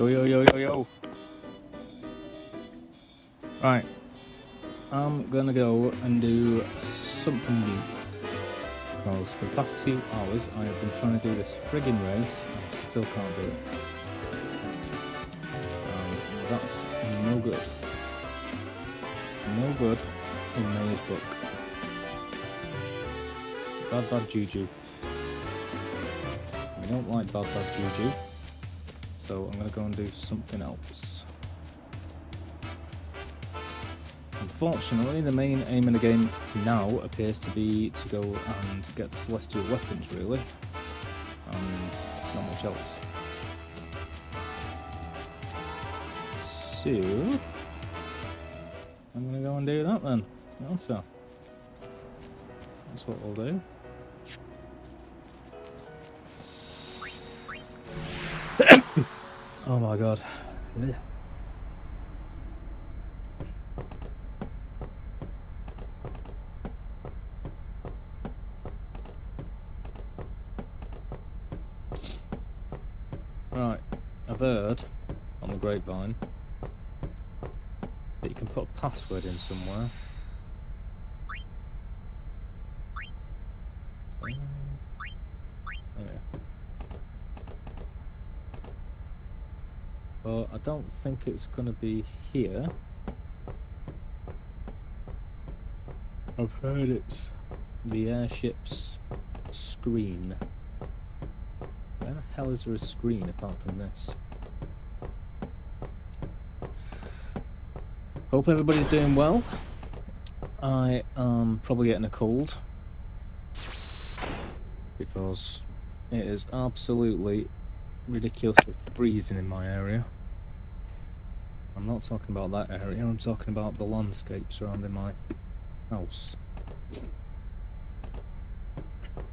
Yo, yo, yo, yo, yo. Right. I'm gonna go and do something new. Because for the past 2 hours, I have been trying to do this friggin' race, and I still can't do it. That's no good. It's no good in May's book. Bad juju. I don't like bad juju. So I'm gonna go and do something else. Unfortunately, the main aim in the game now appears to be to go and get celestial weapons, really, and not much else. So I'm gonna go and do that then. So that's what we'll do. Oh my god. Right, I've heard on the grapevine that you can put a password in somewhere. But I don't think it's going to be here. I've heard it's the airship's screen. Where the hell is there a screen apart from this? Hope everybody's doing well. I am probably getting a cold because it is absolutely ridiculously freezing in my area. I'm not talking about that area, I'm talking about the landscape surrounding my house.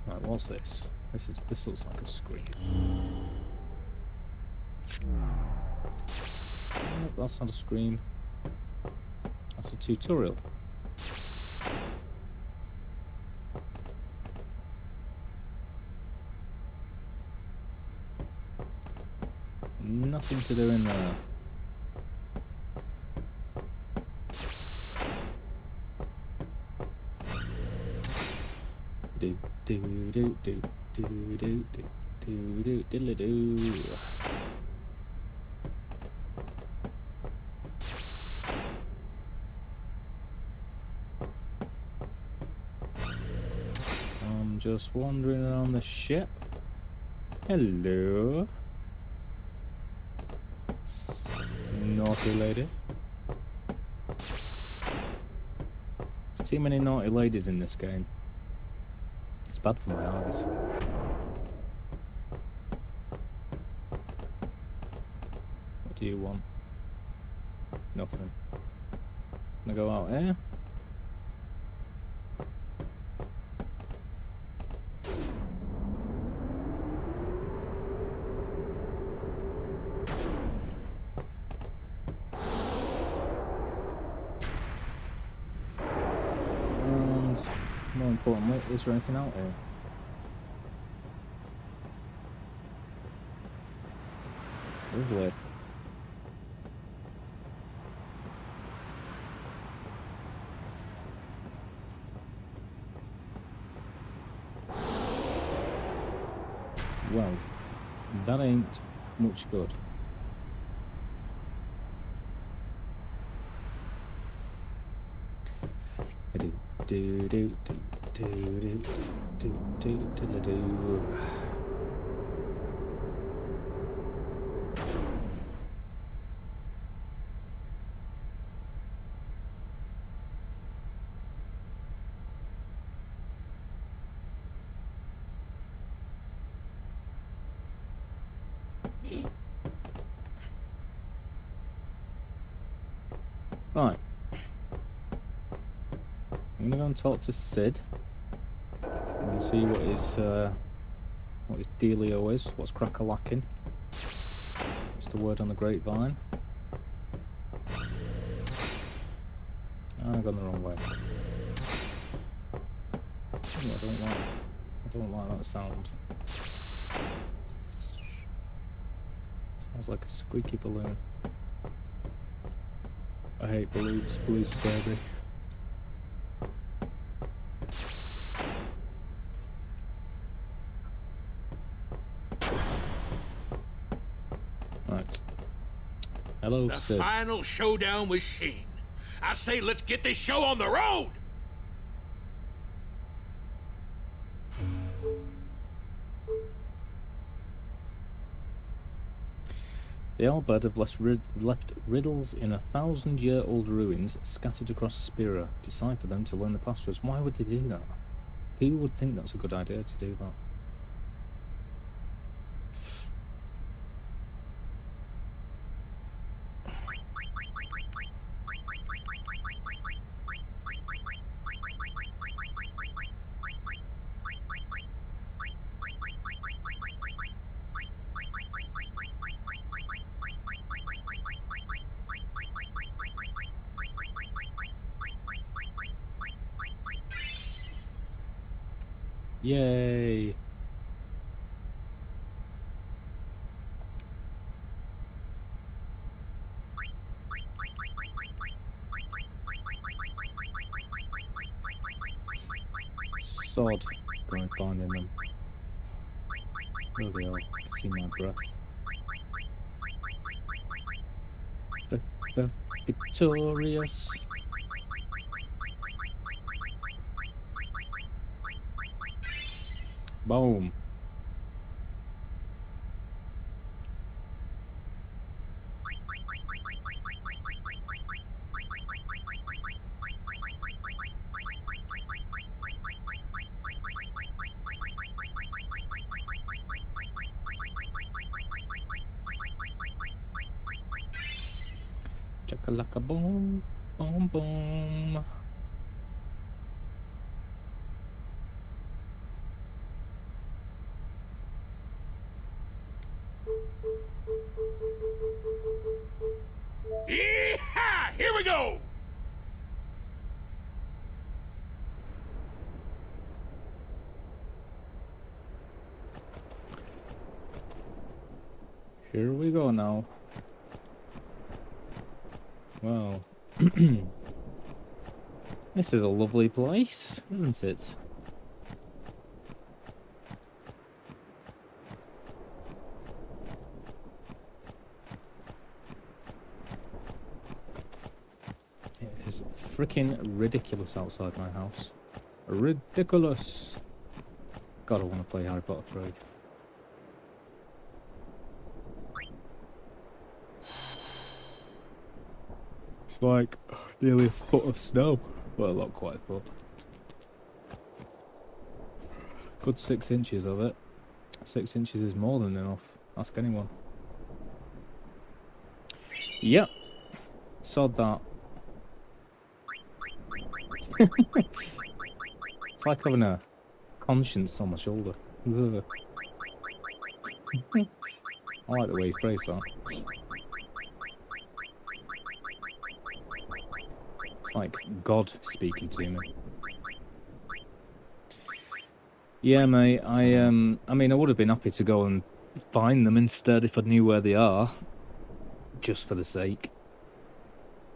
Right, what's this? This looks like a screen. Nope, that's not a screen. That's a tutorial. Nothing to do in there. Do do do do do do do do do do do. I'm just wandering around the ship. Hello. Naughty lady. There's too many naughty ladies in this game. It's bad for my eyes. What do you want? Nothing. Gonna go out here. More importantly, is there anything out here? Lovely. Well, that ain't much good. Do do do do do do do do do. Right. I'm gonna go and talk to Sid and see what his dealio is, what's crack-a-lacking. What's the word on the grapevine? I've gone the wrong way. Oh, I don't like that sound. Sounds like a squeaky balloon. I hate balloons. Balloons scare me. Right. Hello, The Sid. final showdown with Sheen. I say let's get this show on the road! The Albed have left riddles in 1,000-year-old ruins scattered across Spira. Decipher them to learn the passwords. Why would they do that? Who would think that's a good idea to do that? Yay! Sod going finding them. There they are. I can see my breath. Victorious. Boom. Chakalaka boom, boom, boom. Yeah! Here we go! Here we go now. Wow. This is a lovely place, isn't it? It is freaking ridiculous outside my house. Ridiculous. God, I want to play Harry Potter 3. It's like nearly a foot of snow. Well, not quite a foot. Good 6 inches of it. 6 inches is more than enough. Ask anyone. Yep. Sod that. It's like having a conscience on my shoulder. Ugh. I like the way you phrase that. It's like God speaking to me. Yeah, mate. I mean, I would have been happy to go and find them instead if I knew where they are, just for the sake.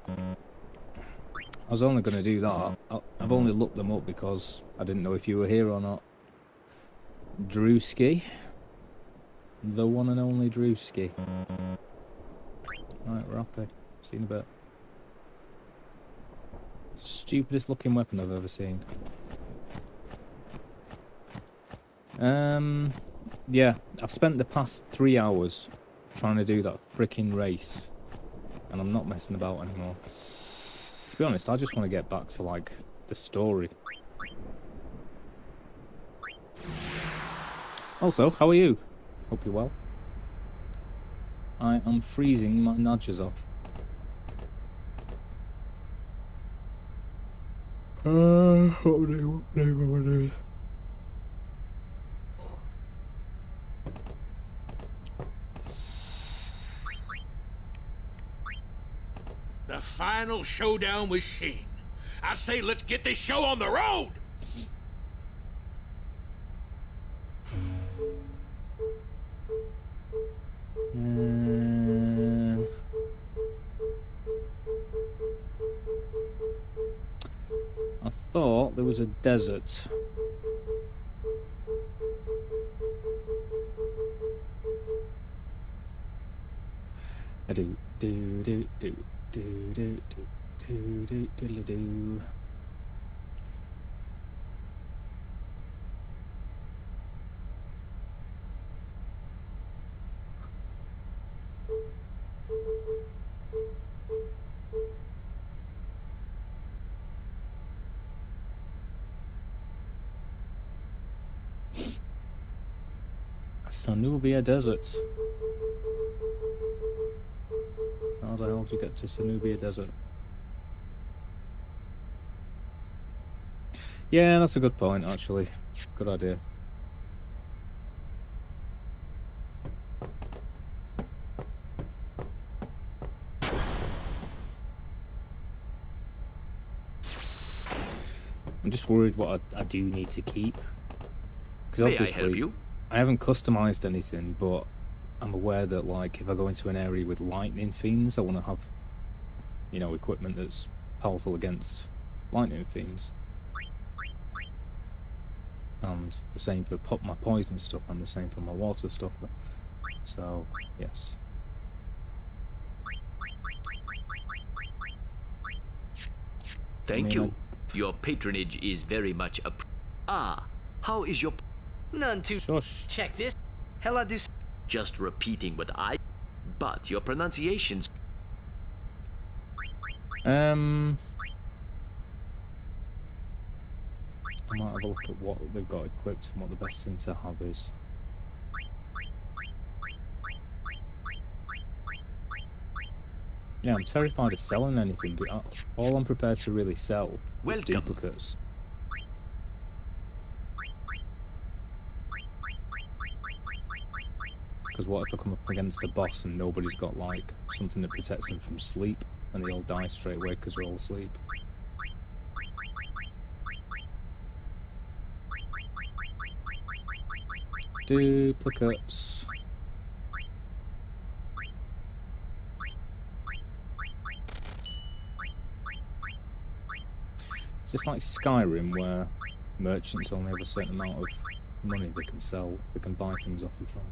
I was only going to do that. I've only looked them up because I didn't know if you were here or not. Drewski. The one and only Drewski. Right, we're happy. See you in a bit. It's the stupidest looking weapon I've ever seen. Yeah, I've spent the past 3 hours trying to do that freaking race. And I'm not messing about anymore. To be honest, I just want to get back to, like, the story. Also, how are you? Hope you're well. I am freezing my nudges off. What do I do? The final showdown with Sheen. I say let's get this show on the road! I thought there was a desert. Do do do do do do do do do do. Sanubia Desert. How the hell do you get to Sanubia Desert? Yeah, that's a good point, actually. Good idea. I'm just worried what I do need to keep. Because May I obviously, help you? I haven't customized anything, but I'm aware that, like, if I go into an area with lightning fiends, I want to have, you know, equipment that's powerful against lightning fiends. And the same for my poison stuff, and the same for my water stuff. So, yes. Thank you. Your patronage is very much how is your... None too. Shush. Check this. Hella do. Just repeating what I... But your pronunciations... I might have a look at what they've got equipped and what the best thing to have is. Yeah, I'm terrified of selling anything, but all I'm prepared to really sell is Welcome. duplicates. Because what if I come up against a boss and nobody's got, like, something that protects them from sleep, and they all die straight away because they're all asleep? Duplicates. It's just like Skyrim, where merchants only have a certain amount of money they can sell, they can buy things off you from.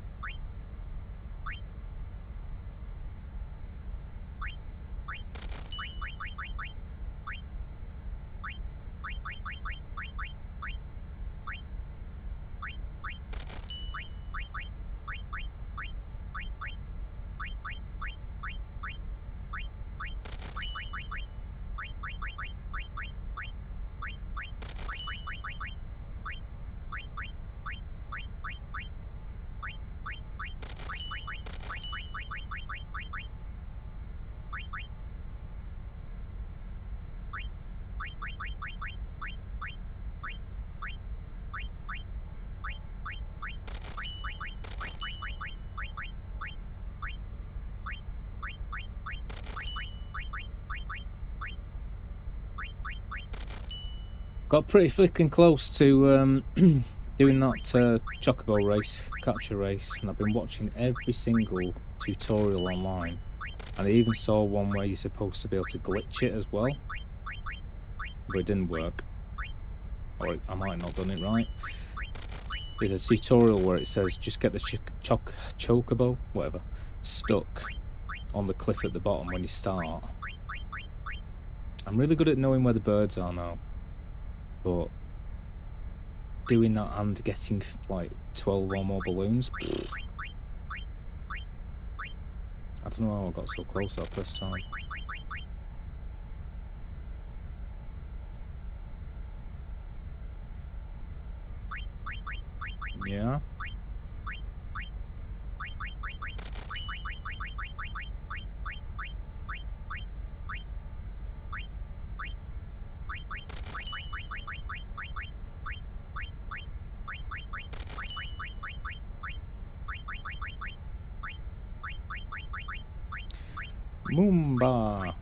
Got pretty freaking close to doing that chocobo race, capture race, and I've been watching every single tutorial online, and I even saw one where you're supposed to be able to glitch it as well, but it didn't work, or I might not have done it right. There's a tutorial where it says just get the chocobo, whatever, stuck on the cliff at the bottom when you start. I'm really good at knowing where the birds are now. But doing that and getting like 12 or more balloons, I don't know how I got so close that first time. Yeah. Moomba.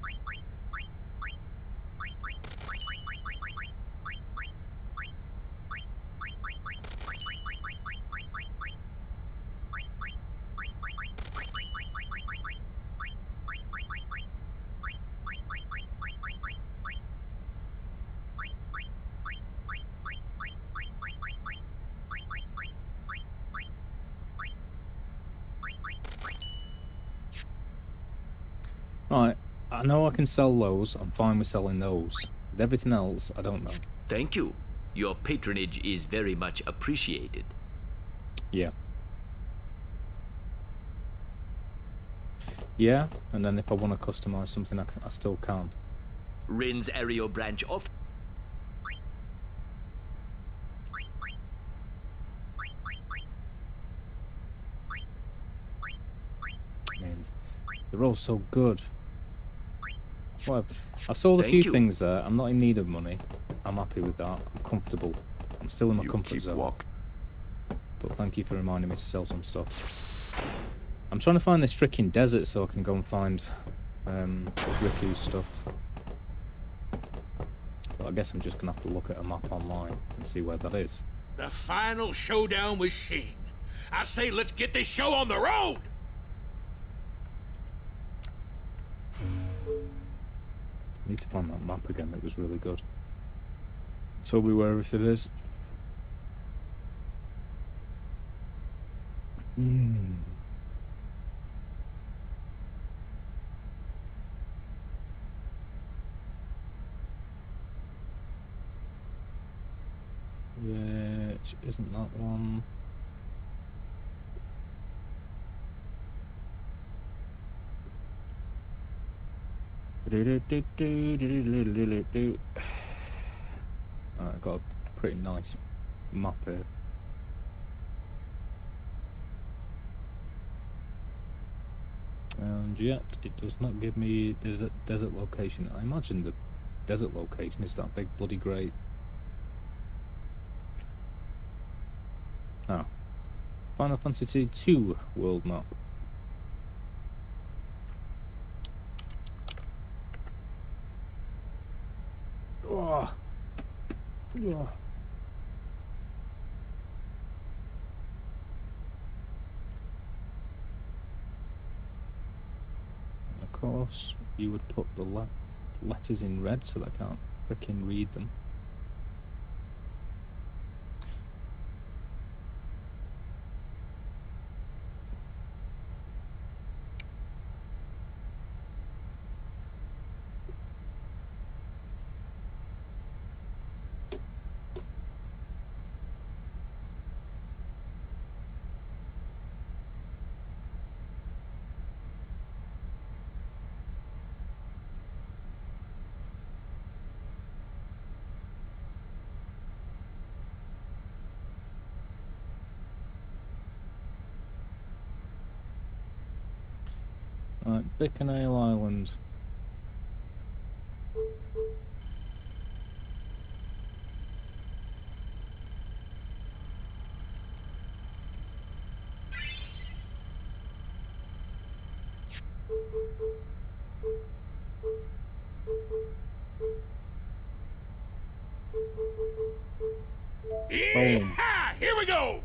Right, I know I can sell those. I'm fine with selling those. With everything else, I don't know. Thank you. Your patronage is very much appreciated. Yeah. Yeah, and then if I want to customize something, I still can. Rin's aerial branch off. I mean, they're all so good. Well, I sold a Thank few you. things there. I'm not in need of money. I'm happy with that. I'm comfortable. I'm still in my You comfort keep zone. walking. But thank you for reminding me to sell some stuff. I'm trying to find this freaking desert so I can go and find Riku's stuff. But I guess I'm just gonna have to look at a map online and see where that is. The final showdown with Sheen. I say let's get this show on the road! I need to find that map again. It was really good. Tell me where everything is. Which isn't that one? I've got a pretty nice map here. And yet, it does not give me the desert location. I imagine the desert location is that big bloody great. Oh. Final Fantasy 2 world map. Oh. Oh. Of course, you would put the letters in red so that I can't freaking read them. Right, Bickernale Island. Boom. Yeah, here we go!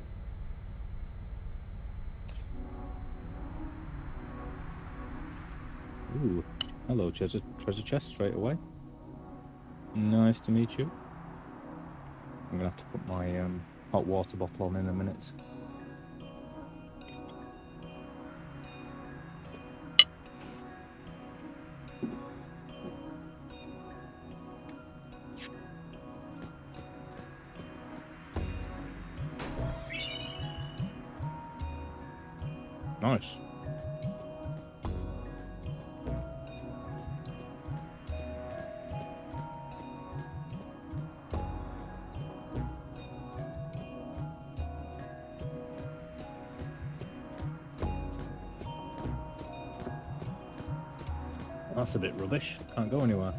Ooh, hello, treasure chest straight away. Nice to meet you. I'm gonna have to put my hot water bottle on in a minute. Nice. That's a bit rubbish. Can't go anywhere.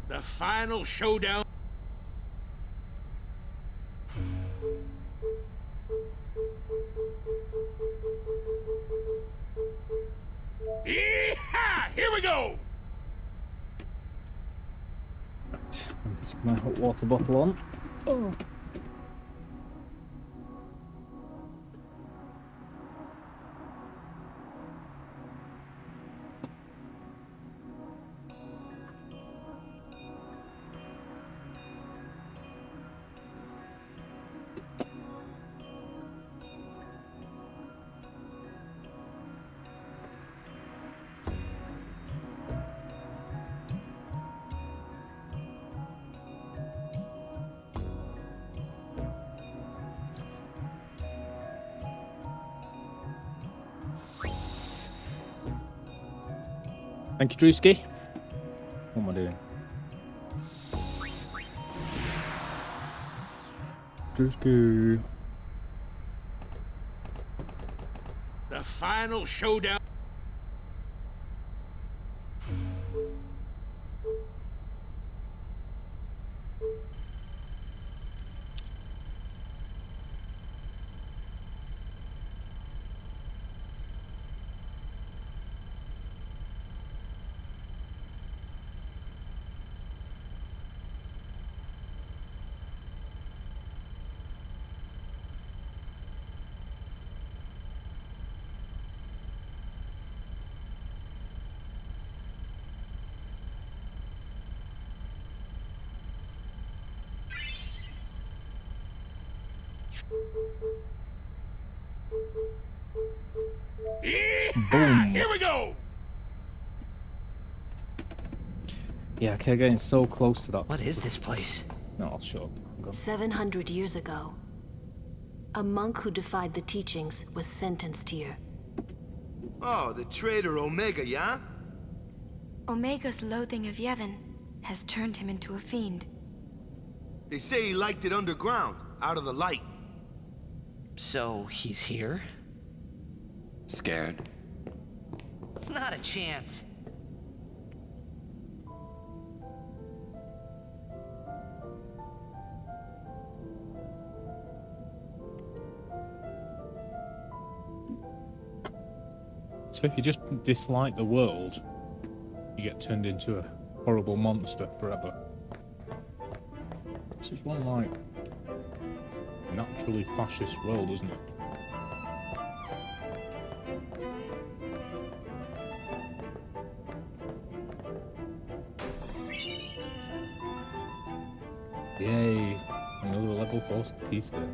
The final showdown. Yeah, Putting my hot water bottle on. Oh. Thank you, Drewski. What am I doing? Drewski. The final showdown. Boom. Here we go. Yeah, I kept getting so close to that. What is this place? No, I'll shut up. Go. 700 years ago, a monk who defied the teachings was sentenced here. Oh, the traitor Omega, yeah? Omega's loathing of Yevon has turned him into a fiend. They say he liked it underground, out of the light. So, he's here? Scared? Not a chance. So if you just dislike the world, you get turned into a horrible monster forever. This is one like naturally fascist world, isn't it? Yay! Another level 4 key sphere.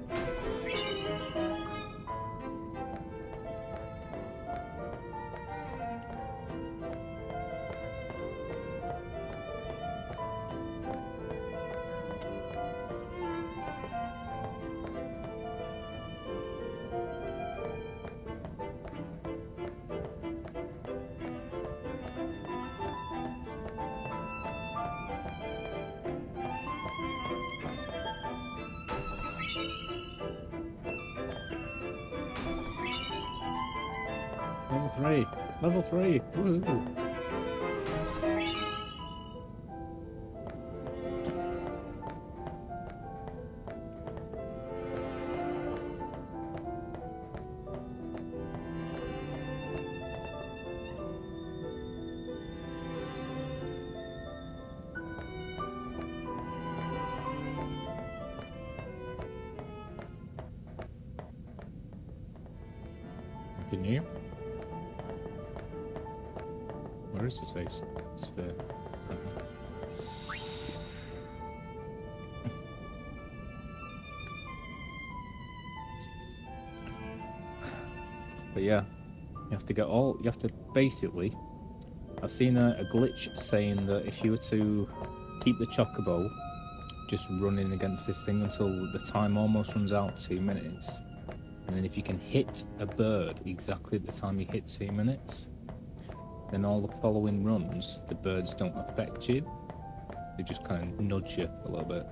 Level 3! Level 3! Woohoo! Continue. Where is the safe sphere? But yeah, you have to get all. You have to basically. I've seen a glitch saying that if you were to keep the chocobo just running against this thing until the time almost runs out, 2 minutes, and then if you can hit a bird exactly at the time you hit 2 minutes, then all the following runs, the birds don't affect you. They just kind of nudge you a little bit.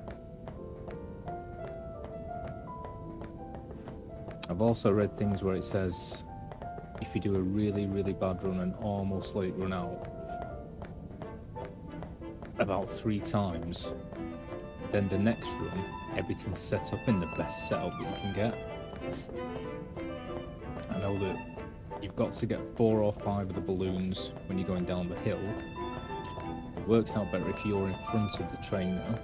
I've also read things where it says if you do a really, really bad run and almost late run out about 3 times, then the next run, everything's set up in the best setup that you can get. I know that you've got to get 4 or 5 of the balloons when you're going down the hill. It works out better if you're in front of the trainer,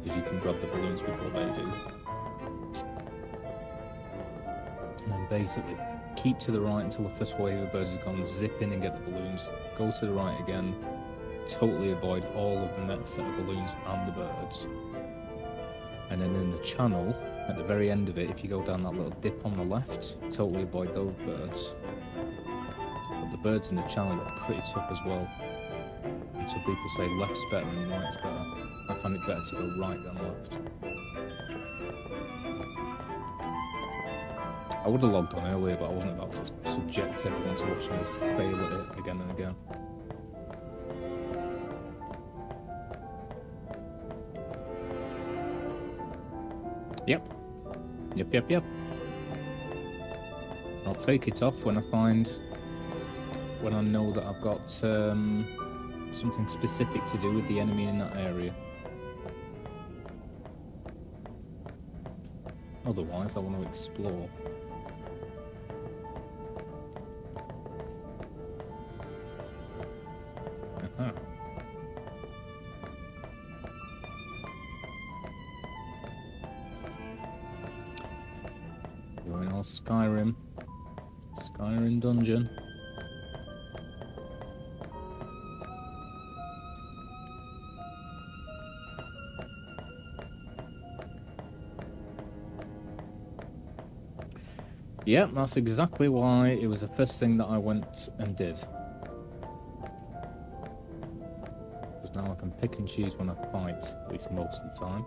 because you can grab the balloons before they do. And then basically keep to the right until the first wave of birds has gone, zip in and get the balloons, go to the right again, totally avoid all of the next set of balloons and the birds. And then in the channel, at the very end of it, if you go down that little dip on the left, totally avoid those birds. But the birds in the channel are pretty tough as well. And some people say left's better and right's better. I find it better to go right than left. I would have logged on earlier, but I wasn't about to subject everyone to watching me fail at it again and again. Yep. I'll take it off when I know that I've got something specific to do with the enemy in that area. Otherwise, I want to explore. Aha. Going all Skyrim dungeon. Yep, that's exactly why it was the first thing that I went and did. Because now I can pick and choose when I fight, at least most of the time.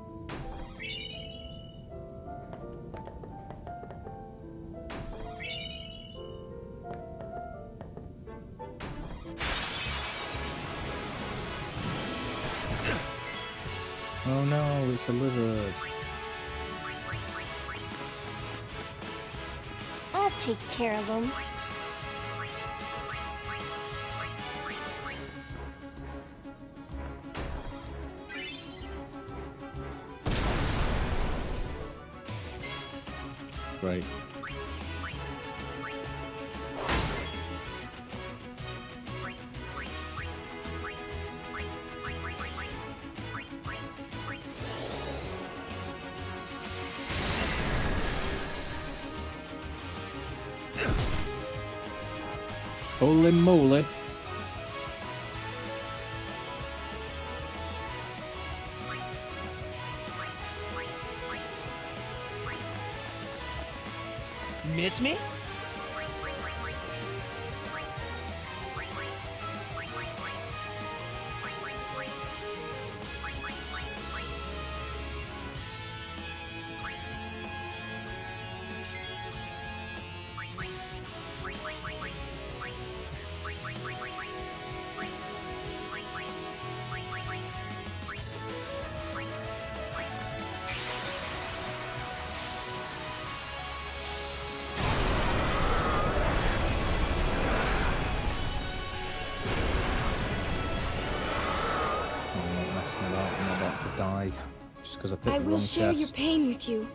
Oh no, it's a lizard. I'll take care of him. Great. Holy moly. Miss me? I'm not about to die just because I picked I the will wrong share your chest. pain with you.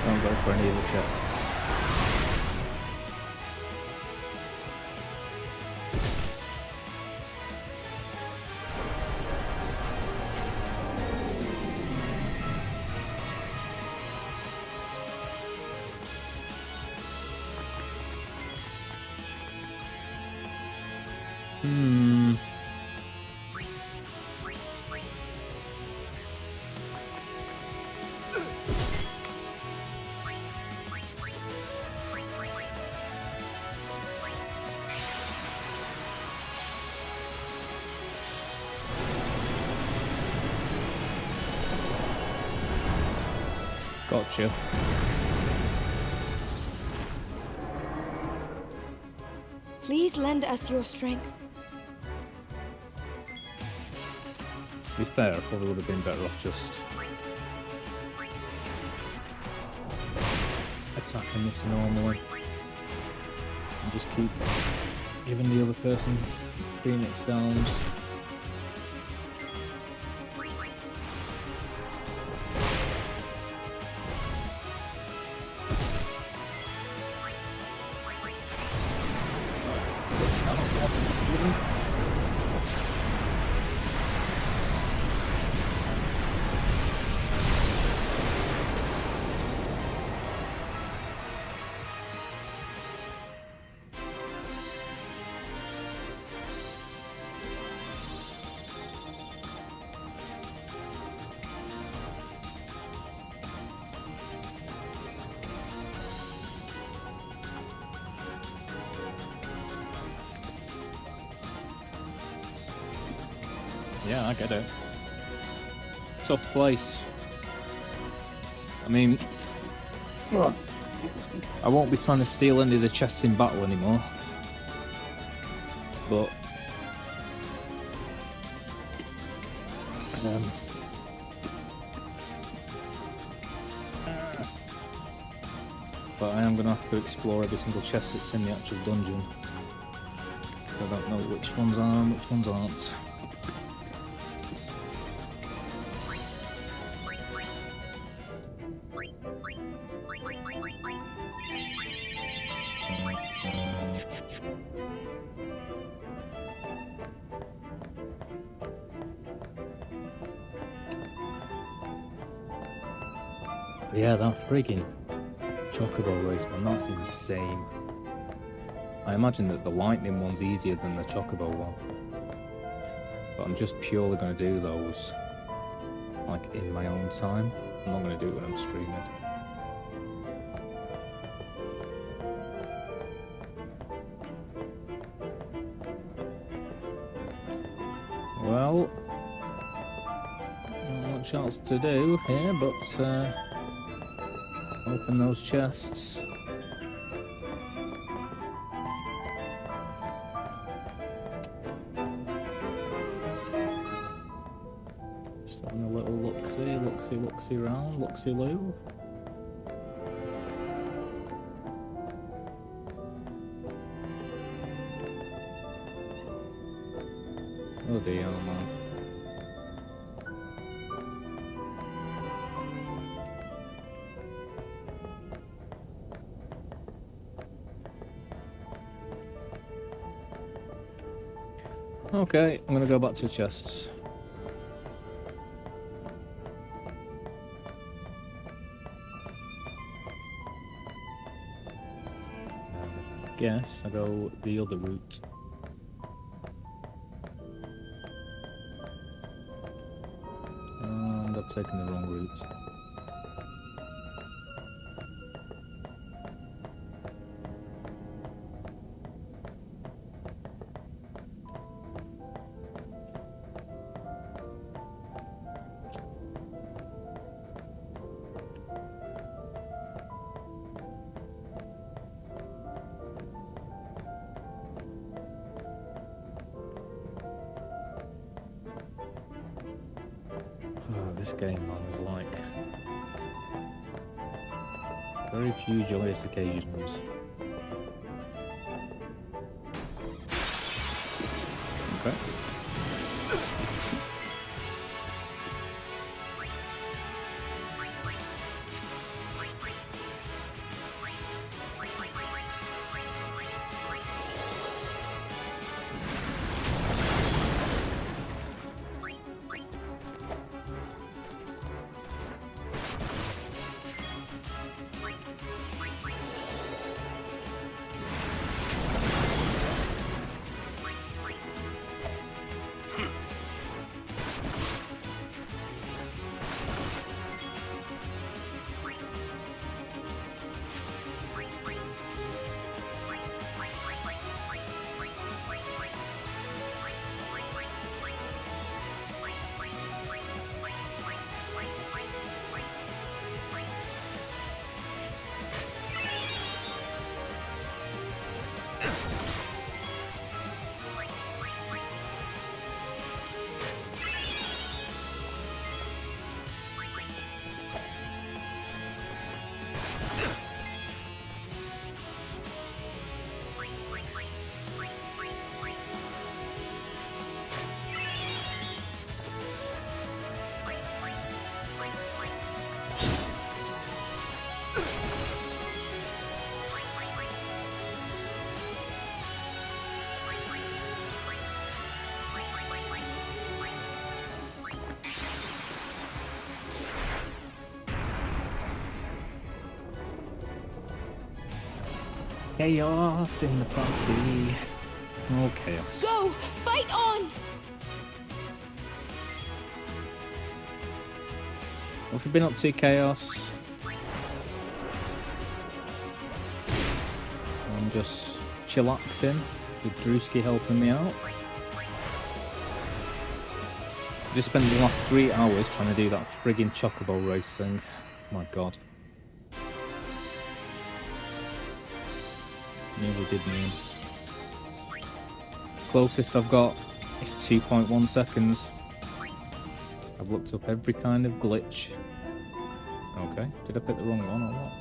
Don't go for any of the chests. Gotcha. Please lend us your strength. To be fair, I probably would have been better off just attacking this normally. And just keep giving the other person Phoenix Downs. Yeah, I get it. Tough place. I mean, I won't be trying to steal any of the chests in battle anymore. But I am going to have to explore every single chest that's in the actual dungeon. So I don't know which ones are and which ones aren't. Yeah, that friggin' chocobo race, man, that's insane. I imagine that the lightning one's easier than the chocobo one. But I'm just purely going to do those, like, in my own time. I'm not going to do it when I'm streaming. Well, not much else to do here, but open those chests. Just having a little look-see round, look-see-loo. Oh dear, man. Okay, I'm gonna go back to chests. Guess I go the other route. And I've taken the wrong route. This game, man, is like very few joyous occasions. Okay. Chaos in the party. Oh, chaos. Go! Fight on! What have you been up to, Chaos? I'm just chillaxing with Drewski helping me out. Just spent the last 3 hours trying to do that friggin' chocobo race thing. My god. Nearly did me in. Closest I've got is 2.1 seconds. I've looked up every kind of glitch. Okay, did I pick the wrong one or what?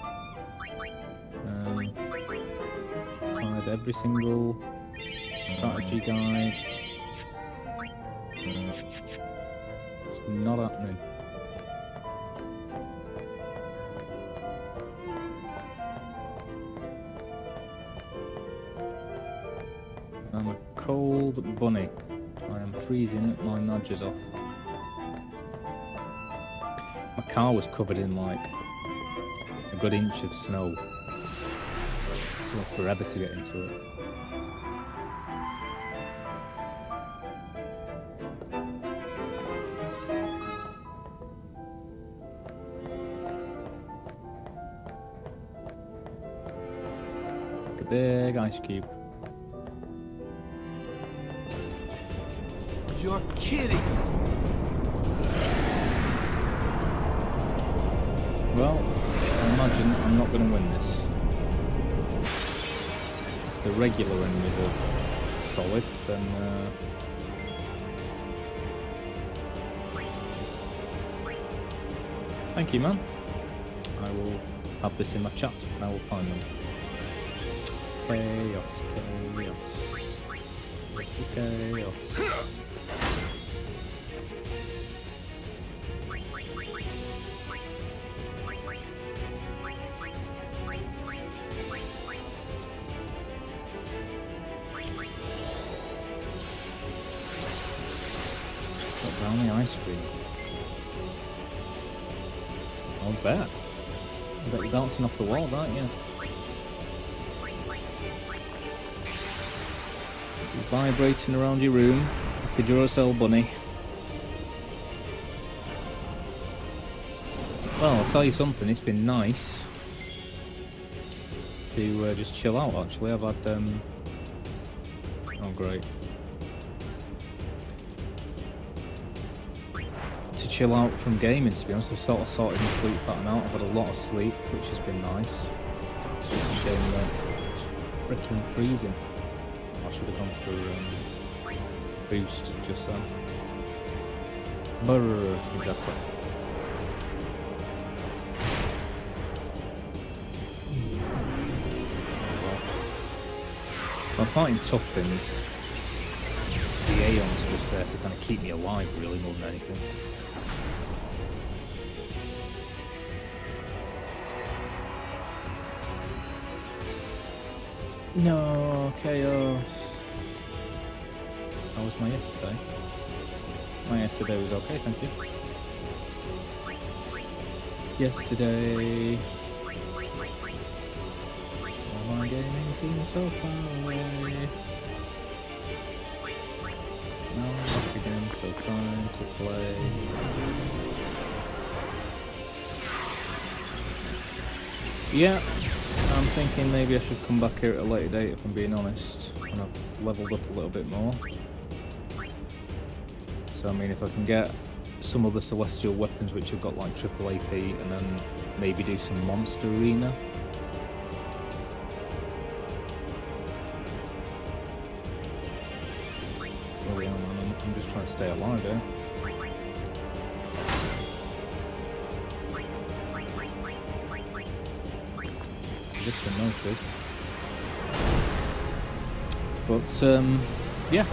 Tried every single strategy guide. It's not happening. I'm a cold bunny. I am freezing my nudges off. My car was covered in like a good inch of snow. It took forever to get into it. Like a big ice cube. You're kidding me. Well, I imagine I'm not going to win this. If the regular enemies are solid, then thank you, man. I will have this in my chat and I will find them. Chaos, chaos, chaos. Brownie ice cream. I'll bet. I bet you're bouncing off the walls, aren't you? You're vibrating around your room like a Duracell bunny. Well, I'll tell you something, it's been nice to just chill out actually. I've had oh great. To chill out from gaming, to be honest. I've sort of sorted my sleep pattern out. I've had a lot of sleep, which has been nice. It's just a shame that it's freaking freezing. I should have gone for boost just then. Brrr, exactly. I'm fighting tough things. The aeons are just there to kind of keep me alive, really, more than anything. No, chaos. How was my yesterday? My yesterday was okay, thank you. Yesterday... all my gaming seems so far away. Now I'm back again, so time to play. Yeah. I'm thinking maybe I should come back here at a later date if I'm being honest, and I've leveled up a little bit more. So I mean, if I can get some other celestial weapons which have got like triple AP, and then maybe do some monster arena. Oh yeah, man, I'm just trying to stay alive here. Just been noted. But yeah.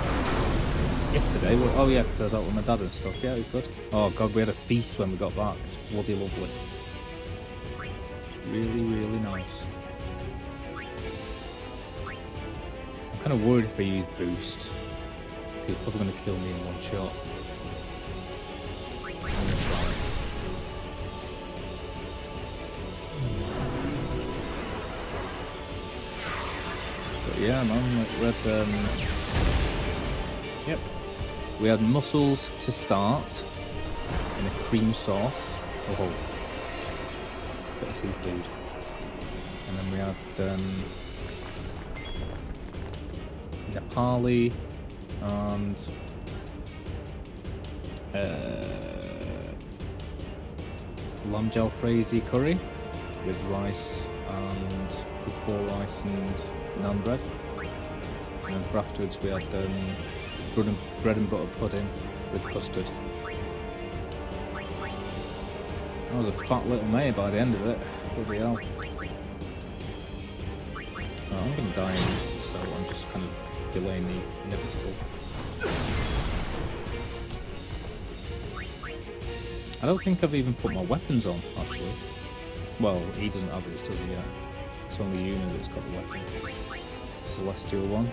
Yesterday, oh yeah, because I was out with my dad and stuff. Yeah, it was good. Oh god, we had a feast when we got back. It's bloody lovely. Really, really nice. I'm kind of worried if I use boost, because it's probably going to kill me in one shot. I'm gonna try it. Yeah, man. We had, yep. We had mussels to start in a cream sauce. Oh, bit of seafood. And then we had Nepali and lamb jalfrezi curry with rice and with poor rice and naan bread. And then for afterwards we had bread and butter pudding with custard. I was a fat little mate by the end of it. Bloody hell. Oh, I'm gonna die in this, so I'm just kind of delaying the inevitable. I don't think I've even put my weapons on, actually. Well, he doesn't have this, does he, yet? It's only Una that's got the weapon. Celestial one.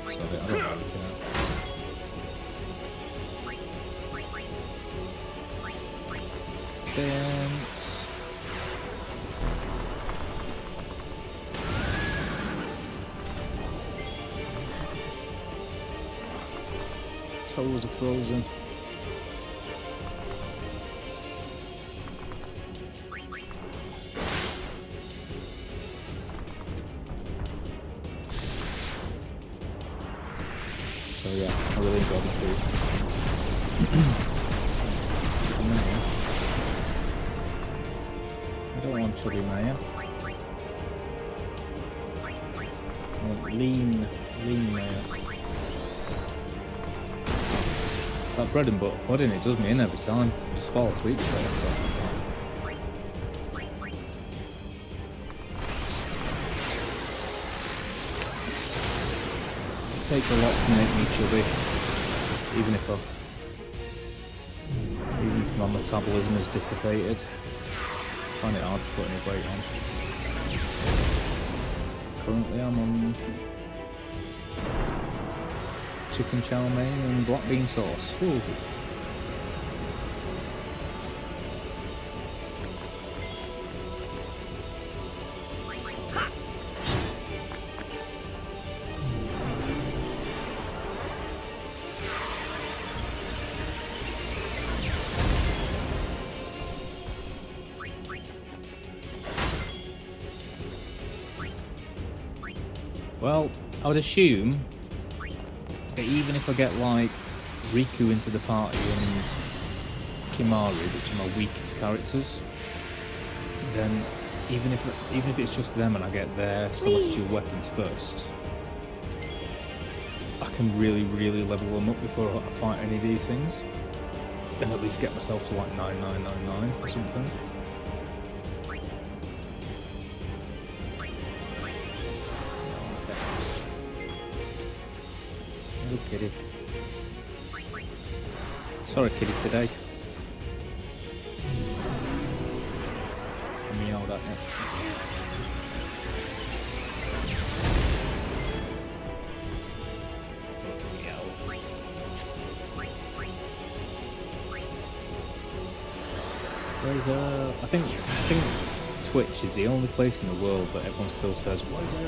So I don't really care. Dance. Toes are frozen. So yeah, I really enjoyed my food. Chubby mayo. I don't want chubby mayo. I want lean mayo. It's that bread and butter pudding, it does me in every time. I just fall asleep straight after. It takes a lot to make me chubby, even if my metabolism is dissipated. I find it hard to put any weight on. Currently I'm on chicken chow mein and black bean sauce. Ooh. Well, I would assume that even if I get like Riku into the party and Kimari, which are my weakest characters, then even if it's just them and I get their celestial weapons first, I can really level them up before I fight any of these things, and at least get myself to like 9999 or something. Oh, kitty. Sorry, kitty, today. I meowed at you. Where's I think Twitch is the only place in the world that everyone still says, "What's up?"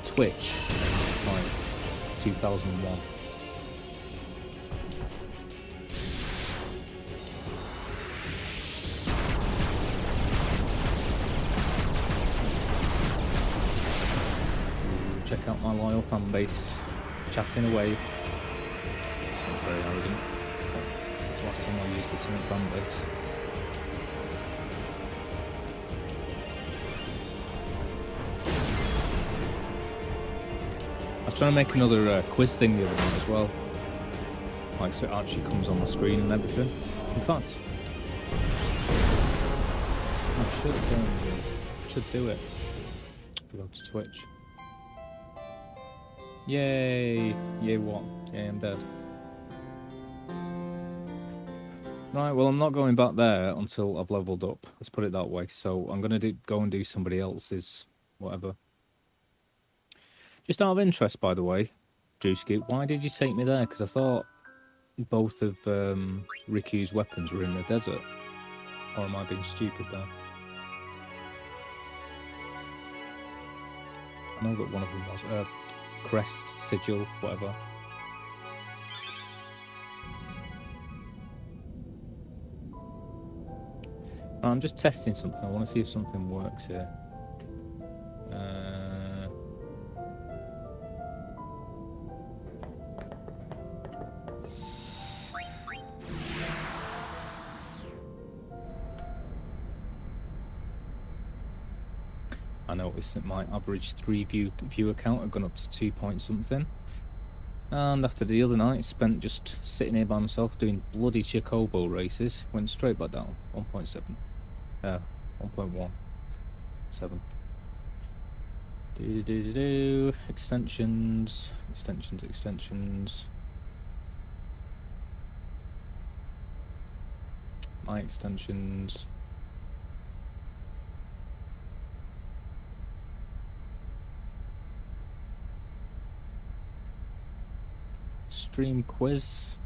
Twitch, like 2001. Ooh, check out my loyal fan base, chatting away. Sounds very arrogant. It's the last time I used the term fan base. I was trying to make another quiz thing the other night as well, like so it actually comes on the screen and everything. In fact, I should do it. Go to Twitch. Yay! Yay what? Yay, I'm dead. Right, well I'm not going back there until I've leveled up. Let's put it that way. So I'm gonna go and do somebody else's whatever. Just out of interest, by the way, Drewski, why did you take me there? Because I thought both of Riku's weapons were in the desert. Or am I being stupid there? I know that one of them was crest, sigil, whatever. I'm just testing something. I want to see if something works here. I noticed that my average viewer count had gone up to 2 point something. And after the other night spent just sitting here by myself doing bloody Chocobo races, went straight back down. 1.7. 1.17. Extensions. My extensions. Stream quiz.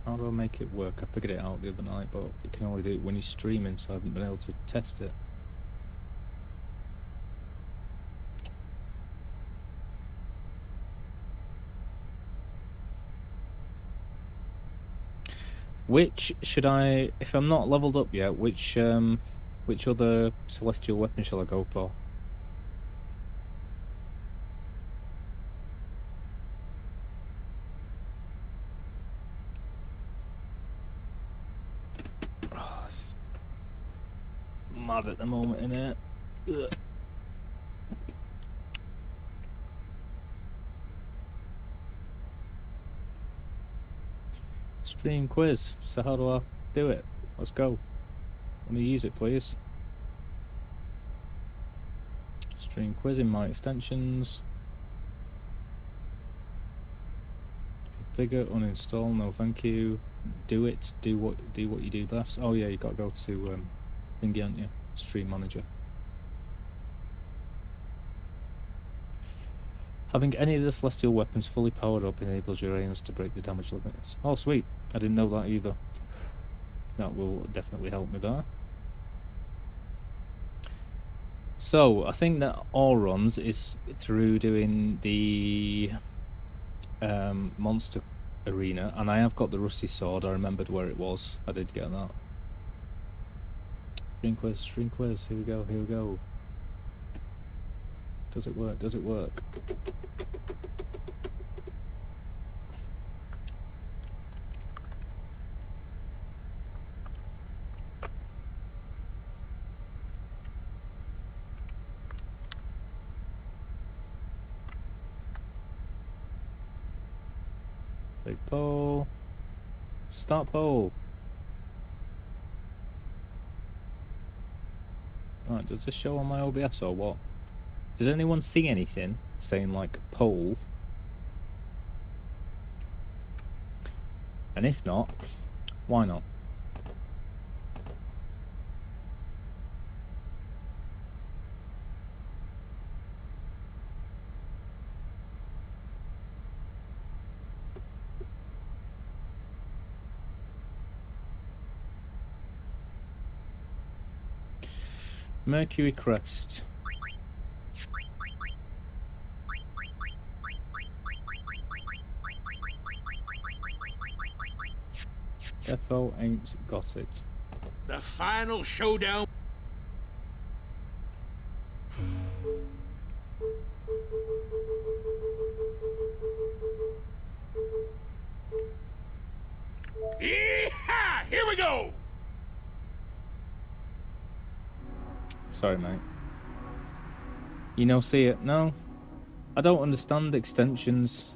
How do I make it work? I figured it out the other night, but you can only do it when you're streaming, so I haven't been able to test it. Which should I, if I'm not leveled up yet, which other celestial weapon shall I go for? Oh, this is mad at the moment, innit? Ugh. Stream quiz. So how do I do it? Let's go. Let me use it, please. Stream quiz in my extensions. Configure, uninstall. No, thank you. Do it. Do what you do best. Oh yeah, you got to go to thingy, haven't you? Stream manager. Having any of the celestial weapons fully powered up enables your aeons to break the damage limits. Oh sweet, I didn't know that either. That will definitely help me there. So, I think that all runs is through doing the monster arena, and I have got the rusty sword. I remembered where it was. I did get that. Stream quiz, here we go. Does it work? Does it work? Big poll. Start poll. Right, does this show on my OBS or what? Does anyone see anything saying like poll? And if not, why not? Mercury crest. FO ain't got it. The final showdown. Yeehaw! Here we go! Sorry, mate. You know, see it? No? I don't understand extensions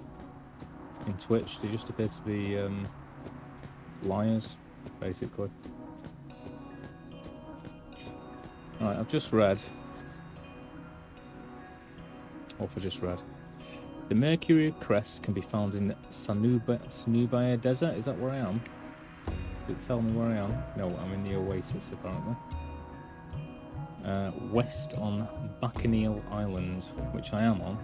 in Twitch. They just appear to be liars, basically. Alright, I've just read. What have I just read? The Mercury crest can be found in Sanubaya Desert. Is that where I am? Did it tell me where I am? No, I'm in the Oasis, apparently. West on Bacchanal Island, which I am on.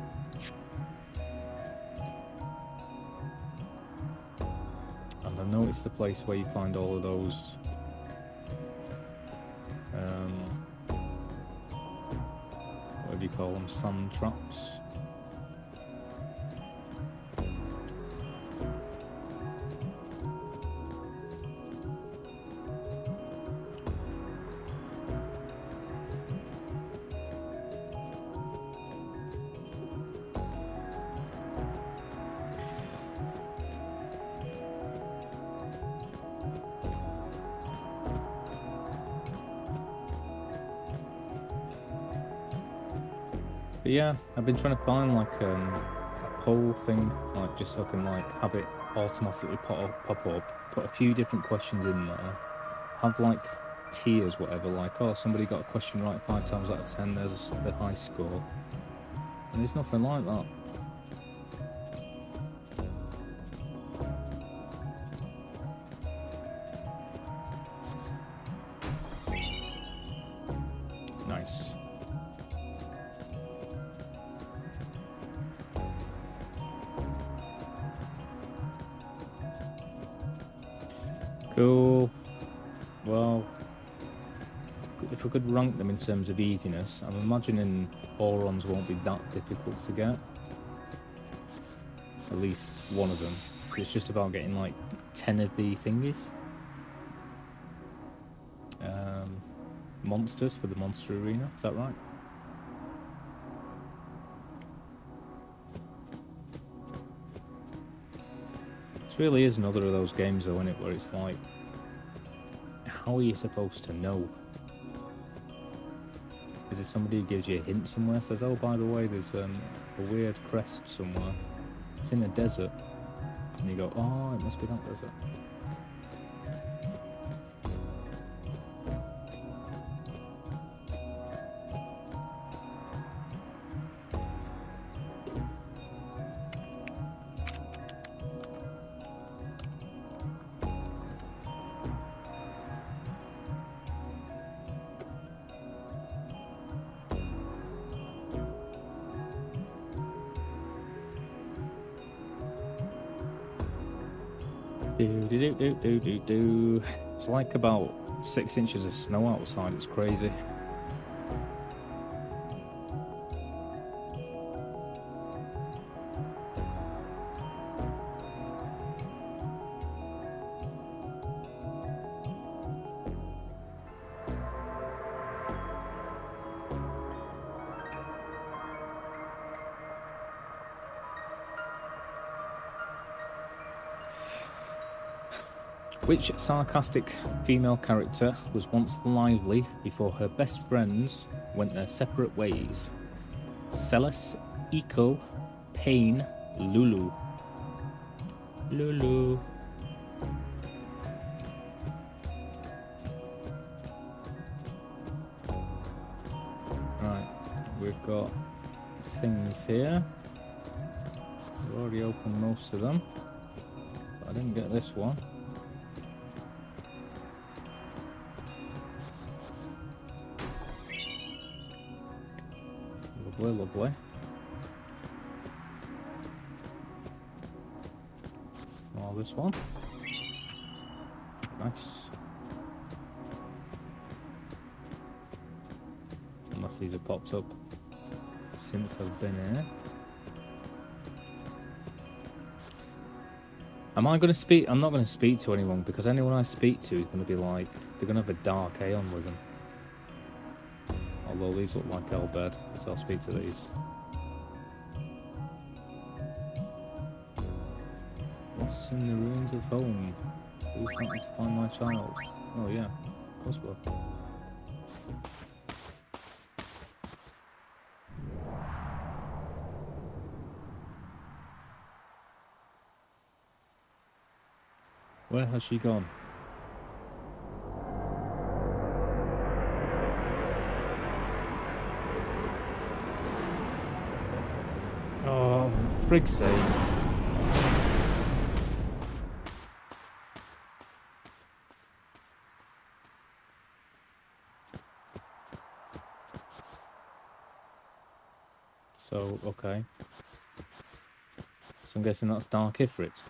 I know it's the place where you find all of those what do you call them? Sand traps. But yeah, I've been trying to find like a poll thing, like just so I can like have it automatically pop up, put a few different questions in there, have like tiers, whatever, like, oh, somebody got a question right 5 times out of 10, there's the high score. And there's nothing like that. Nice. Cool. Well, if we could rank them in terms of easiness, I'm imagining Aurons won't be that difficult to get. At least one of them. It's just about getting like 10 of the thingies. Monsters for the monster arena, is that right? This really is another of those games though, isn't it, where it's like, how are you supposed to know? Is it somebody who gives you a hint somewhere, says, oh, by the way, there's a weird crest somewhere. It's in a desert. And you go, oh, it must be that desert. Do. It's like about 6 inches of snow outside, it's crazy. Which sarcastic female character was once lively before her best friends went their separate ways? Celis, Eco, Pain, Lulu. Lulu. Right, we've got things here. We've already opened most of them. But I didn't get this one. Lovely. Oh, this one. Nice. Unless these have popped up since I've been here. Am I going to speak? I'm not going to speak to anyone because anyone I speak to is going to be like, they're going to have a dark aeon with them. Although these look like Elbed, so I'll speak to these. Lost in the ruins of home. Who's likely to find my child? Oh yeah, of course we'll. Where has she gone? Oh, frig's sake. So, okay. So I'm guessing that's Dark Ifrit.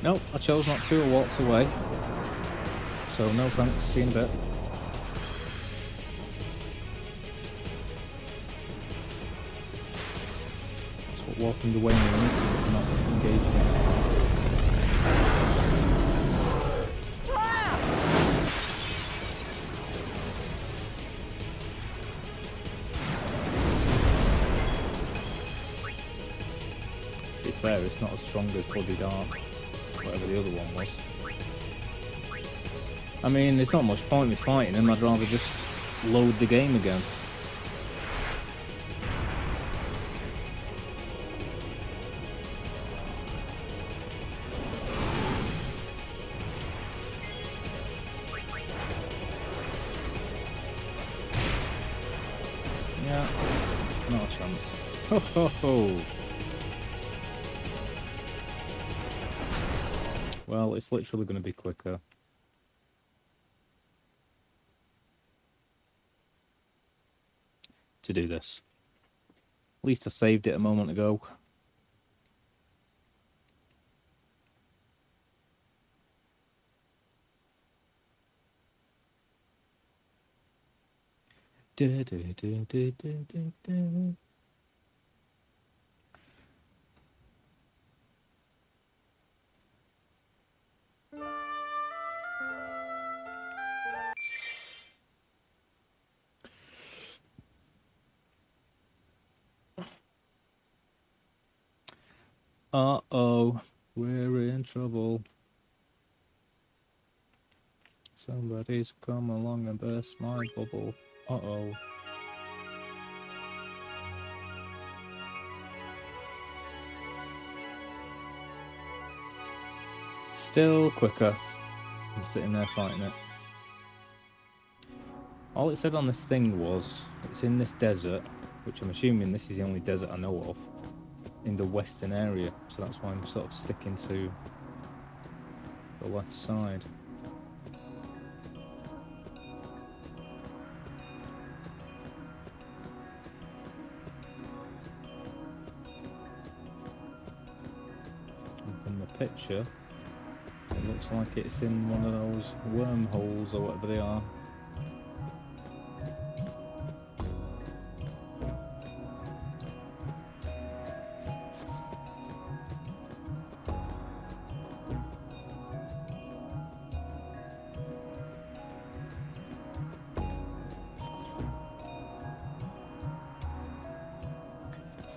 Nope, I chose not to. I walked away. So no thanks. See you in a bit. That's what walking away means. It's not engaging in it. To be fair, it's not as strong as Bloody Dark, whatever the other one was. I mean, there's not much point in me fighting him. I'd rather just load the game again. Yeah, not a chance. Ho ho ho! Well, it's literally going to be quicker. To do this. At least I saved it a moment ago. Du, du, du, du, du, du, du. Uh-oh, we're in trouble. Somebody's come along and burst my bubble. Uh-oh. Still quicker than sitting there fighting it. All it said on this thing was, it's in this desert, which I'm assuming this is the only desert I know of, in the western area, so that's why I'm sort of sticking to the left side. And from the picture, it looks like it's in one of those wormholes or whatever they are.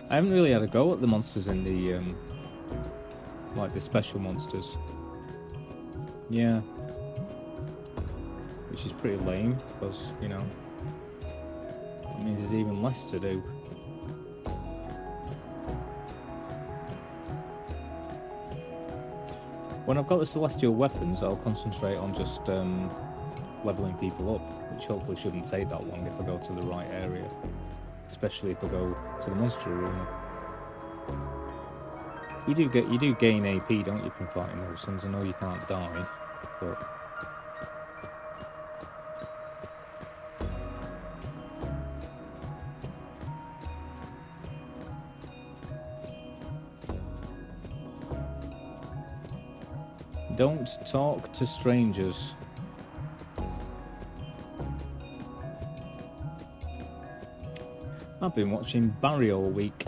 I haven't really had a go at the monsters in the, like the special monsters. Yeah. Which is pretty lame, because, you know, it means there's even less to do. When I've got the celestial weapons, I'll concentrate on just leveling people up, which hopefully shouldn't take that long if I go to the right area. Especially if I go to the monster arena. You do gain AP, don't you, from fighting those things? I know you can't die, but don't talk to strangers. I've been watching Barry all week.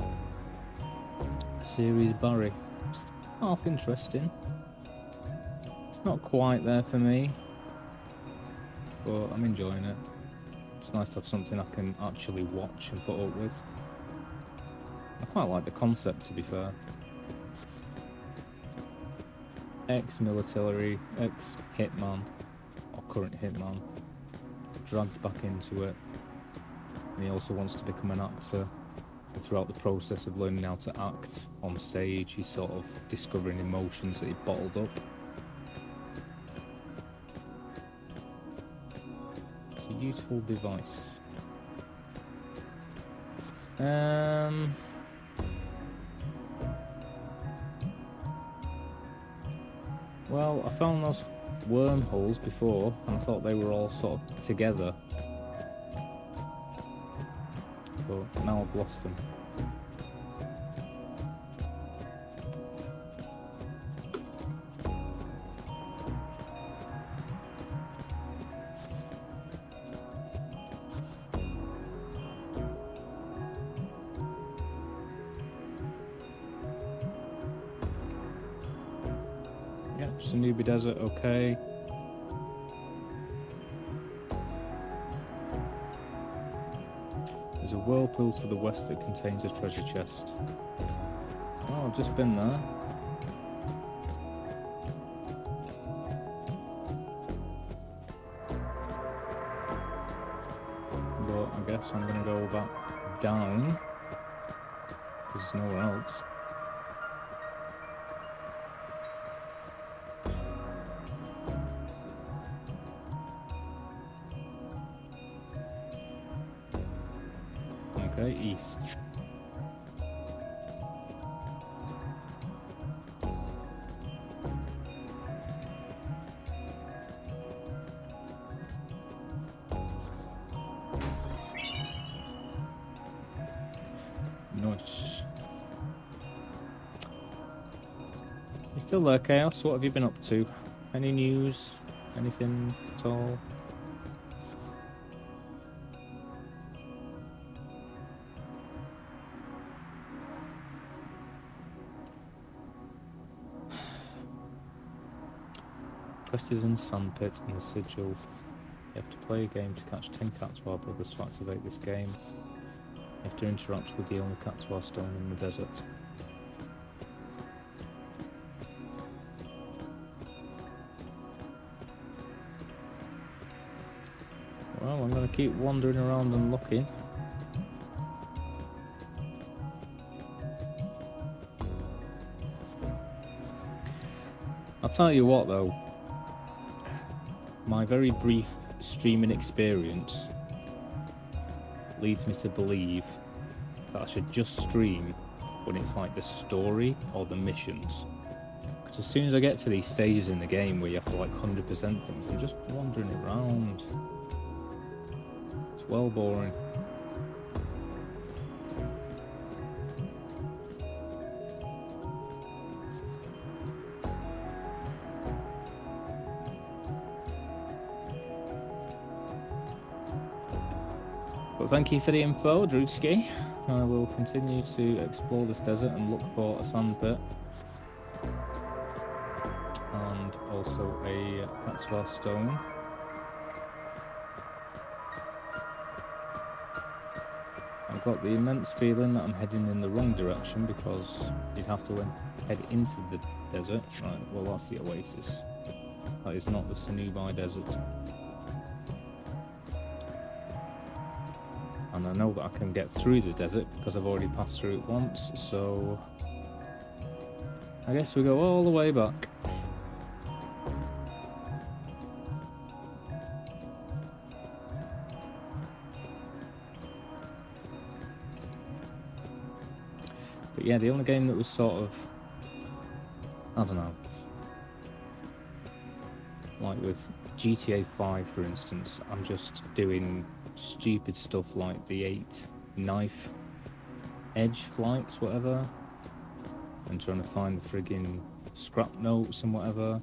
Series Barry. It's half interesting. It's not quite there for me, but I'm enjoying it. It's nice to have something I can actually watch and put up with. I quite like the concept, to be fair. Ex-military, ex-hitman, or current hitman, dragged back into it. And he also wants to become an actor. And throughout the process of learning how to act on stage, he's sort of discovering emotions that he bottled up. It's a useful device. Well, I found those wormholes before, and I thought they were all sort of together. But now I've lost them. Yep, Sanubi Desert, okay. There's a whirlpool to the west that contains a treasure chest. Oh, I've just been there. But I guess I'm gonna go back down, because there's nowhere else. Okay, east. Nice. You still there, Chaos? What have you been up to? Any news? Anything at all? Precision Sandpit and the Sigil. You have to play a game to catch 10 Katwa brothers to activate this game. You have to interact with the only Katwa stone in the desert. Well, I'm going to keep wandering around and looking. I'll tell you what though, my very brief streaming experience leads me to believe that I should just stream when it's like the story or the missions. Because as soon as I get to these stages in the game where you have to like 100% things, I'm just wandering around. It's well boring. But thank you for the info, Drewski. I will continue to explore this desert and look for a sandpit. And also a Katwa stone. I've got the immense feeling that I'm heading in the wrong direction because you'd have to head into the desert. Right, well that's the oasis. That is not the Sanubi Desert. And I know that I can get through the desert because I've already passed through it once, so I guess we go all the way back. But yeah, the only game that was sort of, I don't know, like with GTA 5 for instance, I'm just doing stupid stuff like the 8 knife edge flights, whatever, and trying to find the friggin' scrap notes and whatever.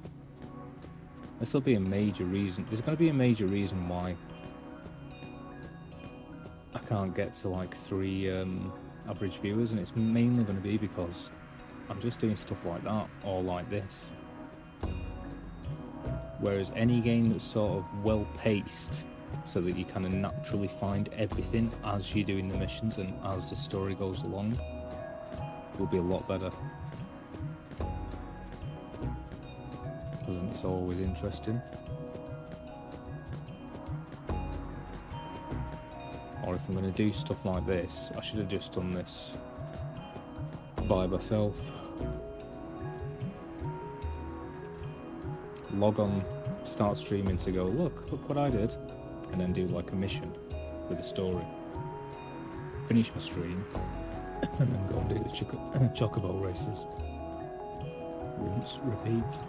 This will be a major reason. There's going to be a major reason why I can't get to like 3 average viewers, and it's mainly going to be because I'm just doing stuff like that or like this. Whereas any game that's sort of well paced, so that you kind of naturally find everything as you're doing the missions and as the story goes along, will be a lot better. Because then it's always interesting. Or if I'm going to do stuff like this, I should have just done this by myself. Log on, start streaming to go, look what I did. And then do like a mission with a story. Finish my stream, and then go and do the chocobo races. Rinse, repeat.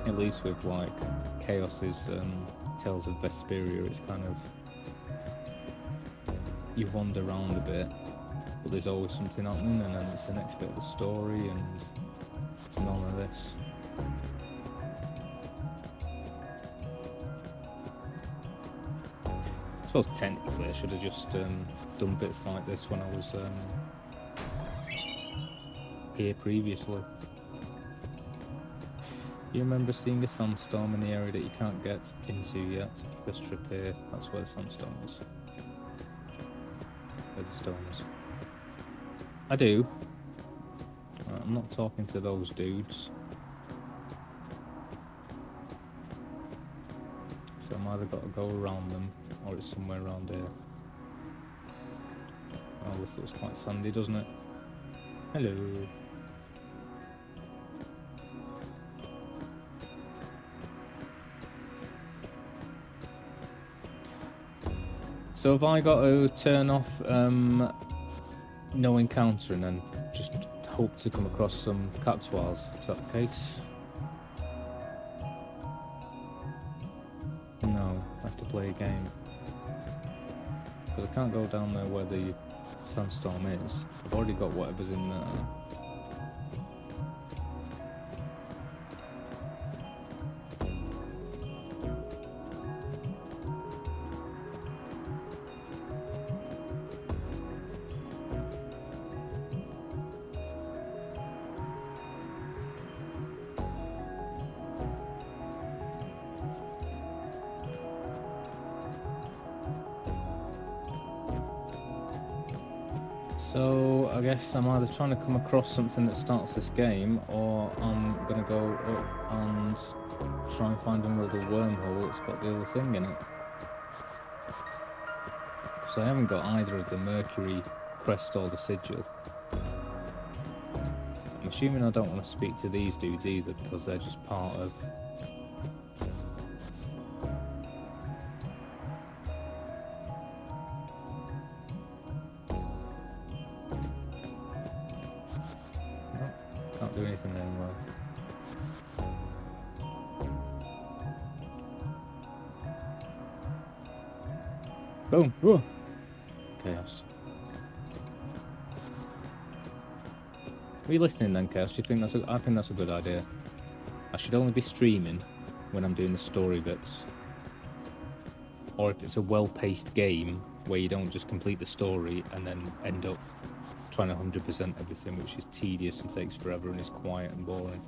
At least with like Chaos's Tales of Vesperia, it's kind of you wander around a bit, but there's always something happening, and then it's the next bit of the story, and it's none of this. I suppose technically I should have just done bits like this when I was here previously. You remember seeing a sandstorm in the area that you can't get into yet? First trip here, that's where the sandstorm is. Where the stone is. I do. I'm not talking to those dudes. So I've either got to go around them, or it's somewhere around here. Oh, this looks quite sandy, doesn't it? Hello. So have I got to turn off no encountering and just hope to come across some captuals? Is that the case? No, I have to play a game. Because I can't go down there where the sandstorm is. I've already got whatever's in there. So I guess I'm either trying to come across something that starts this game, or I'm gonna go up and try and find another wormhole that's got the other thing in it. Because I haven't got either of the Mercury crest or the sigil. I'm assuming I don't want to speak to these dudes either, because they're just part of... Can't do anything anymore. Boom! Whoa. Chaos. Are you listening then, Chaos? Do you think that's I think that's a good idea. I should only be streaming when I'm doing the story bits. Or if it's a well-paced game where you don't just complete the story and then end up trying to 100% everything, which is tedious and takes forever and is quiet and boring.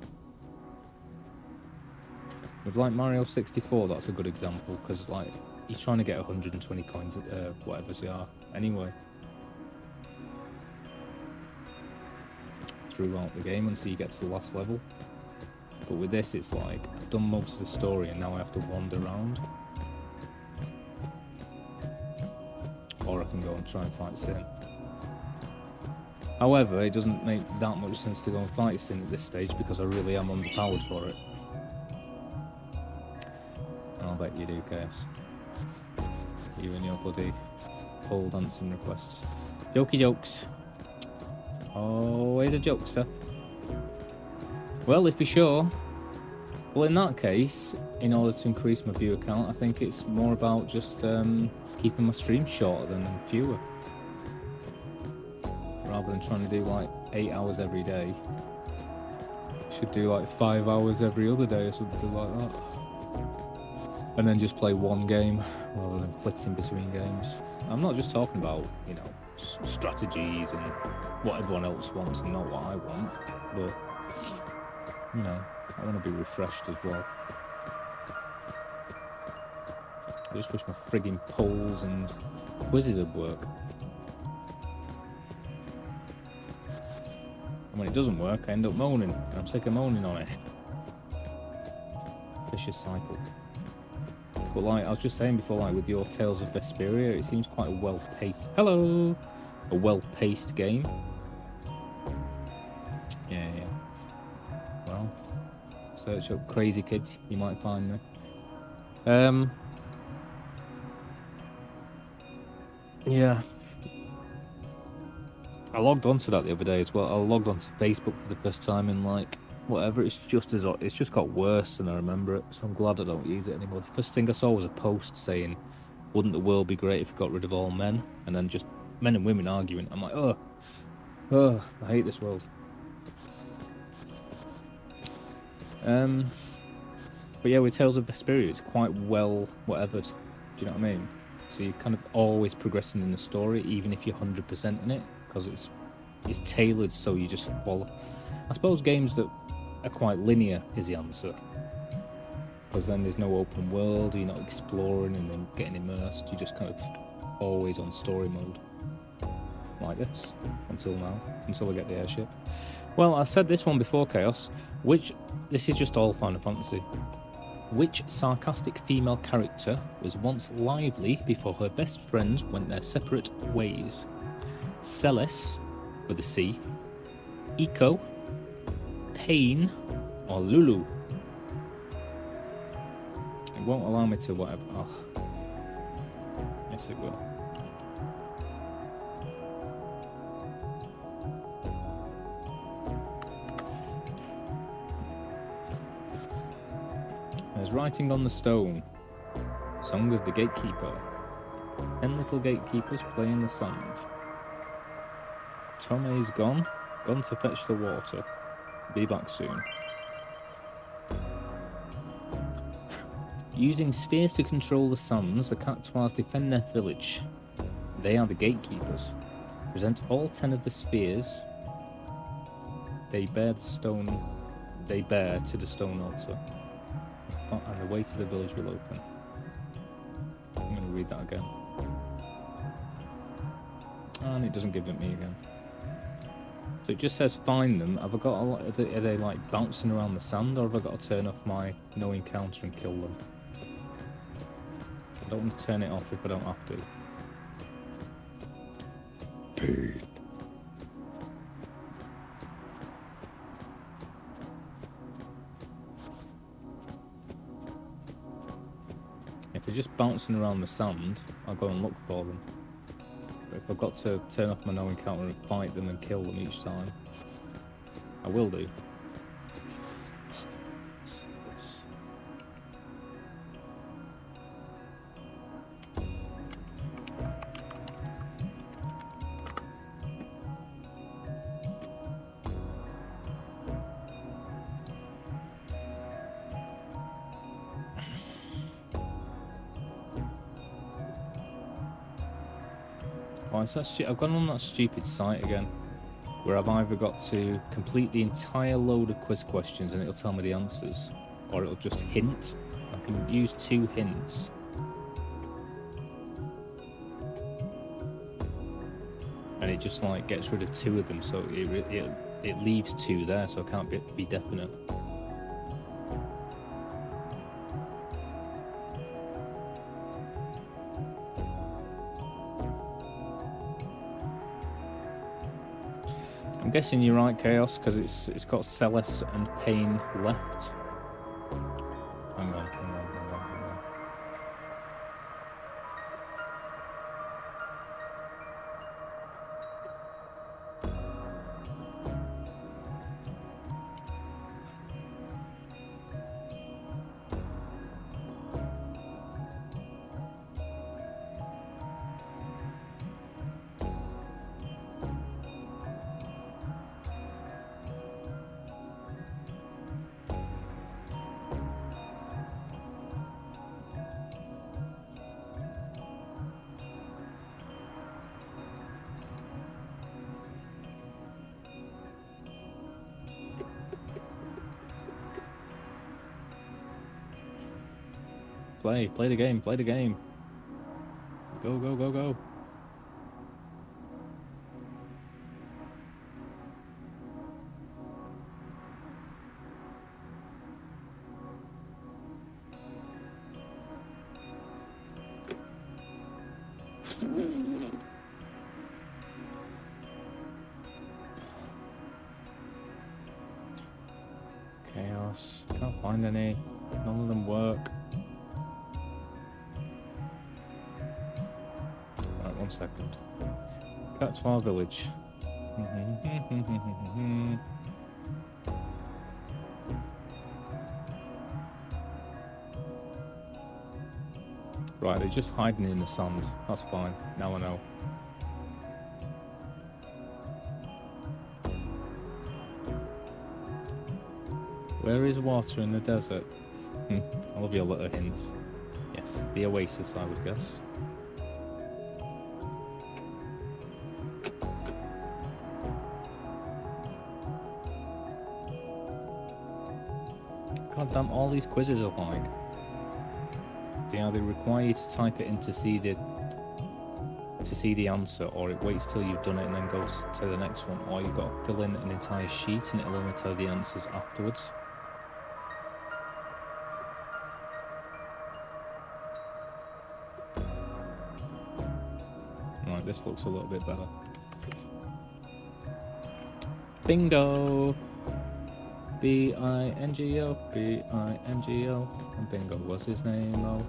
With like Mario 64, that's a good example, because like you're trying to get 120 coins, whatever they are, anyway. Throughout the game until you get to the last level. But with this, it's like, I've done most of the story and now I have to wander around. Or I can go and try and fight Sin. However, it doesn't make that much sense to go and fight Sin at this stage because I really am underpowered for it. And I'll bet you do, Chaos. You and your bloody pole dancing requests. Jokey jokes. Always a jokester. Well, if you're sure. Well, in that case, in order to increase my viewer count, I think it's more about just keeping my streams shorter than fewer. Rather than trying to do like 8 hours every day. Should do like 5 hours every other day or something like that. And then just play one game rather than flitting between games. I'm not just talking about, you know, strategies and what everyone else wants and not what I want, but, you know, I want to be refreshed as well. I just wish my frigging polls and quizzes would work. And when it doesn't work, I end up moaning, and I'm sick of moaning on it. Vicious cycle. But like I was just saying before, like with your Tales of Vesperia, it seems quite a well-paced... Hello! A well-paced game. Yeah. Well, search up Crazy Kids, you might find me. Yeah. I logged onto that the other day as well. I logged onto Facebook for the first time in like whatever. It's just got worse than I remember it. So I'm glad I don't use it anymore. The first thing I saw was a post saying wouldn't the world be great if it got rid of all men? And then just men and women arguing. I'm like, oh, I hate this world. But yeah, with Tales of Vesperia, it's quite well whatevered. Do you know what I mean? So you're kind of always progressing in the story, even if you're 100% in it, because it's tailored so you just follow. I suppose games that are quite linear is the answer, because then there's no open world, you're not exploring and then getting immersed, you're just kind of always on story mode. Like this, until now, until I get the airship. Well, I said this one before, Chaos, this is just all Final Fantasy. Which sarcastic female character was once lively before her best friends went their separate ways? Celes, with a C, Eco, Pain, or Lulu? It won't allow me to whatever. Oh. Yes, it will. There's writing on the stone. Song of the Gatekeeper. 10 little gatekeepers play in the sand. Tome's gone to fetch the water. Be back soon. Using spheres to control the sands, the Cactuars defend their village. They are the gatekeepers. Present all 10 of the spheres they bear to the stone altar. And the way to the village will open. I'm going to read that again. And it doesn't give it me again. So it just says find them. Have I got a lot? Are they like bouncing around the sand, or have I got to turn off my no encounter and kill them? I don't want to turn it off if I don't have to. If they're just bouncing around the sand, I'll go and look for them. But if I've got to turn off my no encounter and fight them and kill them each time, I will do. Why is that I've gone on that stupid site again, where I've either got to complete the entire load of quiz questions and it'll tell me the answers, or it'll just hint. I can use 2 hints. And it just like gets rid of 2 of them, so it leaves 2 there, so I can't be definite. I'm guessing you're right, Chaos, because it's got Celes and Pain left. Hang on. Play the game, play the game. Go, go, go, go. Chaos. Can't find any. None of them work. Right, 1 second. Cactuar village. Right, they're just hiding in the sand. That's fine. Now I know. Where is water in the desert? I love your little hints. Yes, the oasis, I would guess. God damn, all these quizzes are like... They either require you to type it in to see the answer, or it waits till you've done it and then goes to the next one, or you've got to fill in an entire sheet and it'll only tell you the answers afterwards. Right, this looks a little bit better. Bingo! B-I-N-G-O, B-I-N-G-O. And Bingo was his name, oh.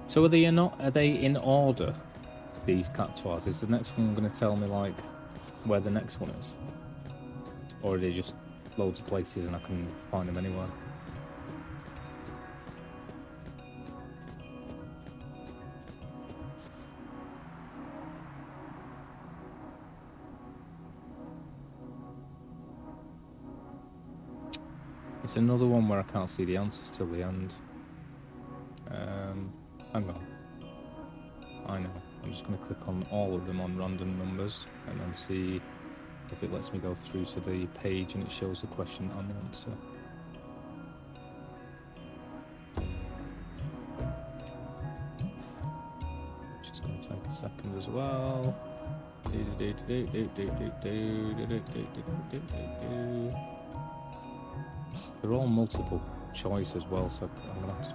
So are they in order, these cactuars? Is the next one going to tell me, like, where the next one is? Or are they just loads of places and I can find them anywhere? It's another one where I can't see the answers till the end. Hang on. I know. I'm just going to click on all of them on random numbers and then see if it lets me go through to the page and it shows the question and the answer. Just going to take a second as well. They're all multiple choice as well, so I'm going to have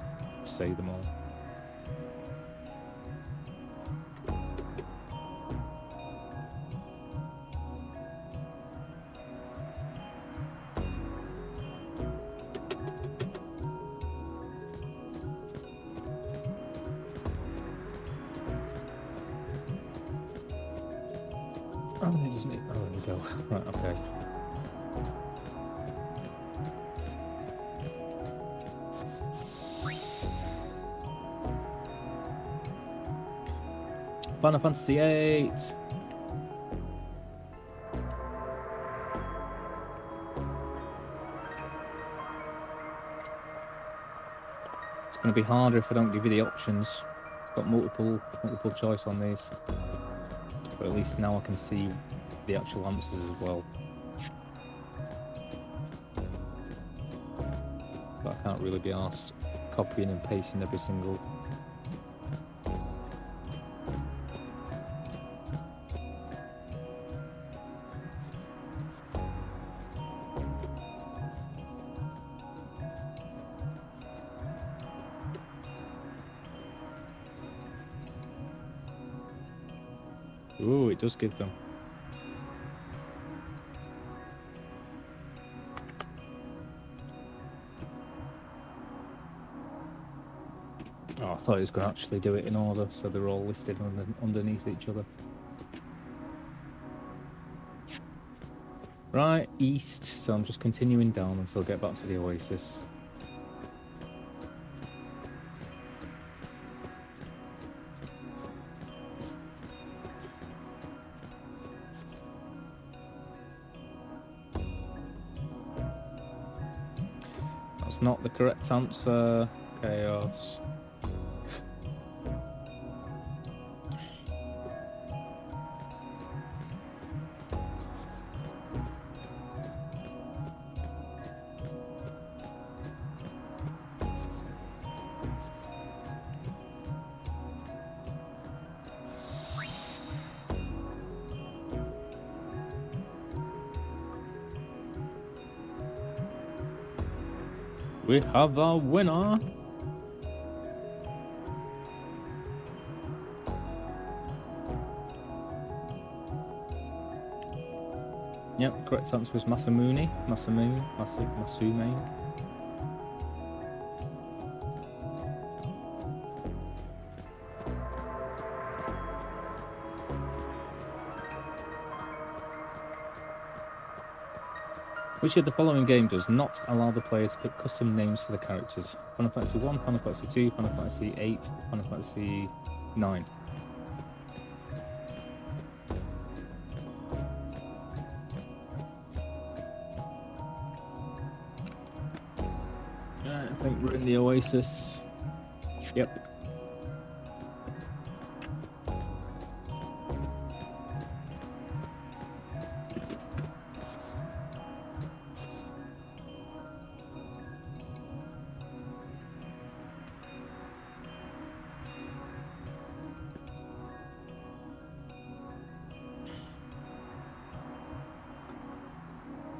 to say them all. Oh, it doesn't need... Oh, there we go. Right, okay. Final Fantasy VIII. It's going to be harder if I don't give you the options. It's got multiple choice on these. But at least now I can see the actual answers as well. But I can't really be asked copying and pasting every single... Ooh, it does give them. Oh, I thought it was going to actually do it in order, so they're all listed underneath each other. Right, east, so I'm just continuing down until I get back to the oasis. That's not the correct answer. Chaos. We have a winner. Yep, correct answer was Masamune. Masume. Which of the following game does not allow the player to pick custom names for the characters? Final Fantasy 1, Final Fantasy 2, Final Fantasy 8, Final Fantasy 9. I think we're in the Oasis. Yep.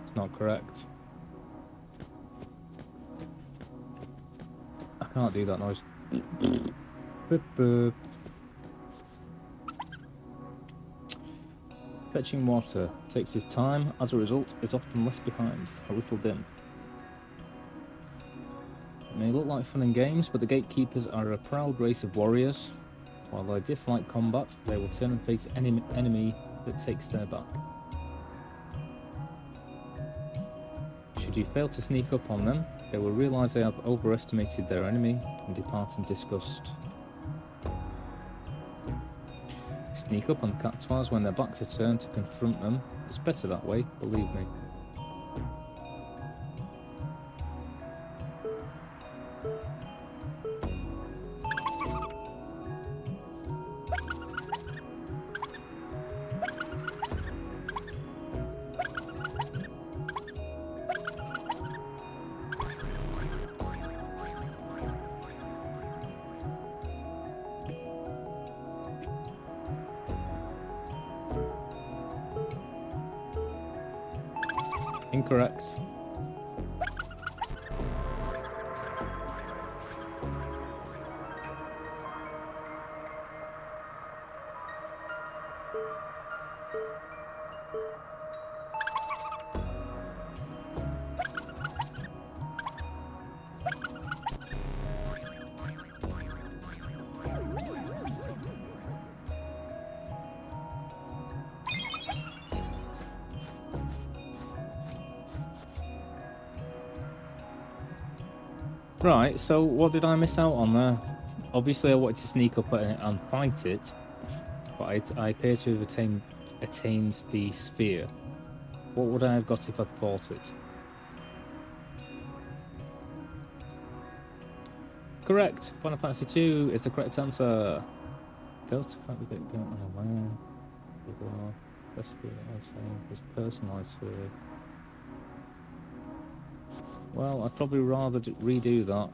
It's not correct. I can't do that noise. Boop, boop. Fetching water takes his time. As a result, is often left behind. A little dim. It may look like fun and games, but the gatekeepers are a proud race of warriors. While they dislike combat, they will turn and face any enemy that takes their back. Should you fail to sneak up on them, they will realise they have overestimated their enemy and depart in disgust. Sneak up on Cactuars when their backs are turned to confront them. It's better that way, believe me. Incorrect. Right, so what did I miss out on there? Obviously I wanted to sneak up at it and fight it, but I appear to have attained the sphere. What would I have got if I'd fought it? Correct! Final Fantasy 2 is the correct answer. Fails to crack the bit going away. Rescue is personalised for. Well, I'd probably rather redo that.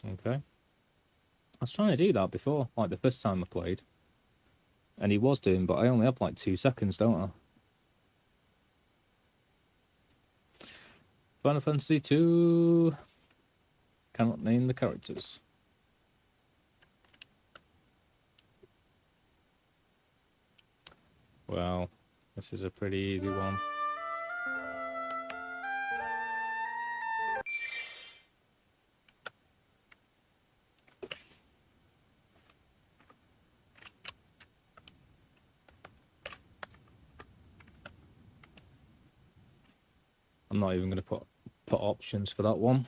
Okay. I was trying to do that before, like the first time I played. And he was doing, but I only have like 2 seconds, don't I? Final Fantasy 2. Cannot name the characters. Well, this is a pretty easy one. I'm not even going to put options for that one.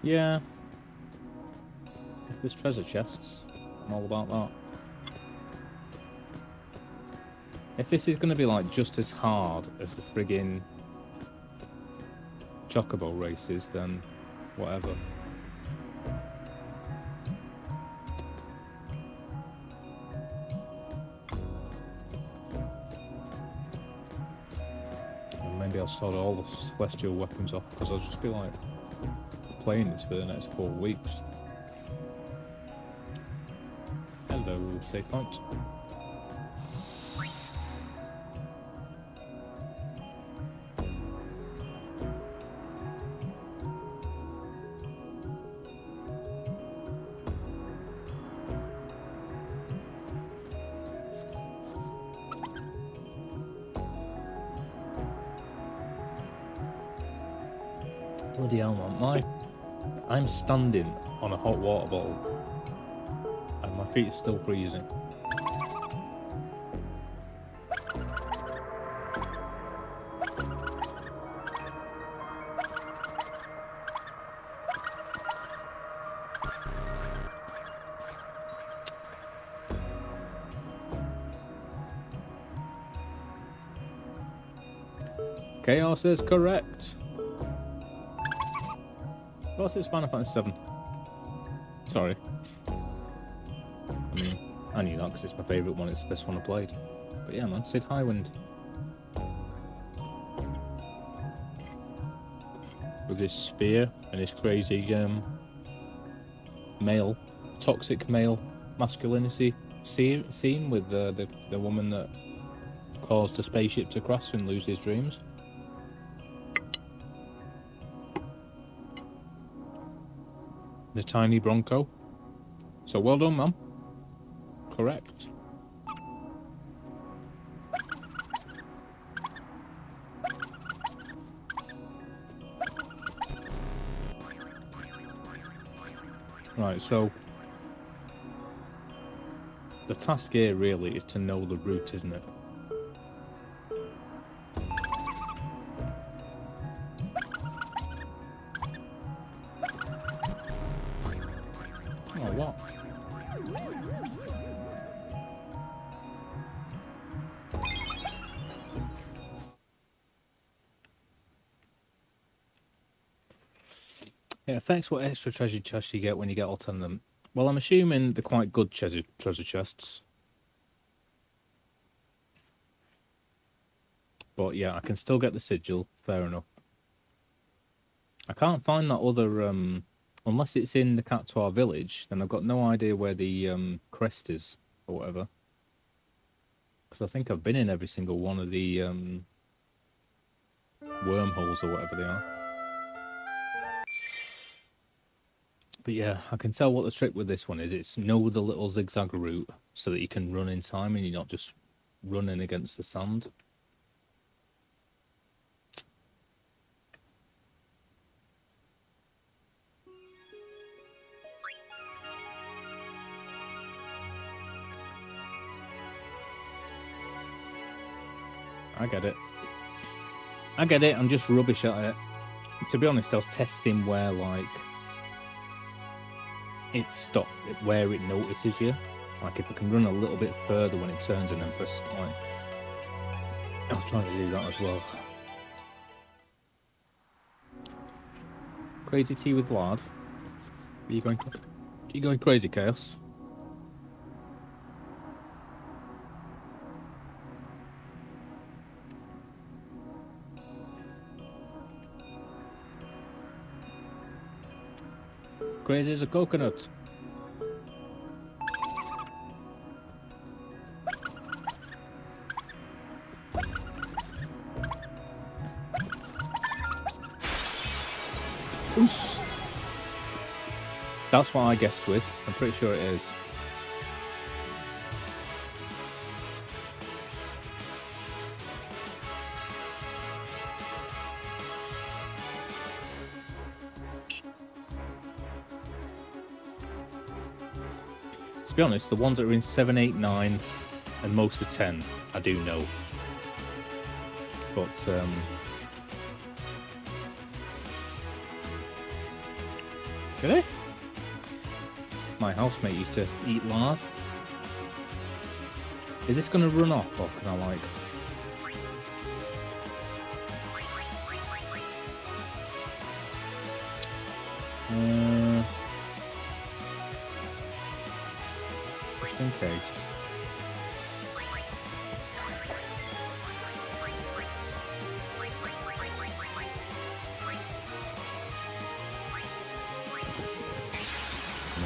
Yeah. If there's treasure chests, I'm all about that. If this is going to be like just as hard as the friggin' Chocobo races, then whatever. sod all the celestial weapons off because I'll just be like playing this for the next 4 weeks. Hello, save point. Bloody hell, man. I'm standing on a hot water bottle and my feet are still freezing. Chaos is correct. What's it, Final Fantasy 7? Sorry. I mean, I knew that because it's my favourite one, it's the first one I played. But yeah, man, Sid Highwind. With his sphere and his crazy toxic male masculinity scene with the woman that caused the spaceship to crash and lose his dreams. The tiny Bronco. So well done, man. Correct. Right, so the task here really is to know the route, isn't it? Oh, what? It affects what extra treasure chests you get when you get all 10 of them. Well, I'm assuming they're quite good treasure chests. But yeah, I can still get the sigil, fair enough. I can't find that other, unless it's in the Cactuar village, then I've got no idea where the crest is, or whatever. Because I think I've been in every single one of the wormholes, or whatever they are. But yeah, I can tell what the trick with this one is. It's know the little zigzag route so that you can run in time and you're not just running against the sand. I get it. I get it, I'm just rubbish at it. To be honest, I was testing where, like, it stopped, where it notices you. Like, if I can run a little bit further when it turns and then press, like... I was trying to do that as well. Crazy tea with lard. Are you going crazy, Chaos? Crazy as a coconut. Oos. That's what I guessed with. I'm pretty sure it is. To be honest, the ones that are in 7, 8, 9 and most of 10, I do know. But, really? My housemate used to eat lard. Is this going to run off, or can I, like... just in case.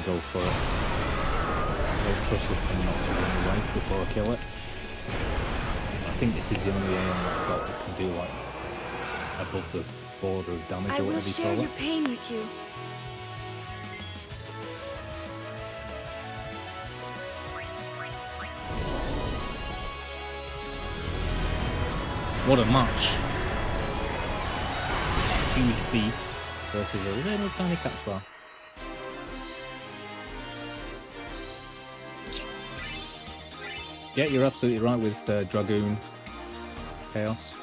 go for it. I don't trust this thing not to run away before I kill it. I think this is the only aeon I've got that can do like above the border of damage I or will whatever you share call your it. pain with you. What a match! Huge beast versus a little tiny cactuar. Yeah, you're absolutely right with Dragoon Chaos.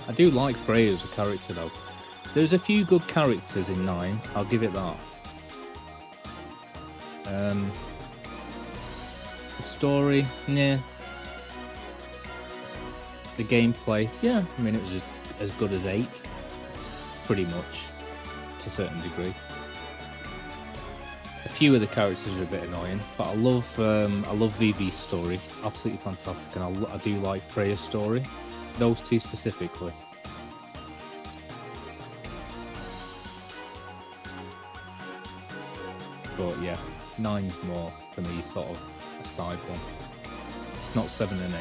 I do like Freya as a character though. There's a few good characters in 9, I'll give it that. The story, yeah. The gameplay, yeah, I mean it was as good as 8. Pretty much, to a certain degree. A few of the characters are a bit annoying, but I love Vivi's story, absolutely fantastic, and I do like Freya's story, those two specifically. But yeah, 9's more for me sort of a side one. It's not 7 and 8,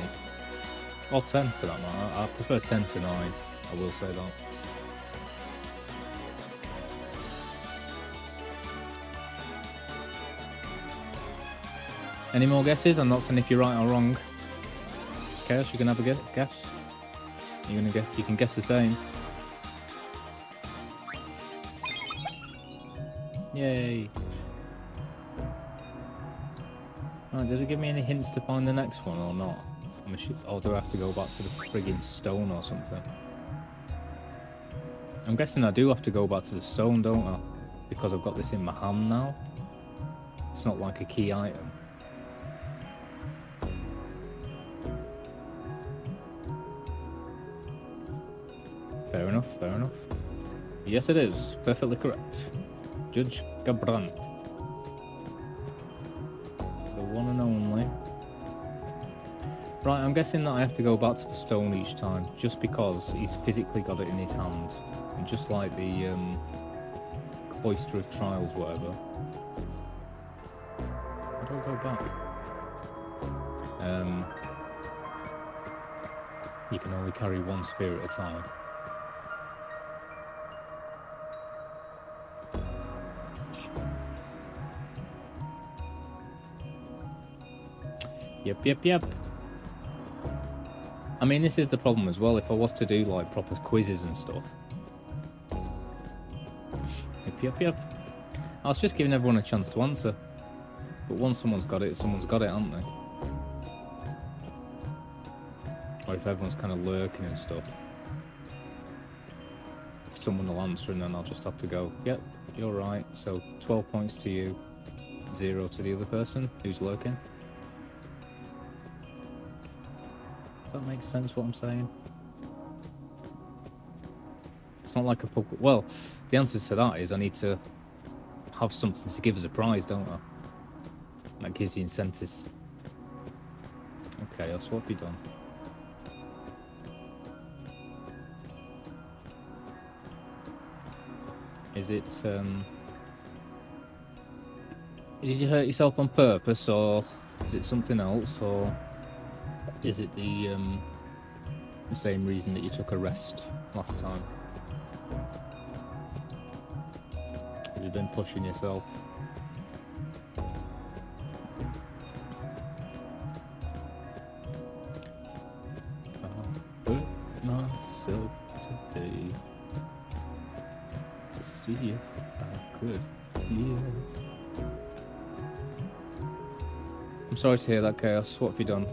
or 10 for that matter. I prefer 10 to 9. I will say that. Any more guesses? I'm not saying if you're right or wrong. Chaos, you can have a guess. You're gonna guess. You can guess the same. Yay! Right, does it give me any hints to find the next one or not? Or do I have to go back to the friggin' stone or something? I'm guessing I do have to go back to the stone, don't I? Because I've got this in my hand now. It's not like a key item. Fair enough, fair enough. Yes, it is. Perfectly correct. Judge Gabran. The one and only. Right, I'm guessing that I have to go back to the stone each time, just because he's physically got it in his hand. And just like the Cloister of Trials, whatever. How do I go back? You can only carry one sphere at a time. Yep. I mean, this is the problem as well. If I was to do like proper quizzes and stuff. Yep. I was just giving everyone a chance to answer. But once someone's got it, haven't they? Or if everyone's kind of lurking and stuff. Someone will answer and then I'll just have to go, yep, you're right. So 12 points to you, 0 to the other person who's lurking. Does that make sense what I'm saying? It's not like a pub. Well, the answer to that is I need to have something to give as a prize, don't I? That gives you incentives. Okay, so what have you done? Is it, did you hurt yourself on purpose, or is it something else, or is it the same reason that you took a rest last time? Have you been pushing yourself? I hurt myself today to see if I could feel. I'm sorry to hear that, Chaos. What have you done?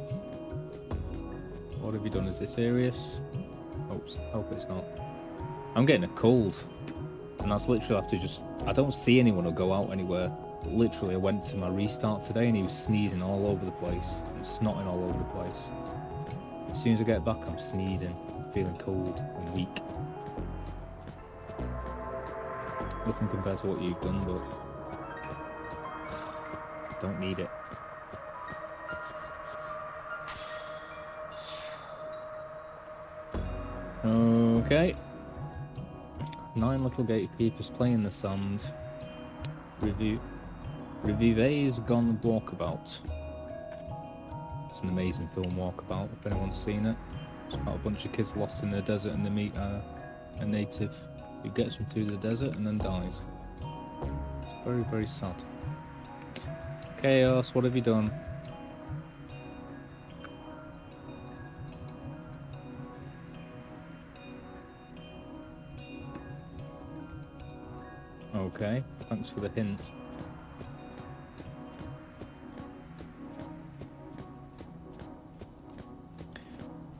What have you done? Is it serious? Oops, hope it's not. I'm getting a cold. And that's literally after just... I don't see anyone or go out anywhere. But literally, I went to my restart today and he was sneezing all over the place. And snotting all over the place. As soon as I get back, I'm sneezing. I'm feeling cold and weak. Nothing compared to what you've done, but... don't need it. Okay. 9 little gatekeepers play in the sand. Revive's Gone Walkabout. It's an amazing film, Walkabout, if anyone's seen it. It's about a bunch of kids lost in the desert and they meet a native who gets them through the desert and then dies. It's very, very sad. Chaos, what have you done? Okay, thanks for the hint.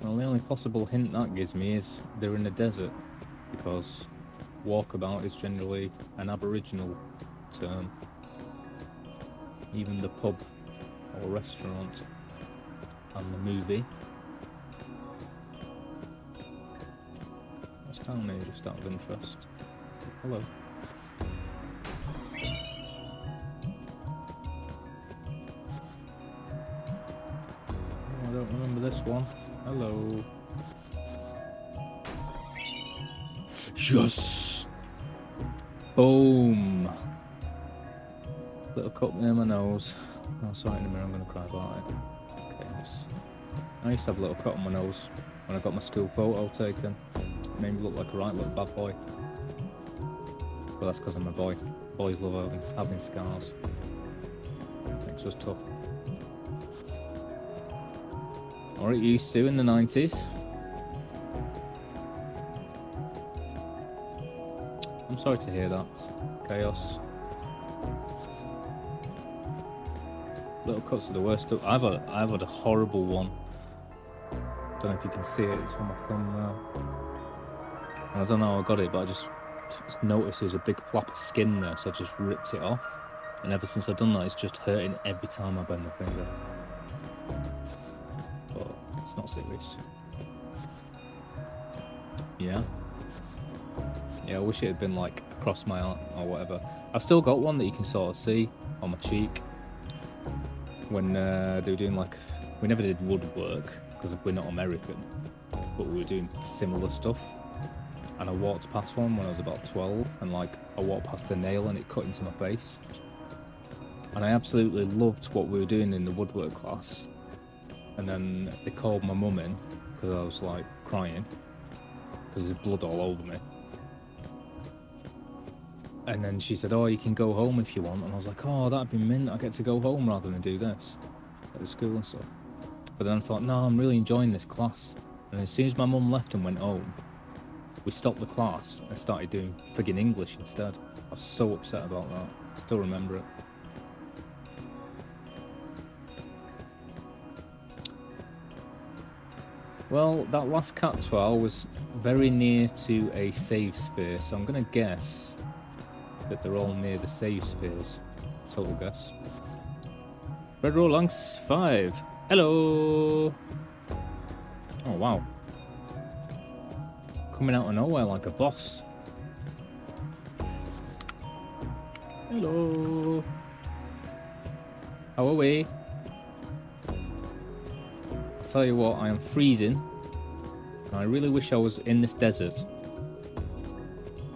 Well, the only possible hint that gives me is they're in a desert, because walkabout is generally an Aboriginal term. Even the pub or restaurant and the movie. What's down here, just out of interest? Hello. Oh, I don't remember this one. Hello. Yes! Boom! Little cut near my nose. Oh, sorry, in a minute, I'm gonna cry about it. Okay, I used to have a little cut on my nose when I got my school photo taken. It made me look like a right little bad boy. But that's because I'm a boy. Boys love having scars. Makes us tough. Or it used to in the 90s. I'm sorry to hear that. Chaos. Little cuts are the worst. I've had a horrible one. Don't know if you can see it. It's on my thumb now. And I don't know how I got it, but I just noticed there's a big flap of skin there, so I just ripped it off. And ever since I've done that, it's just hurting every time I bend the finger. But it's not serious. Yeah. Yeah, I wish it had been like across my arm or whatever. I've still got one that you can sort of see on my cheek. When they were doing like, we never did woodwork because we're not American, but we were doing similar stuff. And I walked past one when I was about 12, and like I walked past a nail and it cut into my face. And I absolutely loved what we were doing in the woodwork class. And then they called my mum in because I was like crying because there's blood all over me. And then she said, oh, you can go home if you want. And I was like, oh, that'd be mint. I get to go home rather than do this at the school and stuff. But then I thought, no, I'm really enjoying this class. And as soon as my mum left and went home, we stopped the class and started doing friggin' English instead. I was so upset about that. I still remember it. Well, that last cat trial was very near to a save sphere, so I'm going to guess that they're all near the save spheres. Total guess. Red Rolanx 5. Hello! Oh, wow. Coming out of nowhere like a boss. Hello! How are we? I'll tell you what, I am freezing. And I really wish I was in this desert.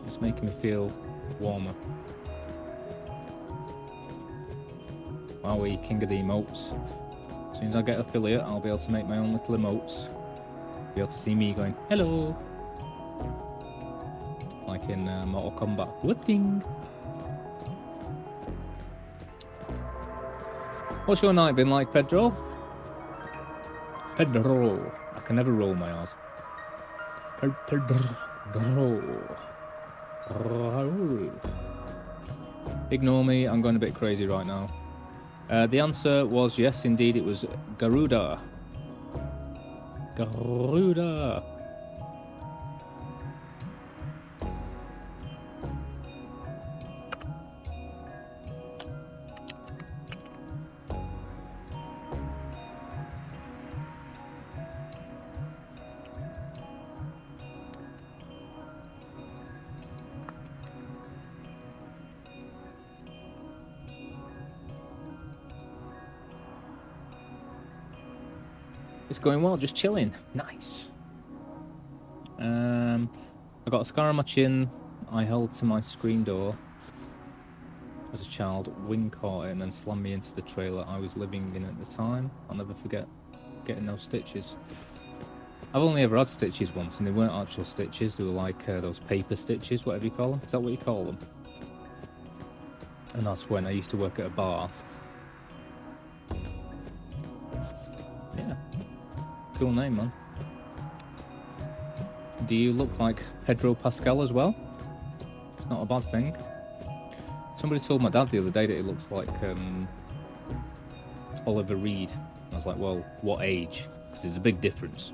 It's making me feel warmer. Wowie, king of the emotes. As soon as I get affiliate, I'll be able to make my own little emotes. Be able to see me going, hello! Like in Mortal Kombat. Whooping! What's your night been like, Pedro? Pedro. I can never roll my R's. Pedro. Ignore me, I'm going a bit crazy right now. The answer was yes, indeed, it was Garuda. Garuda. It's going well, just chilling. Nice. I got a scar on my chin. I held to my screen door. as a child, wind caught it and then slammed me into the trailer I was living in at the time. I'll never forget getting those stitches. I've only ever had stitches once, and they weren't actual stitches. They were like those paper stitches, whatever you call them. Is that what you call them? And that's when I used to work at a bar. Yeah. Cool name, man. Do you look like Pedro Pascal as well? It's not a bad thing. Somebody told my dad the other day that he looks like Oliver Reed. I was like, well, what age? Because there's a big difference.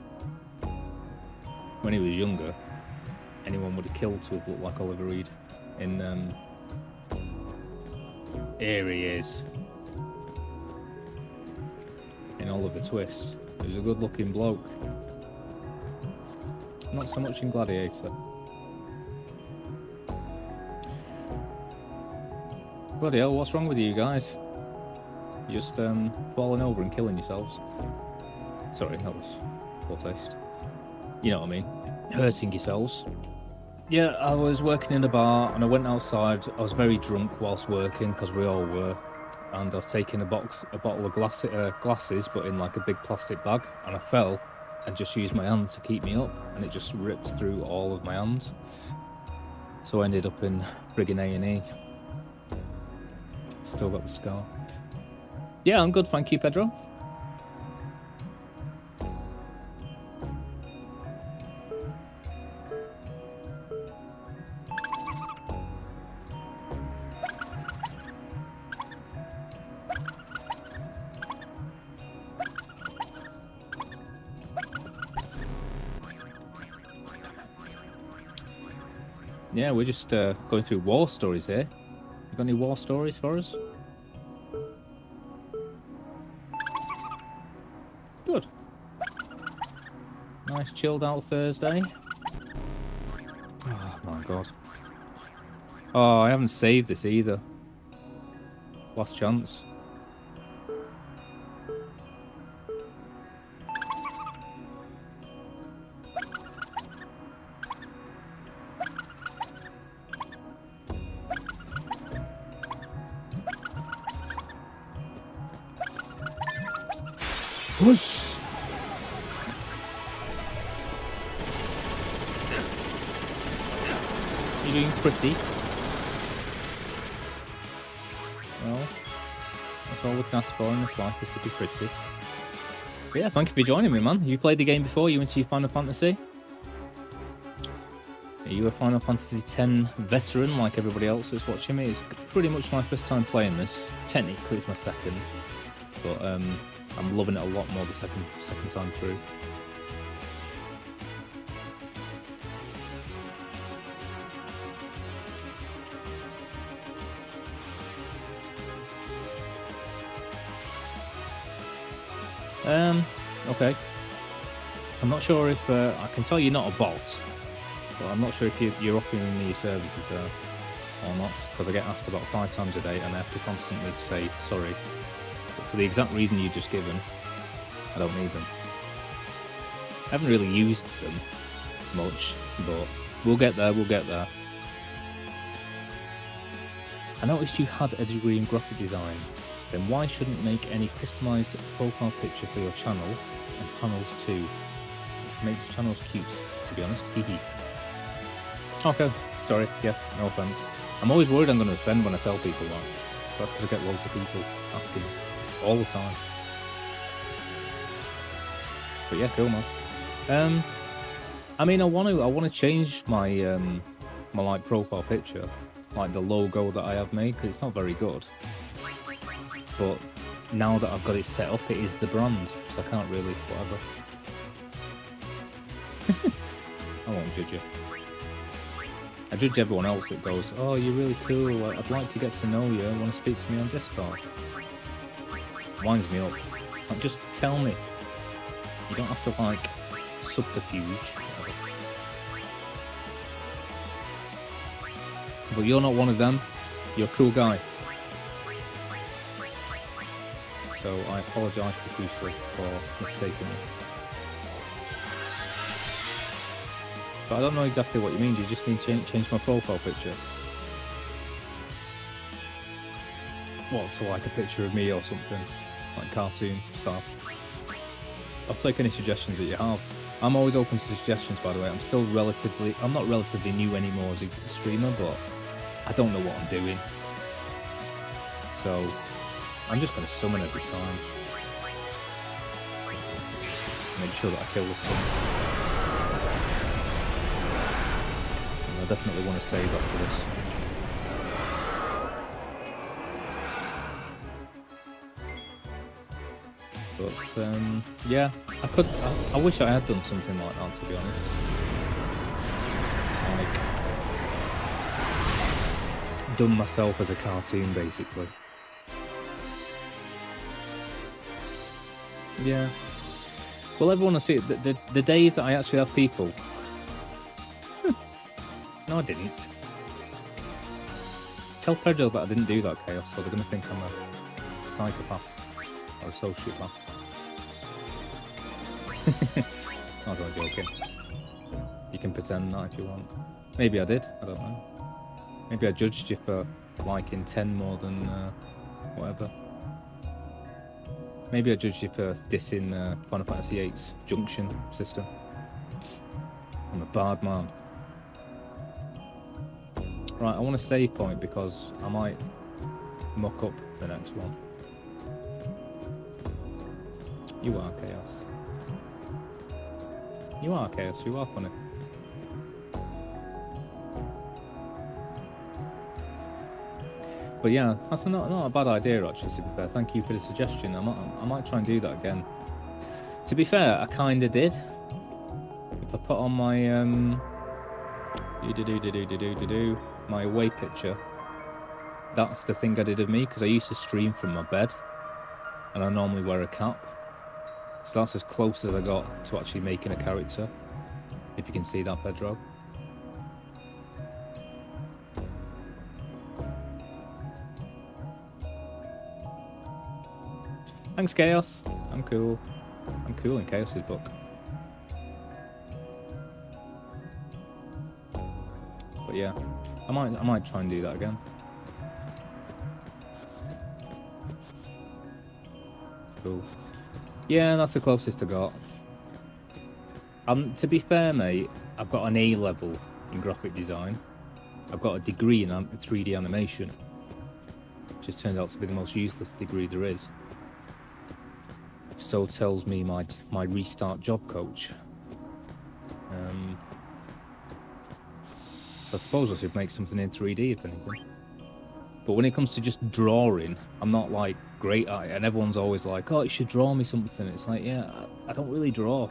When he was younger, anyone would have killed to have looked like Oliver Reed. Here he is. In Oliver Twist. He was a good looking bloke. Not so much in Gladiator. Bloody hell, what's wrong with you guys? You're just falling over and killing yourselves. Sorry, that was poor taste. You know what I mean? Hurting yourselves. Yeah, I was working in a bar and I went outside. I was very drunk whilst working, because we all were. And I was taking a bottle of glasses, but in like a big plastic bag. And I fell and just used my hand to keep me up. And it just ripped through all of my hand. So I ended up in friggin' A&E. Still got the scar. Yeah, I'm good, thank you, Pedro. Yeah, we're just going through war stories here. You got any war stories for us? Good. Nice chilled out Thursday. Oh my god. Oh, I haven't saved this either. Last chance. Whoosh! You're doing pretty. Well, that's all we can ask for in this life, is to be pretty. But yeah, thank you for joining me, man. You played the game before? You into your Final Fantasy? Are you a Final Fantasy X veteran like everybody else that's watching me? It's pretty much my first time playing this. Technically, it's my second. But, I'm loving it a lot more the second time through. Okay. I'm not sure if I can tell you're not a bot, but I'm not sure if you're offering me your services or not, because I get asked about 5 times a day and I have to constantly say sorry. But for the exact reason you've just given, I don't need them. I haven't really used them much, but we'll get there, I noticed you had a degree in graphic design. Then why shouldn't make any customized profile picture for your channel and panels too? This makes channels cute, to be honest. Hehe. Okay, sorry, yeah, no offense. I'm always worried I'm going to offend when I tell people that. That's because I get loads of people asking all the time. But yeah, cool, man. I mean, I want to change my my like profile picture, like the logo that I have made, because it's not very good. But now that I've got it set up, it is the brand, so I can't really whatever. I won't judge you. I judge everyone else that goes, "Oh, you're really cool. I'd like to get to know you. Want to speak to me on Discord?" Winds me up. It's like, just tell me. You don't have to like subterfuge. Whatever. But you're not one of them. You're a cool guy. So I apologise profusely for mistaking you. But I don't know exactly what you mean. Do you just need to change my profile picture? What, to like a picture of me or something? Like cartoon style? I'll take any suggestions that you have. I'm always open to suggestions, by the way. I'm not relatively new anymore as a streamer, but I don't know what I'm doing. So, I'm just going to summon every time. Make sure that I kill this thing. And I definitely want to save after this. But, yeah, I wish I had done something like that, to be honest. Like, done myself as a cartoon, basically. Yeah. Well, everyone will see it. The days that I actually have people. No, I didn't. Tell Pedro that I didn't do that, Chaos, so they're going to think I'm a psychopath or a sociopath. I was only joking. You can pretend that if you want. Maybe I did, I don't know. Maybe I judged you for liking 10 more than whatever. Maybe I judged you for dissing Final Fantasy VIII's junction system. I'm a bad man. Right, I want a save point because I might muck up the next one. You are Chaos. You are Chaos, you are funny. But yeah, that's not a bad idea actually, to be fair. Thank you for the suggestion. I might try and do that again. To be fair, I kinda did. If I put on my my away picture, that's the thing I did of me, because I used to stream from my bed and I normally wear a cap. So that's as close as I got to actually making a character. If you can see that, Pedro. Thanks, Chaos. I'm cool. I'm cool in Chaos's book. But yeah, I might try and do that again. Cool. Yeah, that's the closest I got. To be fair, mate, I've got an A level in graphic design. I've got a degree in 3D animation, which has turned out to be the most useless degree there is. So tells me my restart job coach. So I suppose I should make something in 3D, if anything. But when it comes to just drawing, I'm not like great at it, and everyone's always like, "Oh, you should draw me something." It's like, yeah, I don't really draw.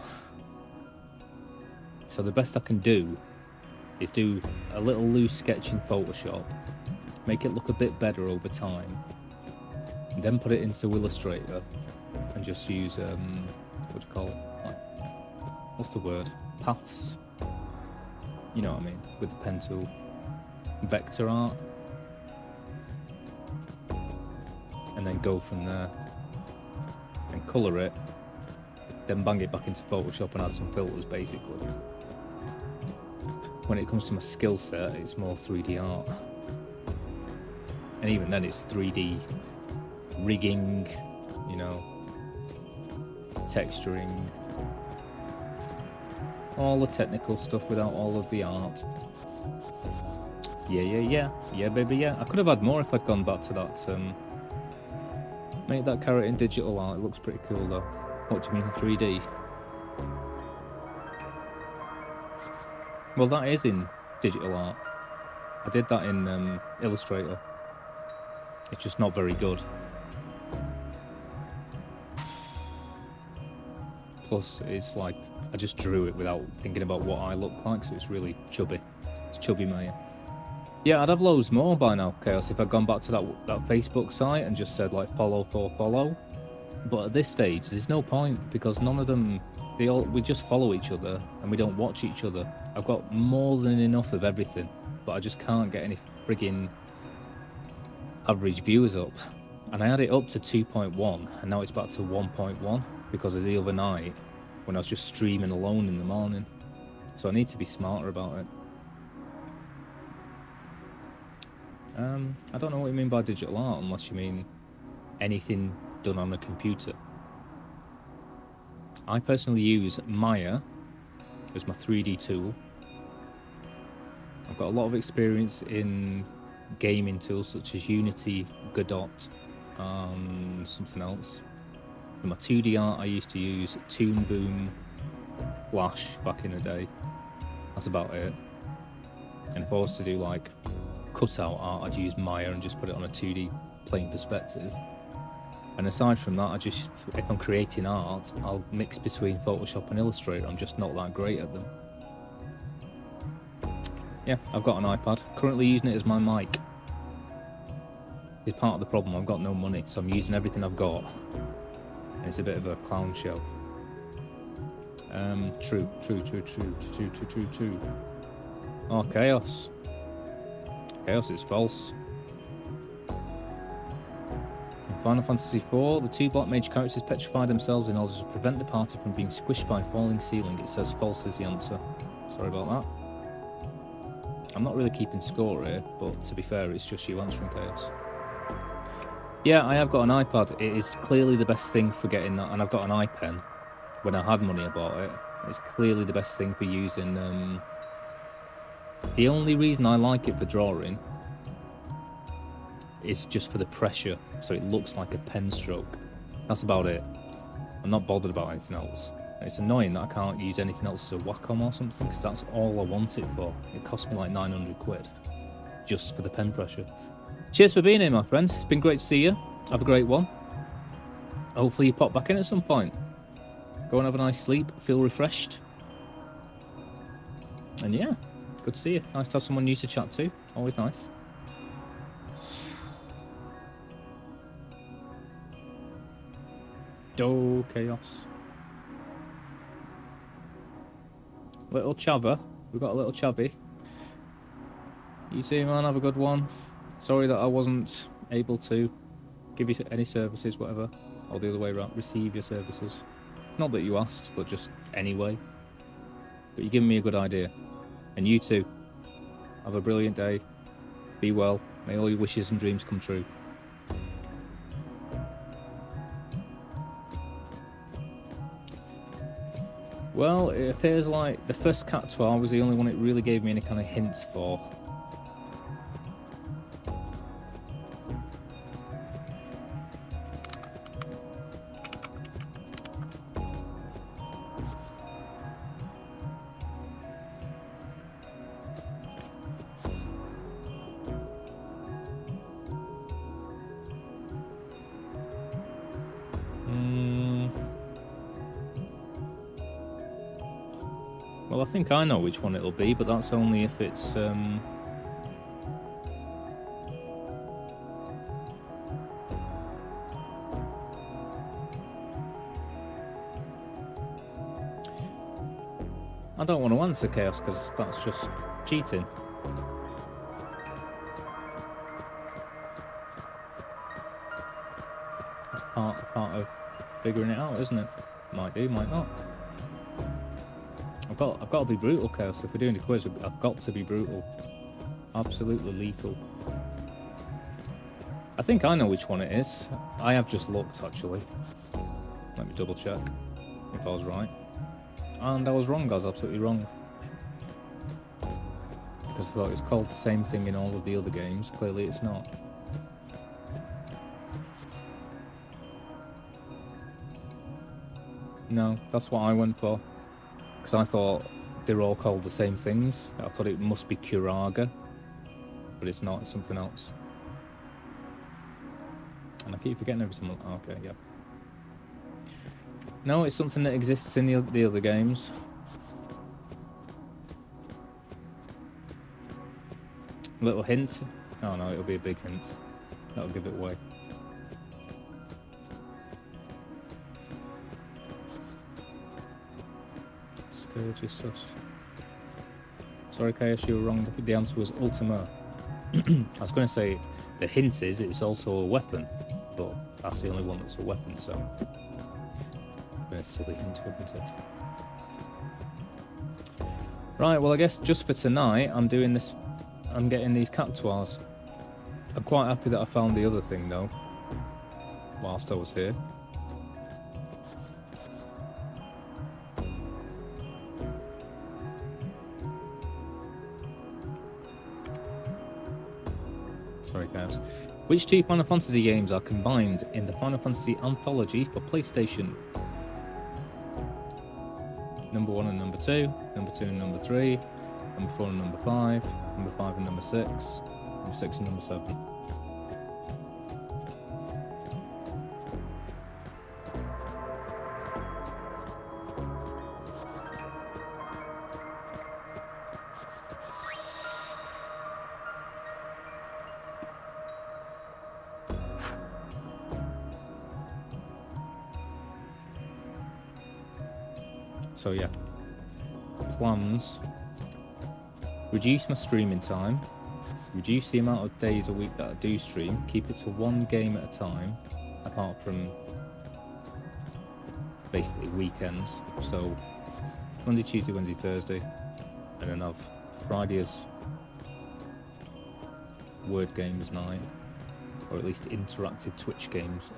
So the best I can do is do a little loose sketch in Photoshop, make it look a bit better over time, and then put it into Illustrator, and just use what do you call it? Like, what's the word? Paths. You know what I mean? With the pen tool. Vector art. And then go from there and colour it, then bang it back into Photoshop and add some filters, basically. When it comes to my skill set, it's more 3D art. And even then it's 3D rigging, you know, texturing, all the technical stuff without all of the art. Yeah, baby, yeah. I could have had more if I'd gone back to that, make that character in digital art. It looks pretty cool though. What do you mean 3D? Well, that is in digital art. I did that in Illustrator. It's just not very good. Plus, it's like, I just drew it without thinking about what I look like, so it's really chubby. It's chubby, mate. Yeah, I'd have loads more by now, Chaos, if I'd gone back to that Facebook site and just said, like, follow for follow. But at this stage, there's no point, because none of them, we just follow each other, and we don't watch each other. I've got more than enough of everything, but I just can't get any friggin' average viewers up. And I had it up to 2.1, and now it's back to 1.1, because of the other night, when I was just streaming alone in the morning. So I need to be smarter about it. I don't know what you mean by digital art, unless you mean anything done on a computer. I personally use Maya as my 3D tool. I've got a lot of experience in gaming tools such as Unity, Godot, and something else. For my 2D art, I used to use Toon Boom, Flash back in the day. That's about it. And if I was to do like cutout art, I'd use Maya and just put it on a 2D plane perspective. And aside from that, if I'm creating art, I'll mix between Photoshop and Illustrator. I'm just not that great at them. Yeah, I've got an iPad. Currently using it as my mic. It's part of the problem. I've got no money, so I'm using everything I've got. And it's a bit of a clown show. True. Oh, chaos. Chaos is false. In Final Fantasy IV, the two Black Mage characters petrify themselves in order to prevent the party from being squished by a falling ceiling. It says false is the answer. Sorry about that. I'm not really keeping score here, but to be fair, it's just you answering, Chaos. Yeah, I have got an iPad. It is clearly the best thing for getting that, and I've got an iPen. When I had money, I bought it. It's clearly the best thing for using. The only reason I like it for drawing is just for the pressure, so it looks like a pen stroke. That's about it. I'm not bothered about anything else. It's annoying that I can't use anything else as a Wacom or something, because that's all I want it for. It cost me like 900 quid just for the pen pressure. Cheers for being here, my friend. It's been great to see you. Have a great one. Hopefully you pop back in at some point. Go and have a nice sleep. Feel refreshed. And yeah, good to see you. Nice to have someone new to chat to. Always nice. Do chaos. Little Chava. We've got a little Chavvy. You too, man. Have a good one. Sorry that I wasn't able to give you any services, whatever. Or the other way around. Receive your services. Not that you asked, but just anyway. But you're giving me a good idea. And you too. Have a brilliant day. Be well. May all your wishes and dreams come true. Well, it appears like the first Cactuar was the only one it really gave me any kind of hints for. Well, I think I know which one it'll be, but that's only if it's, I don't want to answer Chaos, because that's just cheating. It's part of figuring it out, isn't it? Might do, might not. I've got to be brutal, Chaos. If we're doing a quiz, I've got to be brutal. Absolutely lethal. I think I know which one it is. I have just looked, actually. Let me double check if I was right. And I was wrong. I was absolutely wrong. Because I thought it was called the same thing in all of the other games. Clearly it's not. No, that's what I went for. Because I thought they were all called the same things. I thought it must be Curaga, but it's not. It's something else. And I keep forgetting everything. Okay, yeah. No, it's something that exists in the other games. Little hint. Oh no, it'll be a big hint. That'll give it away. Scourgeous. Sorry, Chaos, you were wrong. The answer was Ultima. I was going to say the hint is it's also a weapon, but that's the only one that's a weapon, so a silly hint, wasn't it? Right, well, I guess just for tonight, I'm doing this. I'm getting these Cactuars. I'm quite happy that I found the other thing though, whilst I was here. Sorry guys. Which two Final Fantasy games are combined in the Final Fantasy Anthology for PlayStation? Number 1 and number 2, number 2 and number 3, number 4 and number 5, number 5 and number 6, number 6 and number 7. So yeah, plans. Reduce my streaming time. Reduce the amount of days a week that I do stream. Keep it to one game at a time, apart from basically weekends. So Monday, Tuesday, Wednesday, Thursday, and then have Friday as word games night, or at least interactive Twitch games.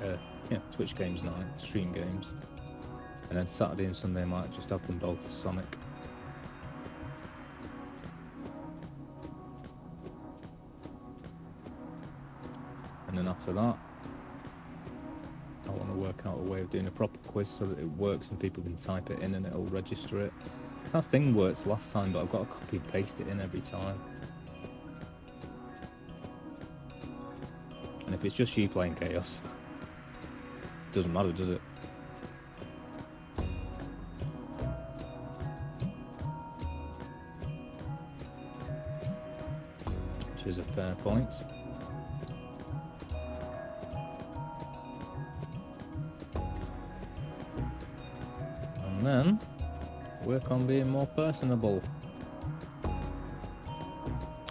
Twitch games night, stream games. And then Saturday and Sunday I might just have them both as Sonic. And then after that, I want to work out a way of doing a proper quiz so that it works and people can type it in and it'll register it. That thing worked last time, but I've got to copy and paste it in every time. And if it's just you playing Chaos, it doesn't matter, does it? Which is a fair point. And then work on being more personable.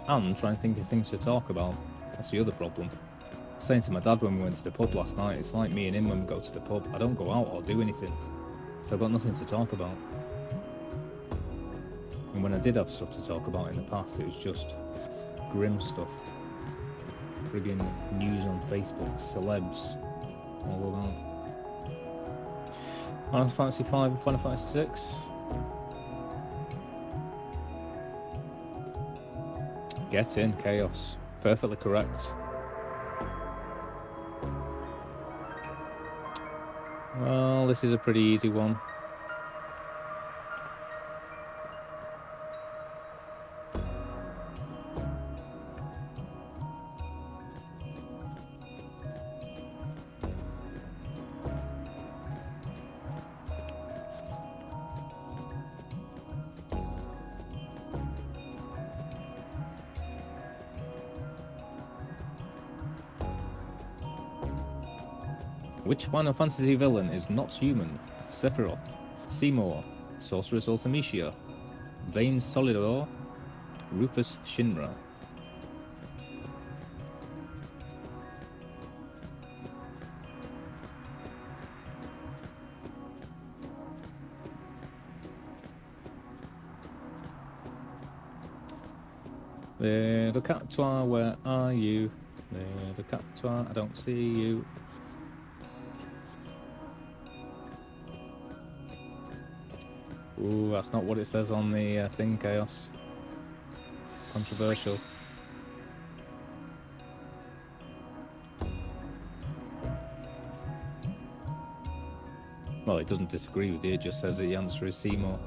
And try and think of things to talk about. That's the other problem. I was saying to my dad when we went to the pub last night, it's like me and him when we go to the pub. I don't go out or do anything. So I've got nothing to talk about. And when I did have stuff to talk about in the past, it was just grim stuff. Friggin' news on Facebook, celebs, all of that. Final Fantasy 5 and Final Fantasy 6. Get in, Chaos. Perfectly correct. Well, this is a pretty easy one. Which Final Fantasy villain is not human? Sephiroth, Seymour, Sorceress Ultimecia, Vayne Solidor, Rufus Shinra. The Cactuar, where are you? The Cactuar, I don't see you. Ooh, that's not what it says on the thing, Chaos. Controversial. Well, it doesn't disagree with you, it just says that the answer is Seymour.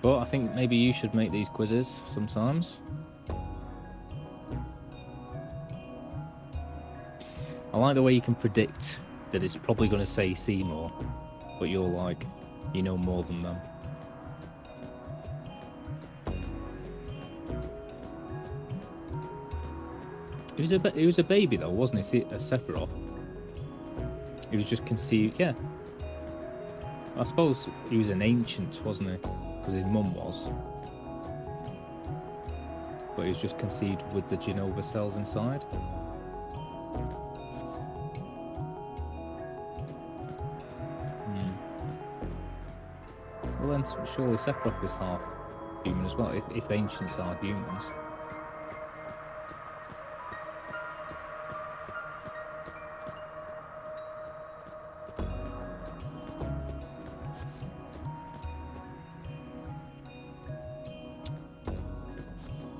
But I think maybe you should make these quizzes sometimes. I like the way you can predict that it's probably going to say Seymour. But you're like, you know more than them. He was a baby though, wasn't he? A Sephiroth. He was just conceived. Yeah. I suppose he was an ancient, wasn't he? Because his mum was. But he was just conceived with the Genova cells inside. Well then, surely Sephiroth is half human as well, if ancients are humans.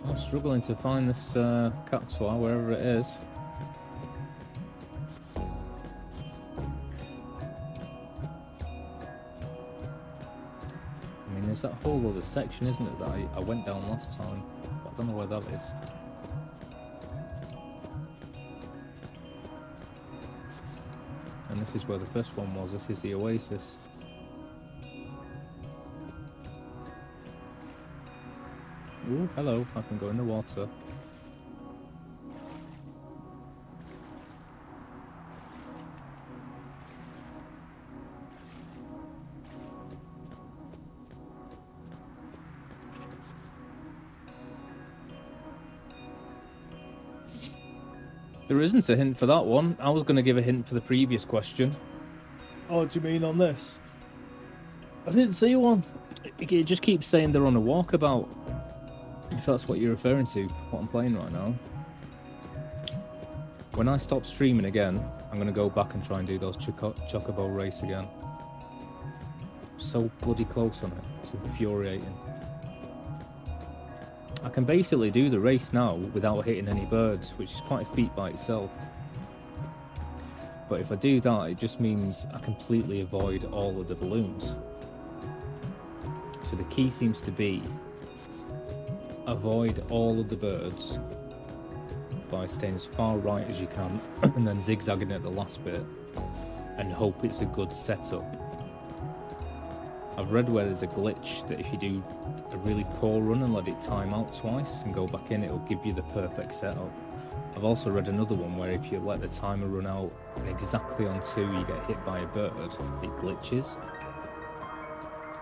I'm struggling to find this Caxwa, wherever it is. I mean, there's that whole other section, isn't it, that I went down last time. But I don't know where that is. And this is where the first one was. This is the Oasis. Ooh, hello. I can go in the water. There isn't a hint for that one. I was going to give a hint for the previous question. Oh, what do you mean on this? I didn't see one. It just keeps saying they're on a walkabout. If that's what you're referring to, what I'm playing right now. When I stop streaming again, I'm going to go back and try and do those Chocobo race again. So bloody close on it. It's infuriating. I can basically do the race now without hitting any birds, which is quite a feat by itself. But if I do that, it just means I completely avoid all of the balloons. So the key seems to be avoid all of the birds by staying as far right as you can and then zigzagging at the last bit and hope it's a good setup. I've read where there's a glitch that if you do a really poor run and let it time out twice and go back in, it'll give you the perfect setup. I've also read another one where if you let the timer run out and exactly on 2 you get hit by a bird, it glitches.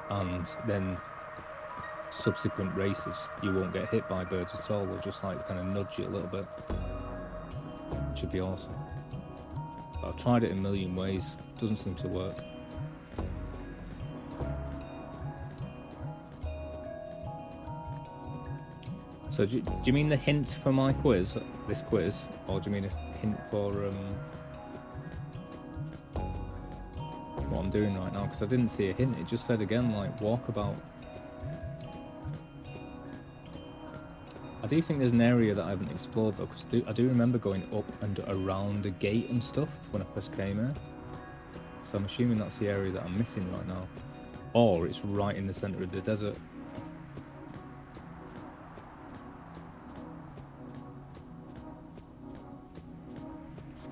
And then subsequent races you won't get hit by birds at all, they'll just like kind of nudge you a little bit. Which would be awesome. But I've tried it a million ways, doesn't seem to work. So do you mean the hint for my quiz, this quiz, or do you mean a hint for what I'm doing right now? Because I didn't see a hint, it just said again like walkabout. I do think there's an area that I haven't explored though, because I do remember going up and around a gate and stuff when I first came here. So I'm assuming that's the area that I'm missing right now. Or it's right in the centre of the desert.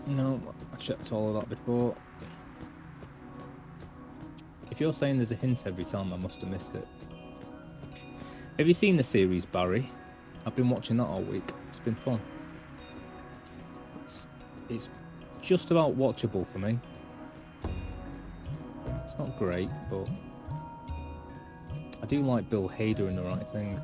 No, I checked all of that before. If you're saying there's a hint every time, I must have missed it. Have you seen the series Barry? I've been watching that all week. It's been fun. It's just about watchable for me. It's not great, but I do like Bill Hader in The Right Thing.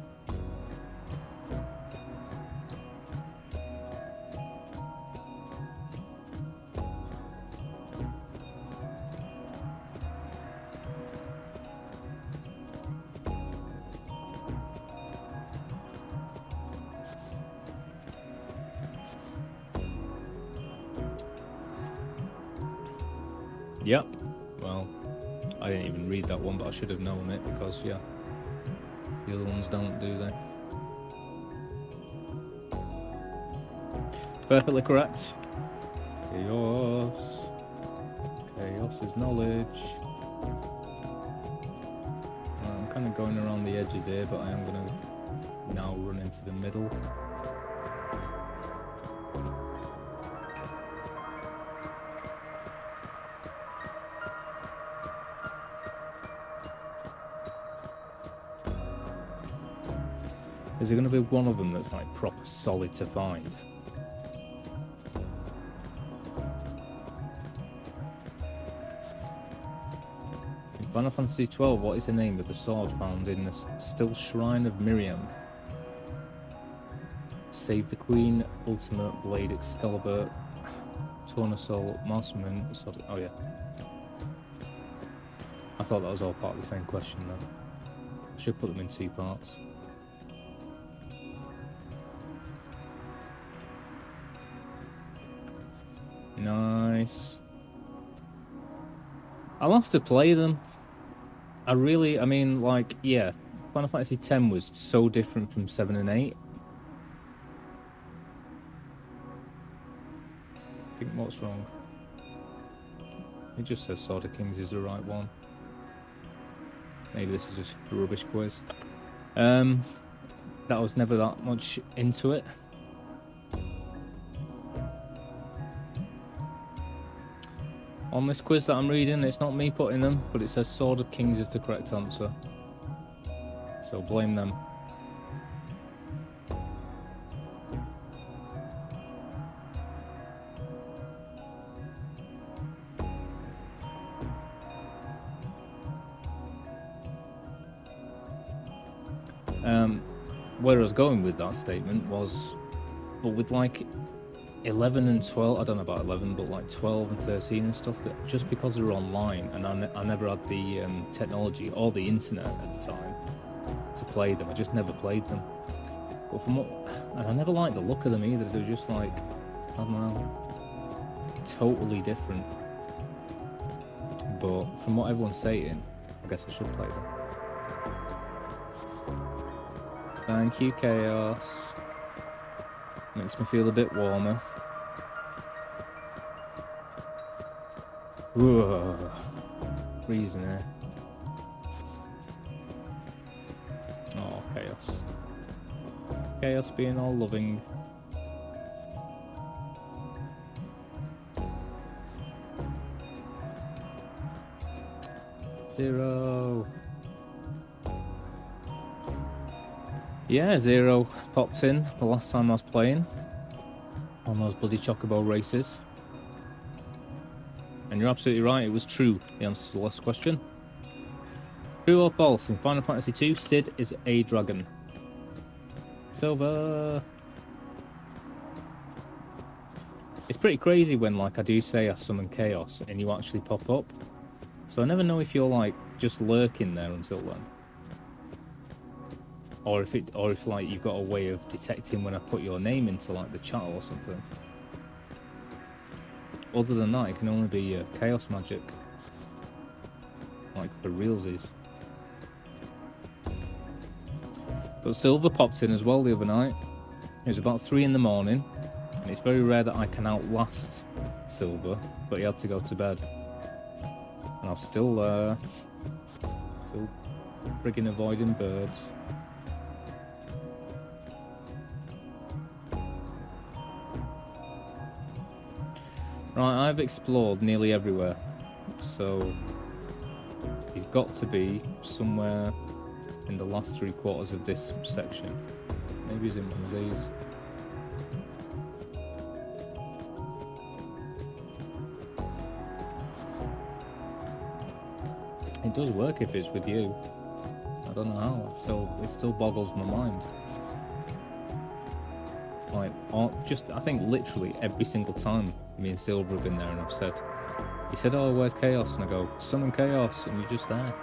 Yep. Well, I didn't even read that one, but I should have known it because, yeah, the other ones don't, do they? Perfectly correct. Chaos. Chaos is knowledge. I'm kind of going around the edges here, but I am going to now run into the middle. Is there going to be one of them that's like proper solid to find? In Final Fantasy XII, what is the name of the sword found in the still Shrine of Miriam? Save the Queen, Ultimate Blade Excalibur, Tournesol, Masterman, oh yeah. I thought that was all part of the same question though. I should put them in 2 parts. Nice. I'll have to play them. I mean, like, yeah, Final Fantasy X was so different from 7 and 8. think what's wrong. It just says Sword of Kings is the right one. Maybe this is just a rubbish quiz. That was never that much into it. On this quiz that I'm reading, it's not me putting them, but it says Sword of Kings is the correct answer. So blame them. Where I was going with that statement was, but with like 11 and 12, I don't know about 11, but like 12 and 13 and stuff, that just because they're online and I never had the technology or the internet at the time to play them, I just never played them. But and I never liked the look of them either. They were just like, I don't know, totally different. But from what everyone's saying, I guess I should play them. Thank you, Chaos. Makes me feel a bit warmer. Whoa. Freezing here. Oh, Chaos. Chaos being all loving. Zero. Yeah, Zero popped in the last time I was playing on those bloody Chocobo races. And you're absolutely right, it was true, the answer to the last question. True or false, in Final Fantasy II, Cid is a dragon. Silver. It's pretty crazy when, like, I do say I summon Chaos and you actually pop up. So I never know if you're, like, just lurking there until then. Or if like you've got a way of detecting when I put your name into like the chat or something. Other than that, it can only be chaos magic, like for realsies. But Silver popped in as well the other night. It was about 3 in the morning, and it's very rare that I can outlast Silver, but he had to go to bed, and I was still friggin' avoiding birds. Right, I've explored nearly everywhere, so he's got to be somewhere in the last 3/4 of this section. Maybe he's in one of these. It does work if it's with you. I don't know how. It still boggles my mind. Like, I think literally every single time me and Silver have been there and I've said, he said, oh, where's Chaos? And I go, summon Chaos, and you're just there.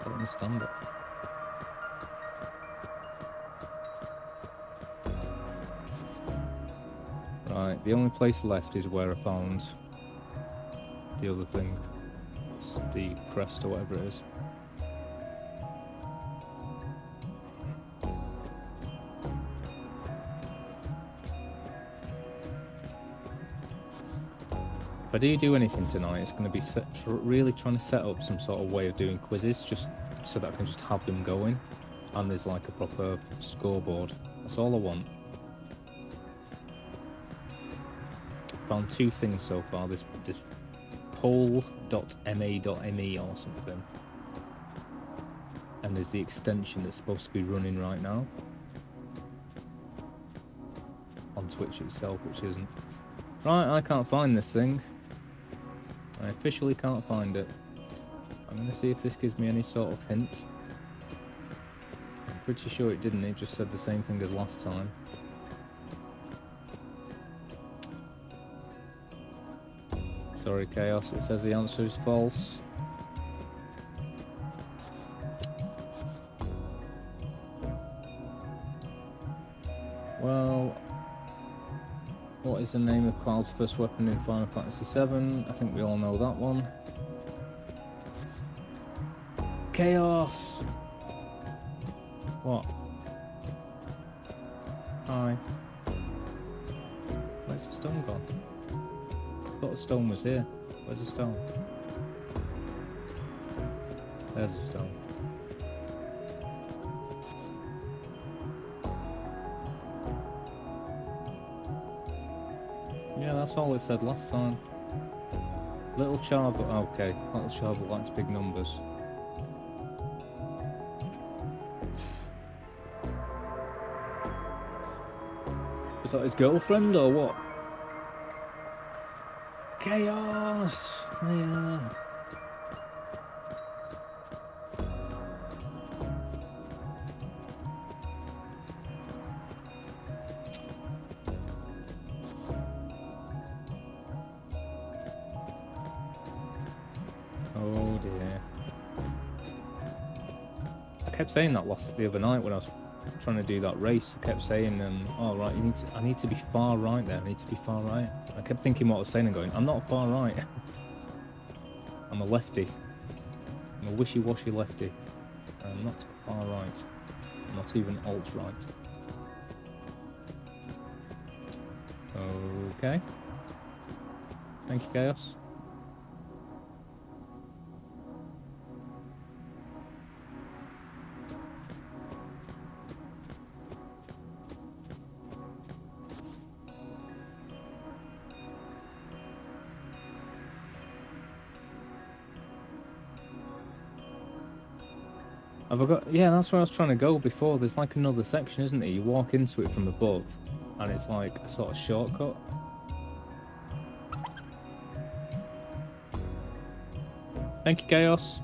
I don't understand it. Right, the only place left is where I found the other thing. It's the crest or whatever it is. If I do anything tonight, it's going to be really trying to set up some sort of way of doing quizzes, just so that I can just have them going, and there's like a proper scoreboard. That's all I want. Found 2 things so far. This poll.ma.me or something, and there's the extension that's supposed to be running right now on Twitch itself, which isn't. Right, I can't find this thing. I officially can't find it. I'm going to see if this gives me any sort of hint. I'm pretty sure it didn't, it just said the same thing as last time. Sorry, Chaos, it says the answer is false. Well, what is the name of Cloud's first weapon in Final Fantasy VII? I think we all know that one. Chaos! What? Hi. Where's the stone gone? I thought the stone was here. Where's the stone? There's a stone. Yeah, that's all it said last time. Little child, but okay. Little child but likes big numbers. Is that his girlfriend or what? Chaos! Yeah. Oh dear. I kept saying that the other night when I was trying to do that race. I kept saying, "Oh right, I need to be far right there. I need to be far right." I kept thinking what I was saying and going, "I'm not far right. I'm a lefty. I'm a wishy-washy lefty. I'm not far right. I'm not even alt-right." Okay. Thank you, Chaos. Have I got... Yeah, that's where I was trying to go before. There's like another section, isn't there? You walk into it from above, and it's like a sort of shortcut. Thank you, Chaos.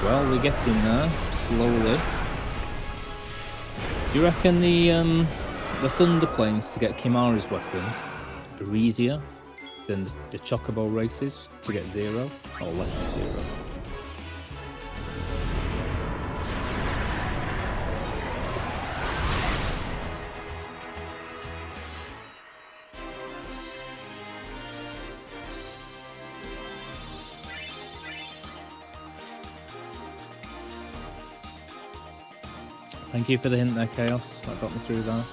Well, we're getting there, slowly. Do you reckon the Thunder Planes to get Kimari's weapon are easier than the Chocobo races to get 0, or less than 0? Thank you for the hint there, Chaos. That got me through there.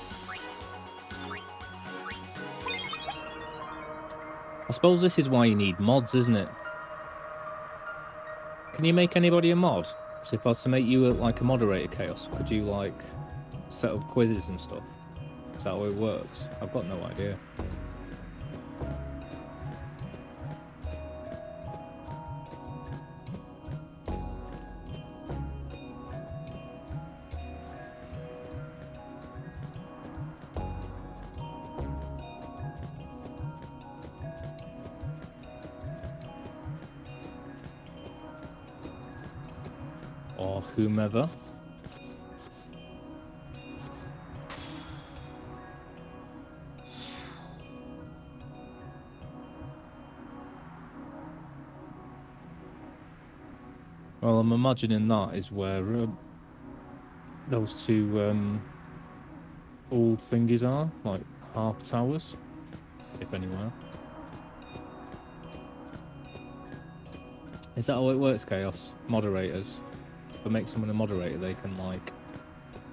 I suppose this is why you need mods, isn't it? Can you make anybody a mod? So if I was to make you like a moderator, Chaos, could you like set up quizzes and stuff? Is that how it works? I've got no idea. Or whomever. Well, I'm imagining that is where those two old thingies are, like half towers, if anywhere. Is that how it works, Chaos? Moderators. If I make someone a moderator, they can like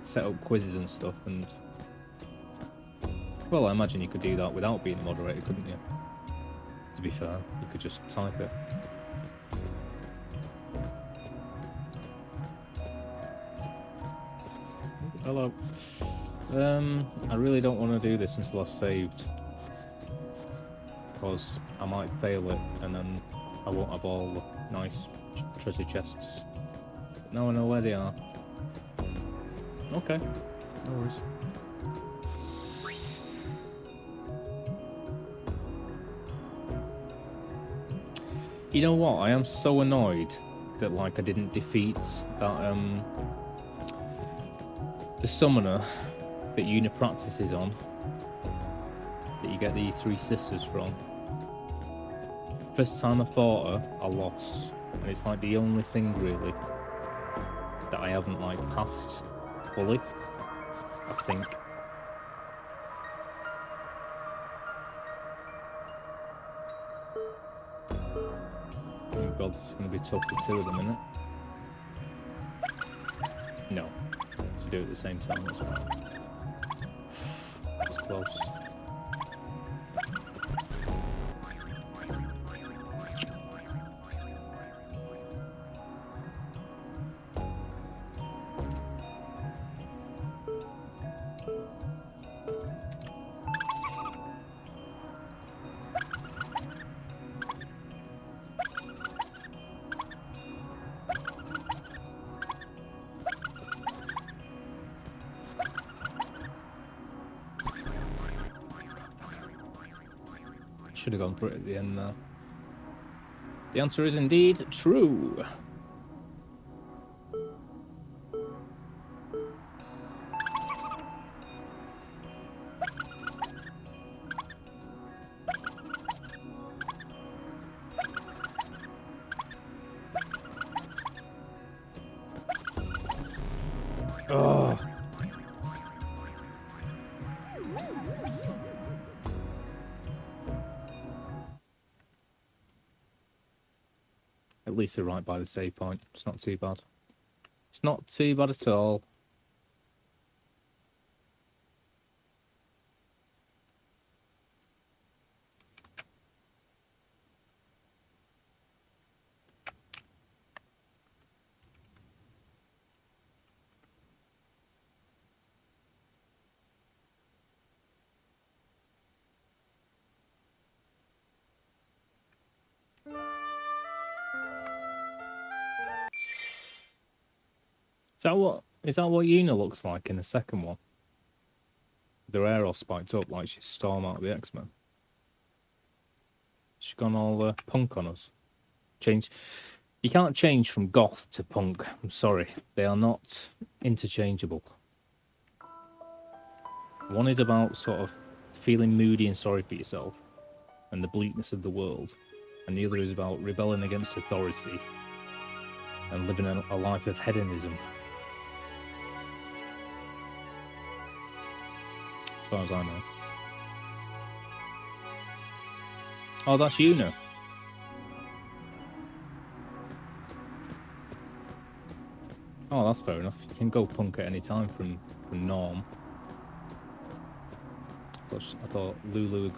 set up quizzes and stuff, and well, I imagine you could do that without being a moderator, couldn't you? To be fair, you could just type it. Hello. I really don't want to do this until I've saved because I might fail it and then I won't have all the nice treasure chests. Now I know where they are. Okay, no worries. You know what? I am so annoyed that like I didn't defeat that the summoner that Una practices on, that you get the three sisters from. First time I fought her, I lost, and it's like the only thing really that I haven't like passed fully, I think. Oh god, this is going to be tough for two of them, isn't it? No. To do it at the same time as well. That's close. Should have gone for it at the end there. The answer is indeed true. Oh. At least they're right by the save point. It's not too bad. It's not too bad at all. Is that what Una looks like in the second one? Their hair all spiked up like she's Storm out of the X-Men. She's gone all punk on us. Change. You can't change from goth to punk. I'm sorry. They are not interchangeable. One is about sort of feeling moody and sorry for yourself and the bleakness of the world. And the other is about rebelling against authority and living a life of hedonism. As far as I know. Oh, that's Una. Oh, that's fair enough. You can go punk at any time from Norm. I thought Lulu had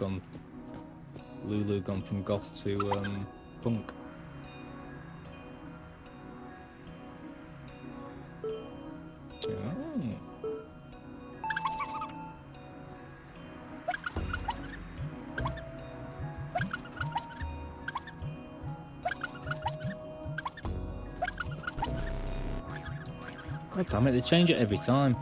gone from goth to punk. Oh. God damn it, they change it every time.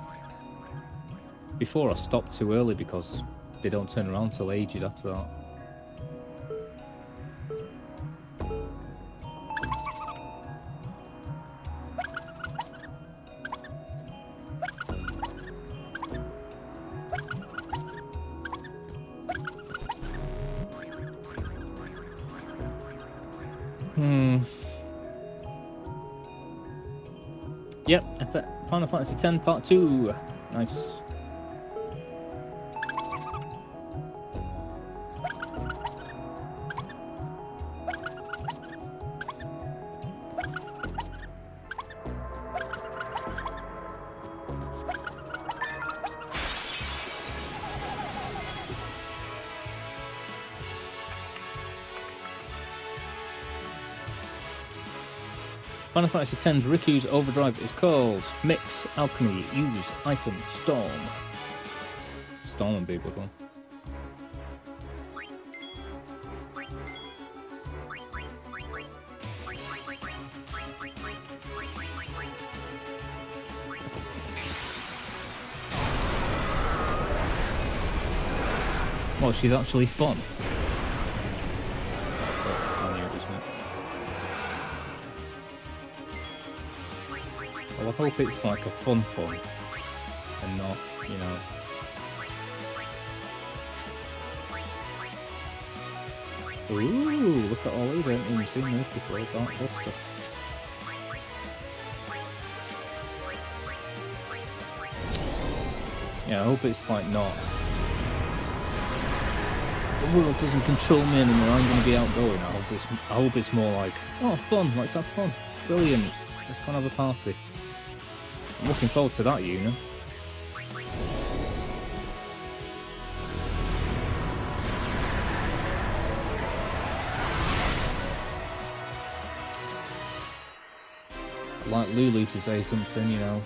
Before I stopped too early because they don't turn around till ages after that. Yep, Final Fantasy X Part 2. Nice. Final Fantasy X's Riku's Overdrive is called Mix, Alchemy, Use, Item, Storm. Storm would be a good one. Well, she's actually fun. But I knew it was mixed. Well, I hope it's like a fun and not, you know. Ooh, look at all these. I haven't even seen those before. Dark Buster. Yeah, I hope it's like not. The world doesn't control me anymore. I'm going to be outgoing. I hope it's more like, oh, fun. Let's have fun. Brilliant. Let's go and have a party. I'm looking forward to that, you know. I'd like Lulu to say something, you know.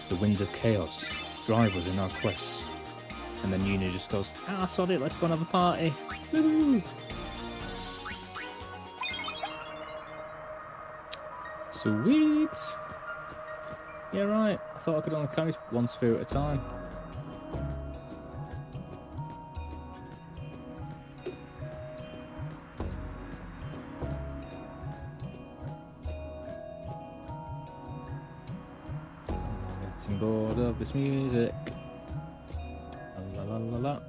The winds of chaos drive us in our quests. And then Yuna just goes, ah, sod it, let's go and have a party. Woo! Sweet! Yeah, right. I thought I could only carry one sphere at a time. Getting bored of this music. La la la la.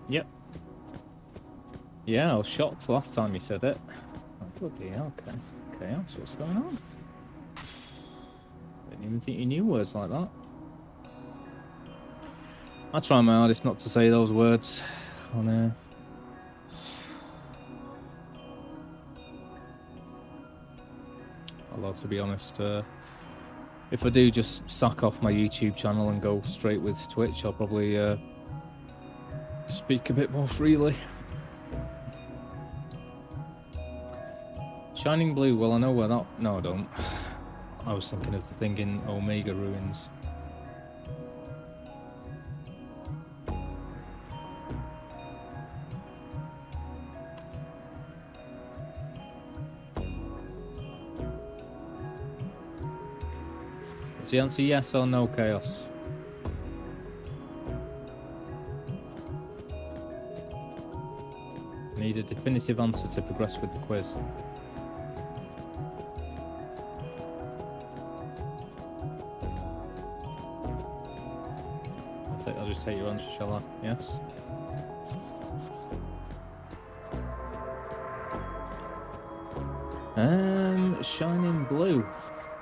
Yep. Yeah, I was shocked last time you said it. Oh, bloody hell, okay. Chaos, what's going on? Didn't even think you knew words like that. I try my hardest not to say those words on air. Although, to be honest, if I do just sack off my YouTube channel and go straight with Twitch, I'll probably speak a bit more freely. Shining Blue, well, I know where that... No, I don't. I was thinking of the thing in Omega Ruins. Is the answer yes or no, Chaos? Need a definitive answer to progress with the quiz. I'll just take your answer, shall I? Yes? Shining Blue.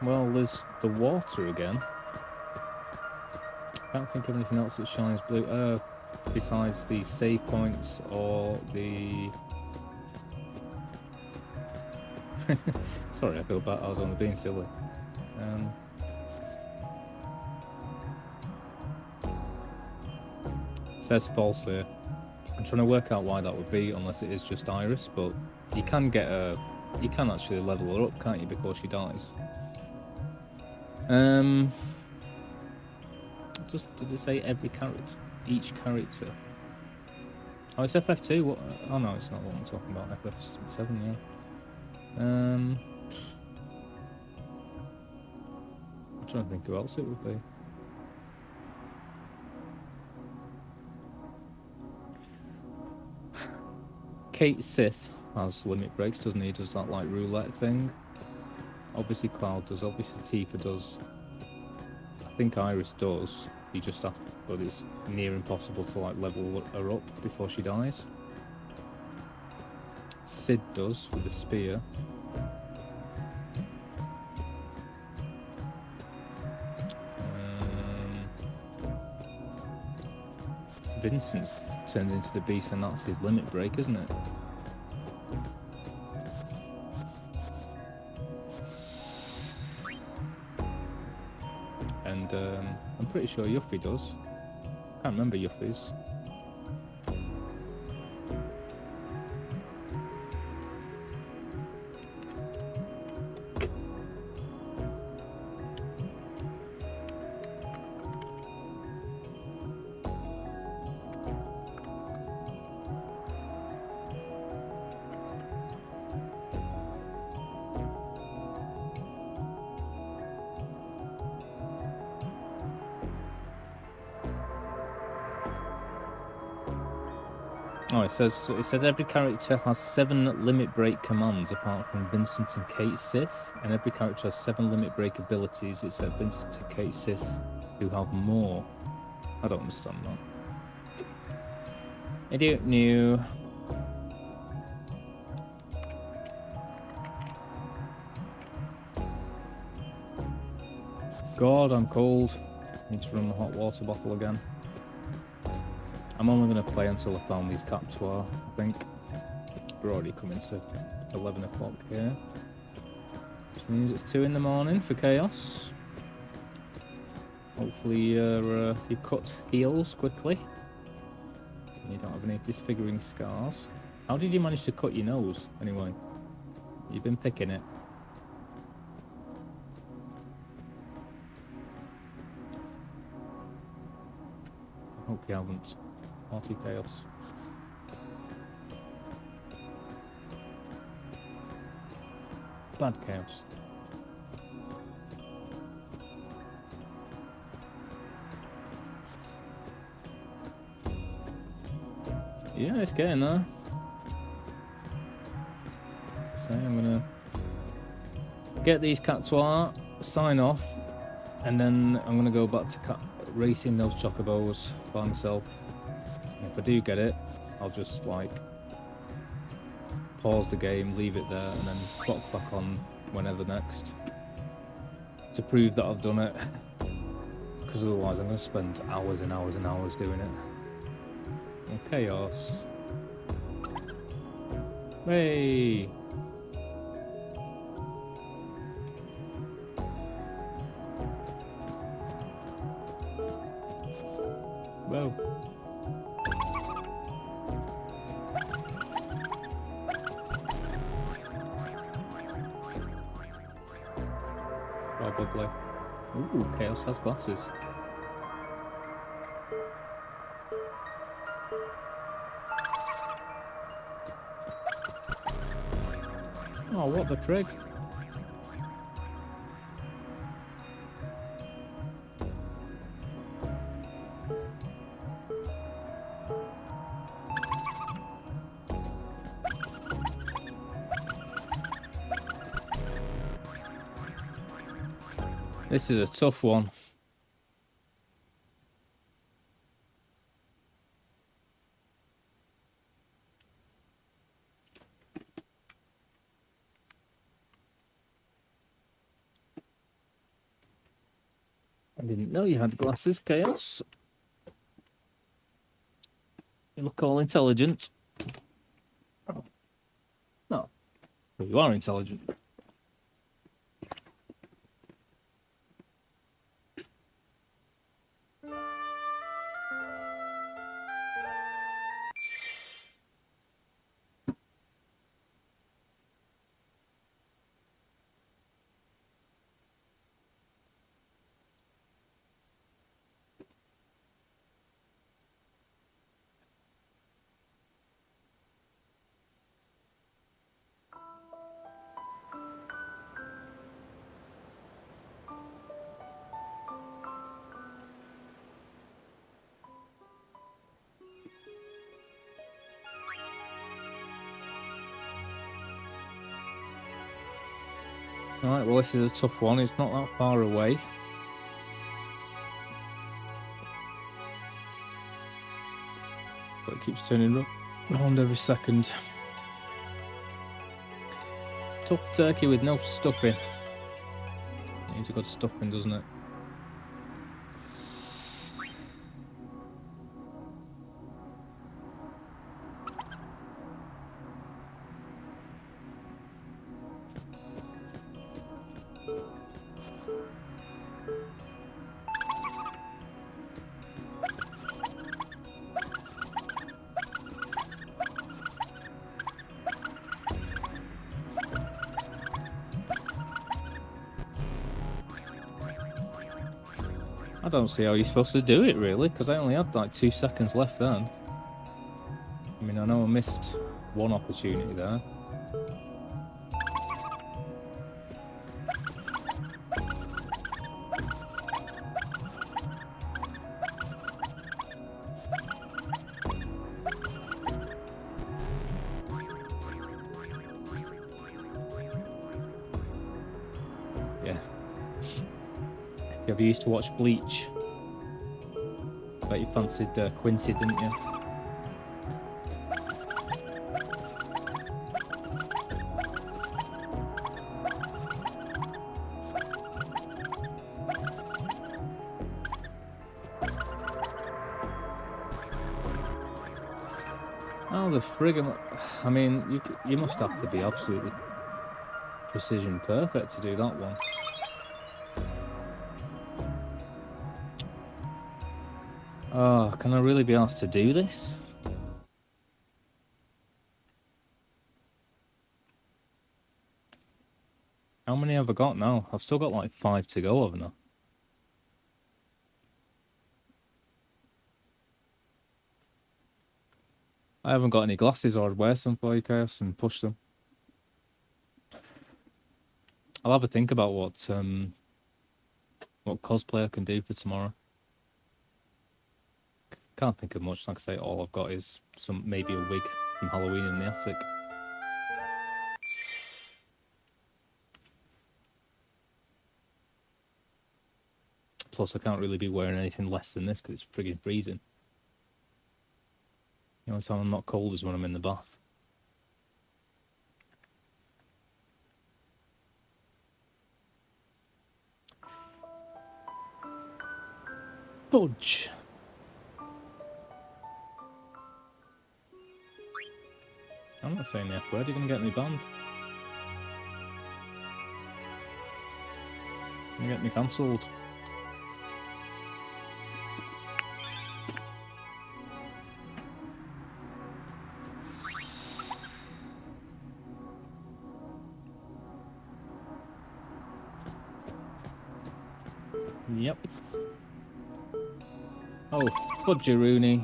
Well, there's the water again. I can't think of anything else that shines blue. Besides the save points or the... Sorry, I feel bad. I was only being silly. Says false here. I'm trying to work out why that would be, unless it is just Iris, but you can get a... You can actually level her up, can't you, before she dies? Just did it say every character? Each character? Oh, it's FF2. What? Oh no, it's not what I'm talking about. FF7, yeah. I'm trying to think who else it would be. Kate Sith has limit breaks, doesn't he? Does that like roulette thing. Obviously Cloud does, obviously Tifa does. I think Iris does. You just have to, but it's near impossible to like level her up before she dies. Sid does with the spear. Vincent turns into the beast and that's his limit break, isn't it? And I'm pretty sure Yuffie does. Can't remember Yuffie's. Oh, it said every character has 7 limit break commands apart from Vincent and Kate Sith, and every character has 7 limit break abilities except Vincent and Kate Sith, who have more. I don't understand that. Idiot new. God, I'm cold. Need to run the hot water bottle again. I'm only going to play until I found these captuar, I think. We're already coming to 11 o'clock here. Which means it's 2 in the morning for Chaos. Hopefully you cut heals quickly. And you don't have any disfiguring scars. How did you manage to cut your nose, anyway? You've been picking it. I hope you haven't. Party Chaos. Bad Chaos. Yeah, it's getting there. So I'm gonna get these Captuar, sign off, and then I'm gonna go back to racing those chocobos by myself. If I do get it, I'll just like pause the game, leave it there, and then clock back on whenever next to prove that I've done it. Because otherwise, I'm going to spend hours and hours and hours doing it. And Chaos. Hey. Whoa. Probably. Ooh, Chaos has glasses. Oh, what the frig? This is a tough one. I didn't know you had glasses, Chaos. You look all intelligent. Oh. No. Well, you are intelligent. Alright, well this is a tough one. It's not that far away. But it keeps turning around every second. Tough turkey with no stuffing. Needs a good stuffing, doesn't it? I don't see how you're supposed to do it, really, because I only had like 2 seconds left then. I mean, I know I missed one opportunity there. Yeah. You ever used to watch Bleach? Bet you fancied Quincy, didn't you? Oh, the friggin'... I mean, you must have to be absolutely precision perfect to do that one. Oh, can I really be asked to do this? How many have I got now? I've still got like 5 to go, haven't I? I haven't got any glasses, or I'd wear some for you, Chaos, and push them. I'll have a think about what cosplay I can do for tomorrow. Can't think of much. Like I say, all I've got is maybe a wig from Halloween in the attic. Plus, I can't really be wearing anything less than this because it's friggin' freezing. You know, so I'm not cold as when I'm in the bath. Fudge. I'm not saying the F word, you're gonna get me banned. You're gonna get me cancelled. Yep. Oh, fudge Rooney.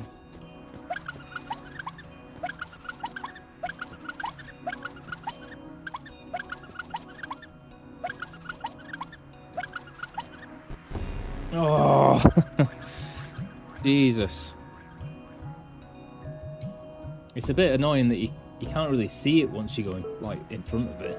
Oh, Jesus. It's a bit annoying that you can't really see it once you're going like in front of it.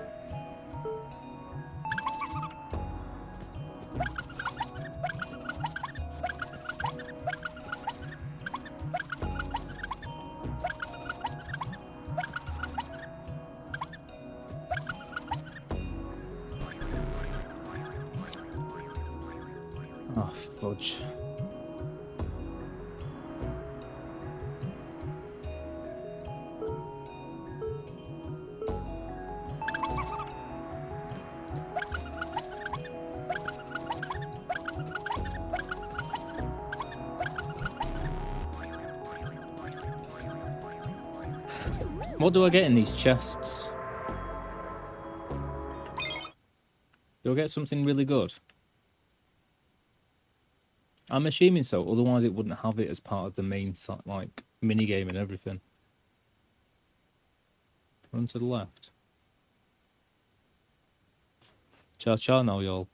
Oh, fudge. What do I get in these chests? Do I get something really good? I'm assuming so, otherwise it wouldn't have it as part of the main like minigame and everything. Run to the left. Cha-cha now, y'all.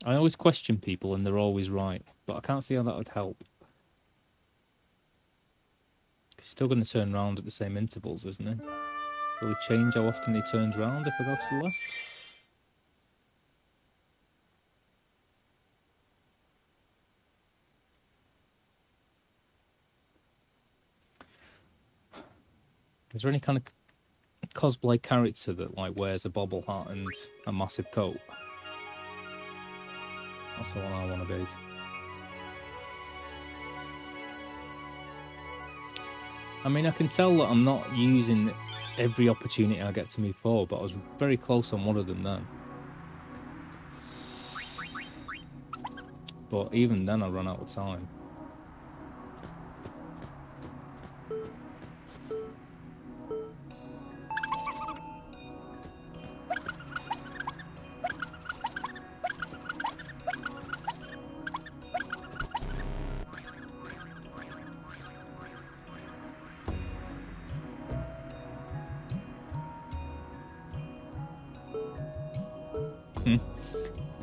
I always question people and they're always right, but I can't see how that would help. He's still going to turn around at the same intervals, isn't he? Will it change how often he turns around if I go to the left? Is there any kind of cosplay character that like wears a bobble hat and a massive coat? That's the one I want to be. I mean, I can tell that I'm not using every opportunity I get to move forward, but I was very close on one of them then. But even then I ran out of time.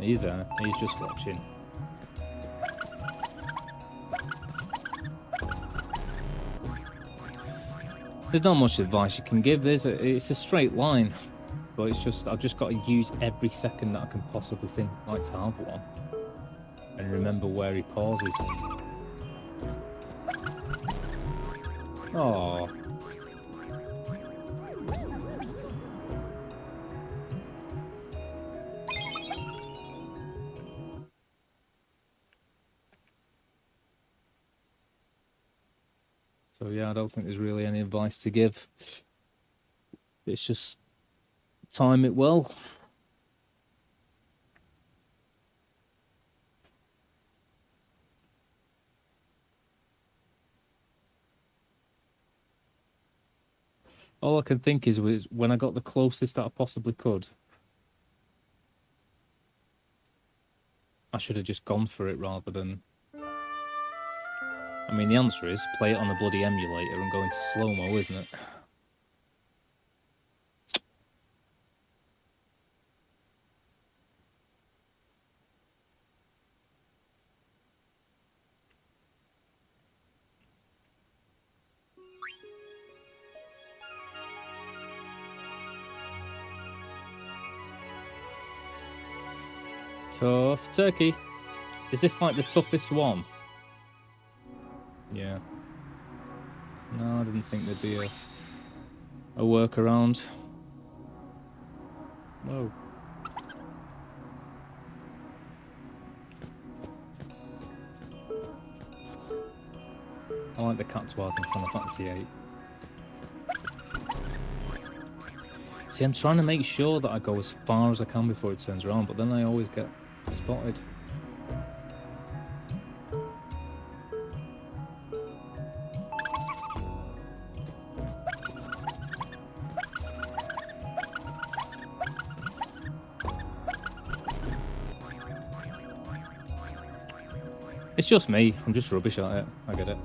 He's just watching. There's not much advice you can give. It's a straight line, but it's just I've just got to use every second that I can possibly think like to have one, and remember where he pauses. Oh. So yeah, I don't think there's really any advice to give. It's just time it well. All I can think is was when I got the closest that I possibly could, I should have just gone for it rather than... I mean, the answer is play it on a bloody emulator and go into slow-mo, isn't it? Tough turkey. Is this like the toughest one? Yeah. No, I didn't think there'd be a workaround. Whoa. I like the Catois in Final Fantasy VIII. See, I'm trying to make sure that I go as far as I can before it turns around, but then I always get spotted. It's just me. I'm just rubbish at it. I get it.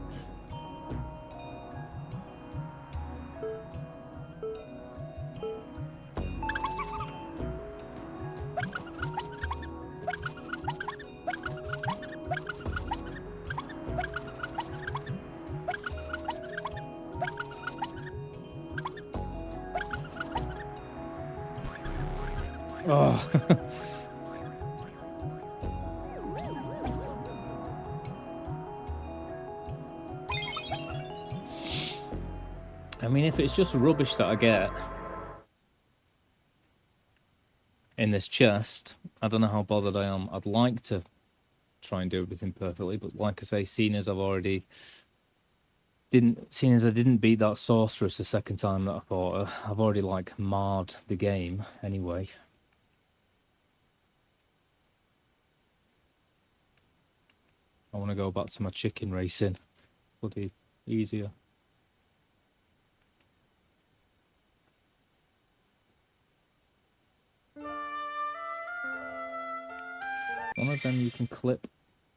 Oh. I mean, if it's just rubbish that I get in this chest, I don't know how bothered I am. I'd like to try and do everything perfectly, but like I say, seeing as I didn't beat that sorceress the second time that I fought her, I've already like marred the game anyway. I want to go back to my chicken racing. Bloody easier. One of them you can clip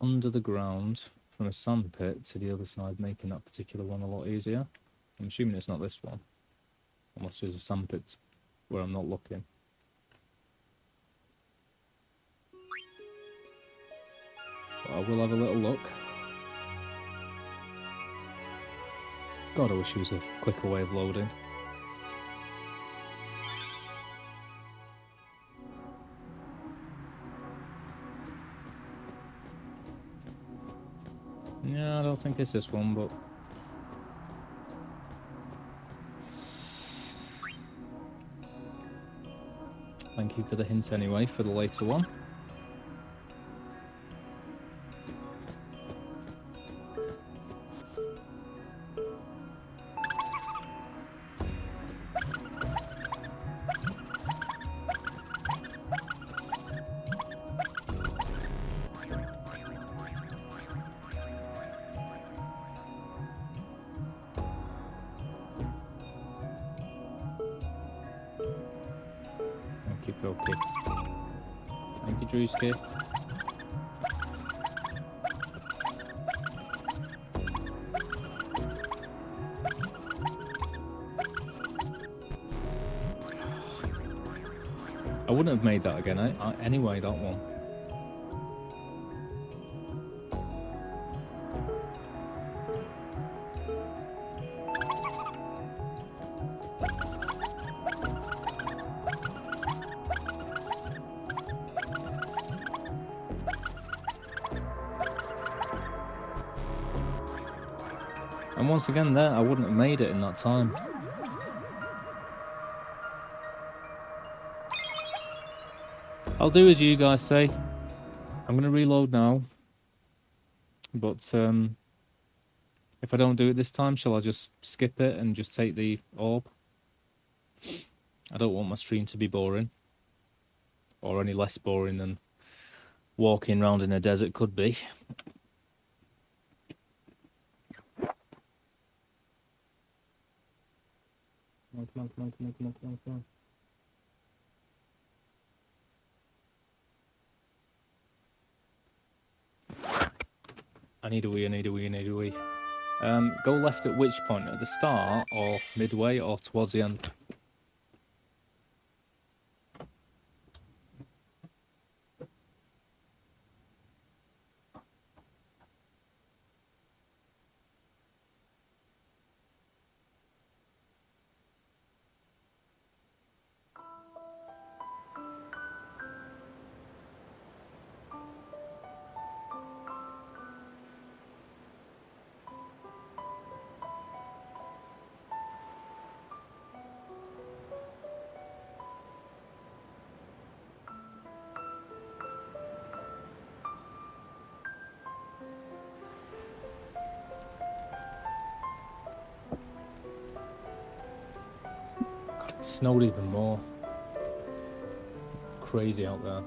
under the ground from a sandpit to the other side, making that particular one a lot easier. I'm assuming it's not this one, unless there's a sandpit where I'm not looking. But I will have a little look. God, I wish there was a quicker way of loading. Yeah, I don't think it's this one, but... Thank you for the hint anyway, for the later one. Okay. Thank you, Drewski. I wouldn't have made that again anyway, that one. And once again there, I wouldn't have made it in that time. I'll do as you guys say. I'm going to reload now. But if I don't do it this time, shall I just skip it and just take the orb? I don't want my stream to be boring. Or any less boring than walking around in a desert could be. Come on, come on, come on, come on, come on, come on. I need a wee, I need a wee, I need a wee. Go left at which point? At the start, or midway, or towards the end? It snowed even more. Crazy out there.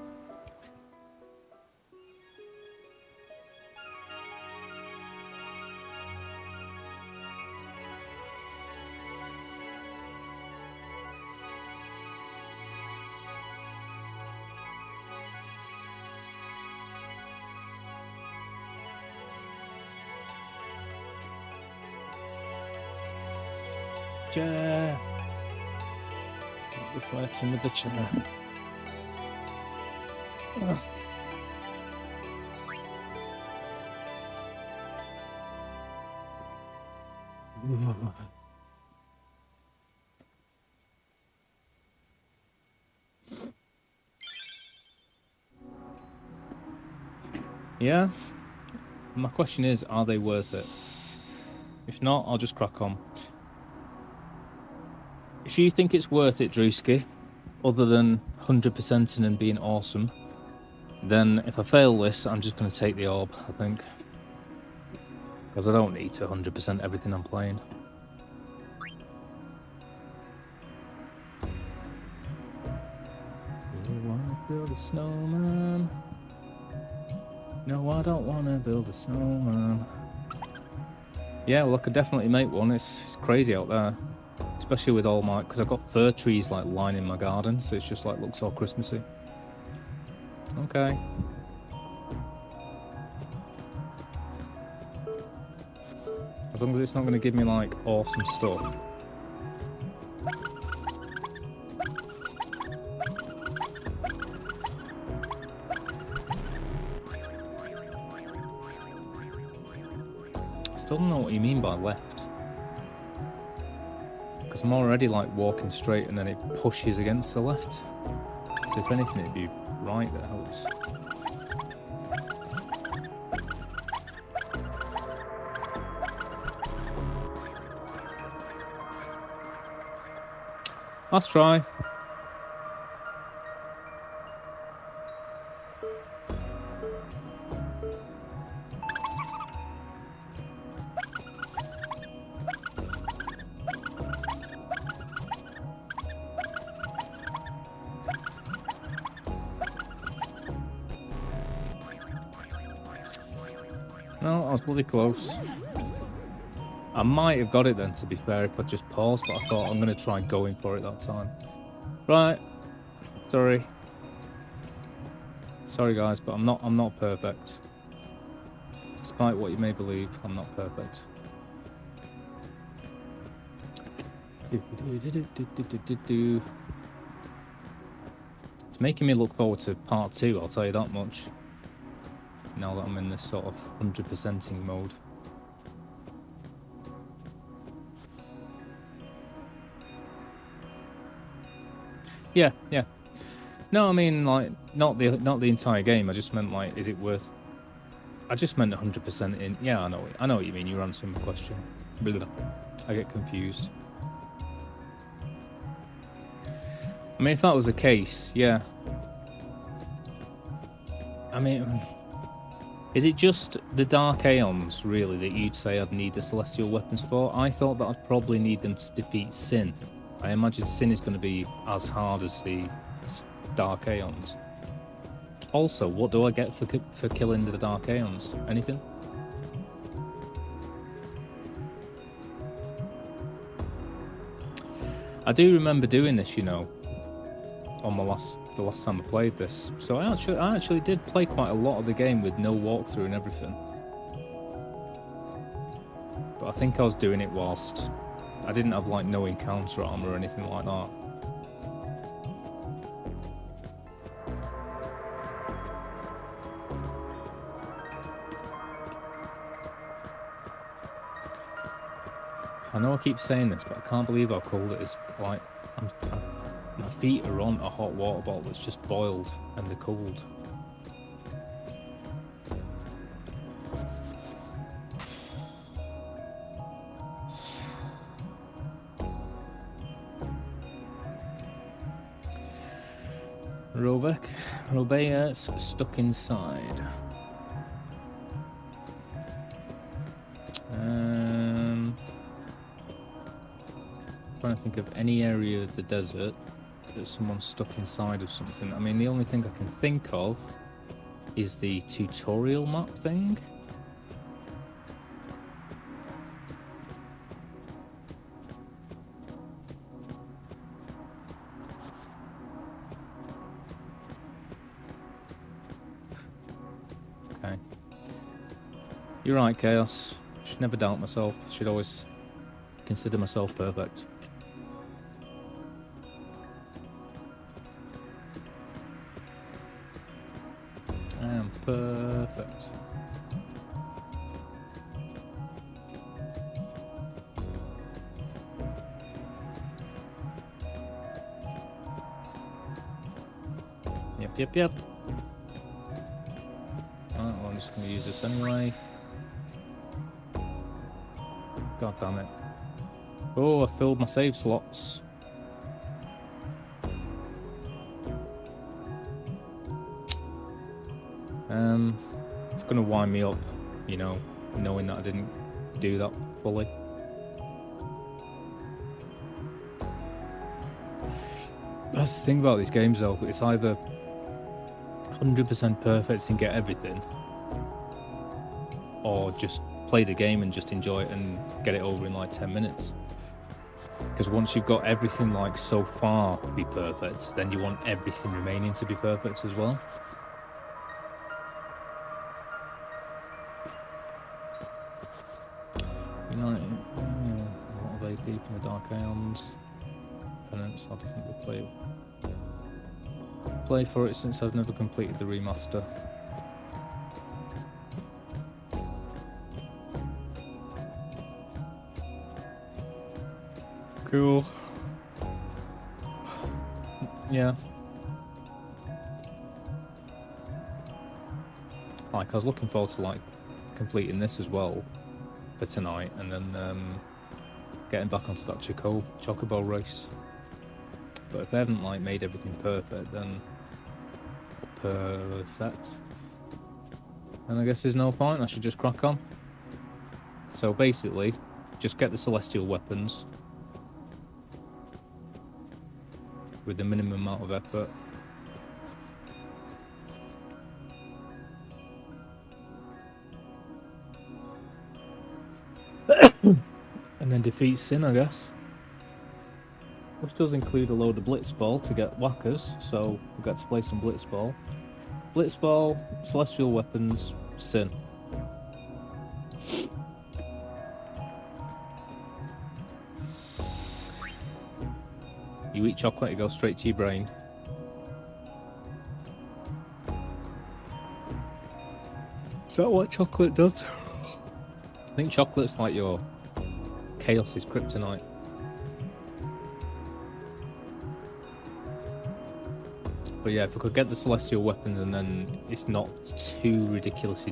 Chair. Reflecting with the chair. Ugh. Yeah. My question is, are they worth it? If not, I'll just crack on. If you think it's worth it, Drewski, other than 100%ing and being awesome, then if I fail this, I'm just going to take the orb, I think. Because I don't need to 100% everything I'm playing. You wanna build a snowman? No, I don't want to build a snowman. Yeah, well, I could definitely make one. It's crazy out there. Especially with all my... Because I've got fir trees, like, lining my garden, so it's just, like, looks all Christmassy. Okay. As long as it's not going to give me, like, awesome stuff. Still don't know what you mean by left. Because I'm already like walking straight and then it pushes against the left. So if anything it'd be right that helps. Last try. No, I was bloody close. I might have got it then, to be fair, if I just paused, but I thought I'm going to try going for it that time. Right. Sorry. Sorry guys, but I'm not perfect. Despite what you may believe, I'm not perfect. It's making me look forward to part 2, I'll tell you that much. Now that I'm in this sort of 100%ing mode. Yeah. No, I mean like not the entire game. I just meant like, is it worth? I just meant 100% in. Yeah, I know what you mean. You're answering my question. Blah. I get confused. I mean, if that was the case, yeah. I mean, is it just the Dark Aeons, really, that you'd say I'd need the Celestial Weapons for? I thought that I'd probably need them to defeat Sin. I imagine Sin is going to be as hard as the Dark Aeons. Also, what do I get for killing the Dark Aeons? Anything? I do remember doing this, you know, on the last time I played this. So I actually did play quite a lot of the game with no walkthrough and everything. But I think I was doing it whilst I didn't have like no encounter armor or anything like that. I know I keep saying this, but I can't believe how cold it is. Like, my feet are on a hot water bottle that's just boiled, and they're cold. Robea's stuck inside. Trying to think of any area of the desert that someone's stuck inside of something. I mean, the only thing I can think of is the tutorial map thing. Okay. You're right, Chaos. I should never doubt myself. I should always consider myself perfect. Perfect. Yep. Alright, well, I'm just going to use this anyway. God damn it. Oh, I filled my save slots. It's going to wind me up, you know, knowing that I didn't do that fully. That's the thing about these games, though. It's either 100% perfect and get everything, or just play the game and just enjoy it and get it over in like 10 minutes. Because once you've got everything like so far be perfect, then you want everything remaining to be perfect as well. You know, a lot of AP from the Dark Aeons. Penance, I'll definitely play for it since I've never completed the remaster. Cool. Yeah. Like, I was looking forward to like completing this as well for tonight, and then getting back onto that chocobo race. But if they haven't like made everything perfect, then I guess there's no point. I should just crack on. So basically, just get the celestial weapons with the minimum amount of effort. And then defeat Sin, I guess. Which does include a load of Blitzball to get whackers, so we'll get to play some Blitzball. Blitzball, Celestial Weapons, Sin. You eat chocolate, it goes straight to your brain. Is that what chocolate does? I think chocolate's like your Chaos's kryptonite. But yeah, if I could get the celestial weapons and then it's not too ridiculous,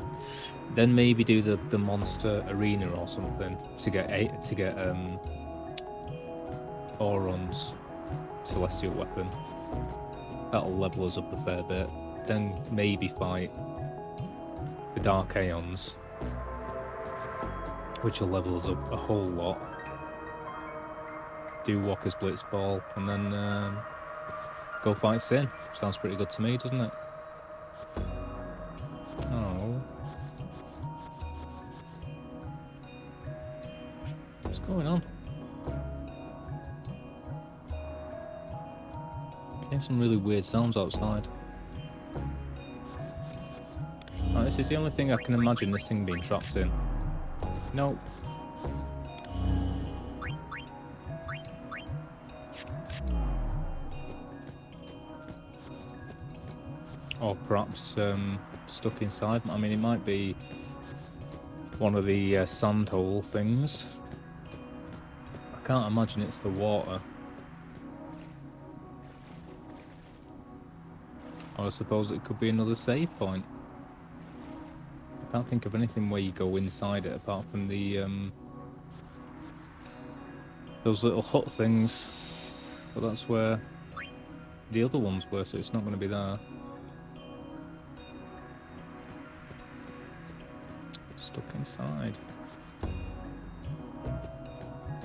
then maybe do the monster arena or something to get Auron's celestial weapon. That'll level us up a fair bit. Then maybe fight the Dark Aeons, which will level us up a whole lot. Do Walker's Blitzball, and then go fight Sin. Sounds pretty good to me, doesn't it? Oh. What's going on? Getting some really weird sounds outside. Oh, this is the only thing I can imagine this thing being trapped in. Nope. Or perhaps stuck inside. I mean, it might be one of the sand hole things. I can't imagine it's the water. Or I suppose it could be another save point. I can't think of anything where you go inside it apart from the those little hut things. But that's where the other ones were, so it's not going to be there. Stuck inside.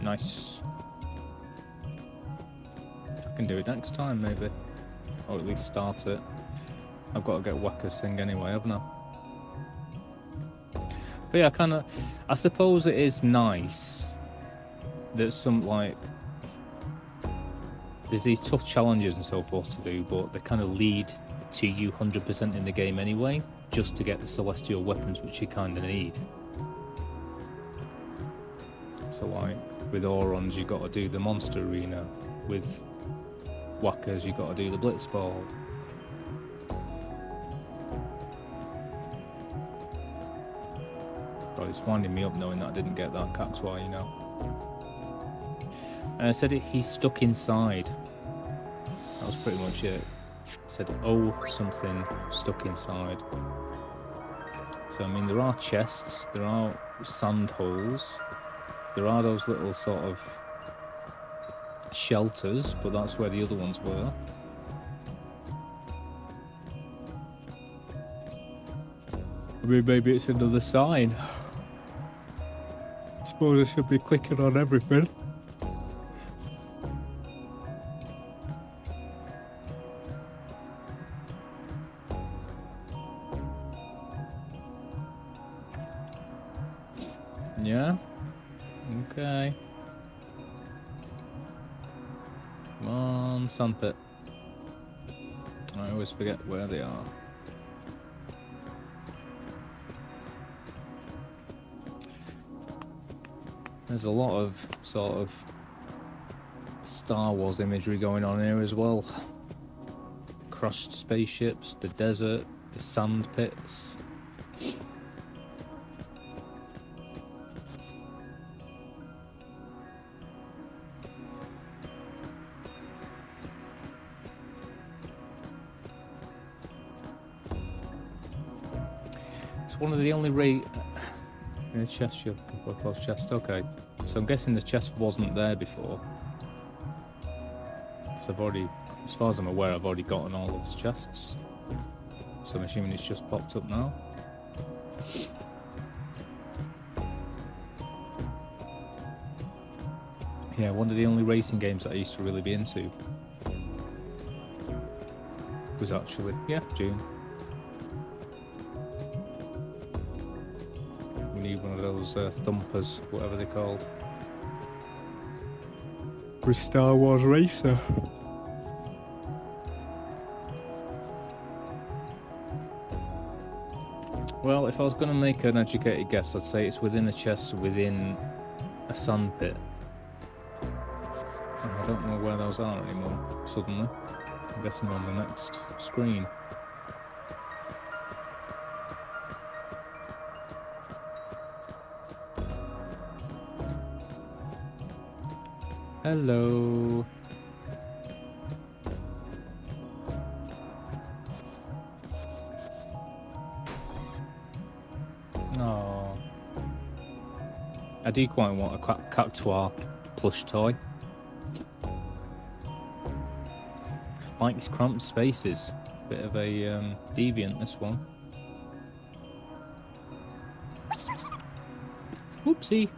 Nice. I can do it next time, maybe. Or at least start it. I've got to get Wacker's thing anyway, haven't I? But yeah, I suppose it is nice that some, like, there's these tough challenges and so forth to do, but they kind of lead to you 100% in the game anyway, just to get the celestial weapons, which you kind of need. So, like, with Aurons, you got to do the monster arena. With Whackers, you got to do the Blitzball. God, it's winding me up knowing that I didn't get that Cactuar, you know. And I said he's stuck inside. That was pretty much it. I said, oh, something stuck inside. So, I mean, there are chests, there are sand holes, there are those little sort of shelters, but that's where the other ones were. I mean, maybe it's another sign. I suppose I should be clicking on everything. Yeah? Okay. Come on, Sandpit. I always forget where they are. There's a lot of sort of Star Wars imagery going on here as well. Crushed spaceships, the desert, the sand pits. It's one of the only in a chest, you're looking for a closed chest, okay. So I'm guessing the chest wasn't there before. So I've already, as far as I'm aware, I've already gotten all those chests. So I'm assuming it's just popped up now. Yeah, one of the only racing games that I used to really be into was actually, yeah, June. Need one of those thumpers, whatever they're called. With Star Wars Racer. Well, if I was going to make an educated guess, I'd say it's within a chest within a sand pit. And I don't know where those are anymore, suddenly. I'm guessing on the next screen. Hello. do quite want a cactuar plush toy. Like these cramped spaces. Bit of a deviant, this one. Whoopsie.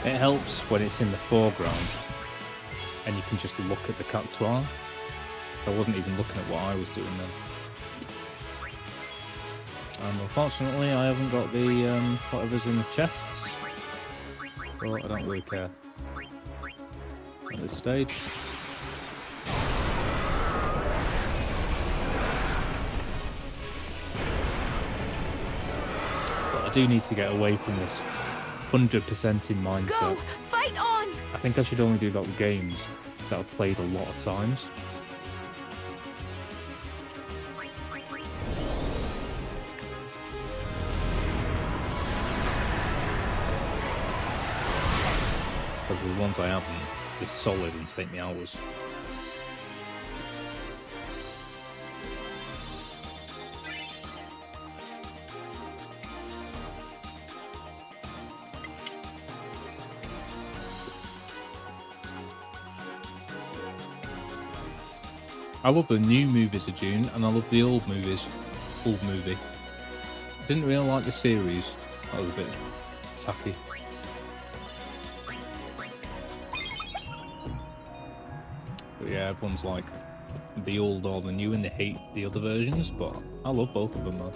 It helps when it's in the foreground and you can just look at the cactuar. So I wasn't even looking at what I was doing then. And unfortunately I haven't got the whatever's in the chests. But I don't really care at this stage. But I do need to get away from this 100% in mindset. Go! Fight on! I think I should only do that with games that I've played a lot of times. Because the ones I haven't, they're solid and take me hours. I love the new movies of June, and I love the old movies. Old movie. Didn't really like the series. That was a bit tacky. But yeah, everyone's like the old or the new, and they hate the other versions. But I love both of them, though.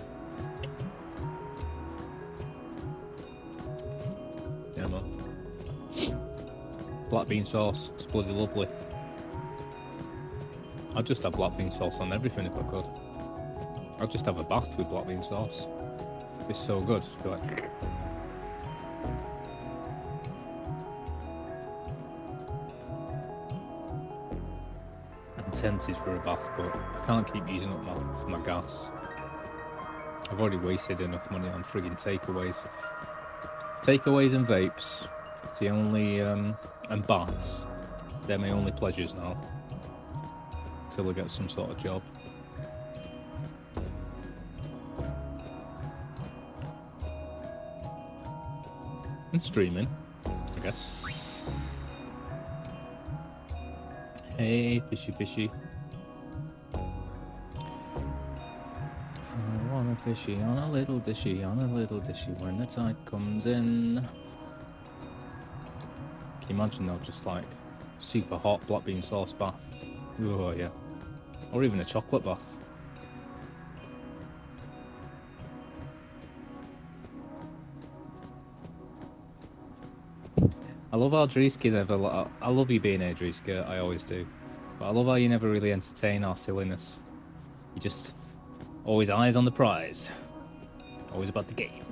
Yeah, man. Black bean sauce. It's bloody lovely. I'd just have black bean sauce on everything if I could. I'd just have a bath with black bean sauce. It's so good. Just be like... I'm tempted for a bath, but I can't keep using up my gas. I've already wasted enough money on friggin' takeaways. Takeaways and vapes. It's the only... and baths. They're my only pleasures now. Till I get some sort of job. And streaming, I guess. Hey, fishy fishy. I want a fishy on a little dishy, on a little dishy when the tide comes in. Can you imagine though, just like super hot black bean sauce bath? Oh yeah. Or even a chocolate bath. I love how Drewski never... I love you being here, Drewski, I always do. But I love how you never really entertain our silliness. You just... always eyes on the prize. Always about the game.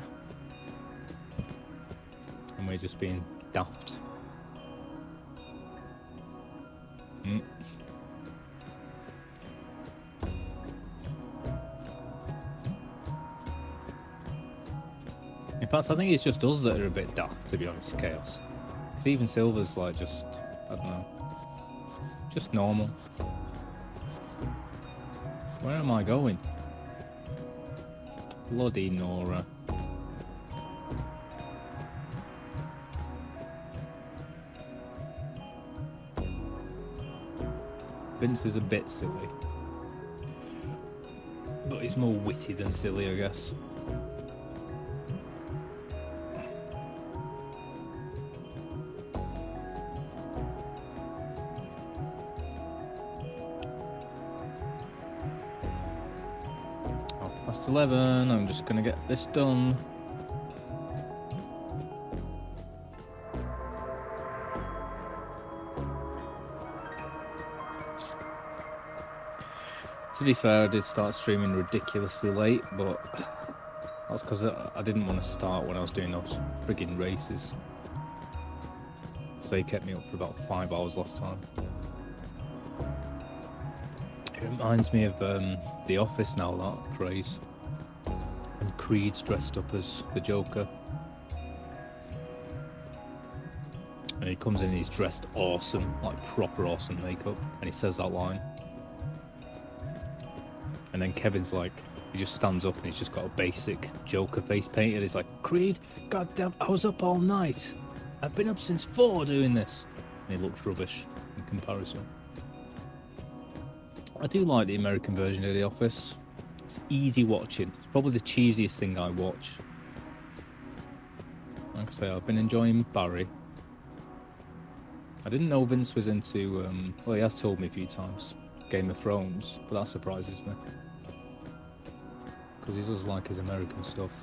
And we're just being daft. In fact, I think it's just us that are a bit daft, to be honest, Chaos. Because even Silver's like just, I don't know, just normal. Where am I going? Bloody Nora. Vince is a bit silly. But he's more witty than silly, I guess. Last 11. I'm just gonna get this done. To be fair, I did start streaming ridiculously late, but that's because I didn't want to start when I was doing those friggin' races. So they kept me up for about 5 hours last time. It reminds me of The Office now, that craze. And Creed's dressed up as the Joker. And he comes in and he's dressed awesome, like proper awesome makeup, and he says that line. And then Kevin's like, he just stands up and he's just got a basic Joker face painted. He's like, Creed, goddamn, I was up all night. I've been up since 4 doing this. And he looks rubbish in comparison. I do like the American version of The Office. It's easy watching. It's probably the cheesiest thing I watch. Like I say, I've been enjoying Barry. I didn't know Vince was into, well, he has told me a few times, Game of Thrones, but that surprises me. Because he does like his American stuff.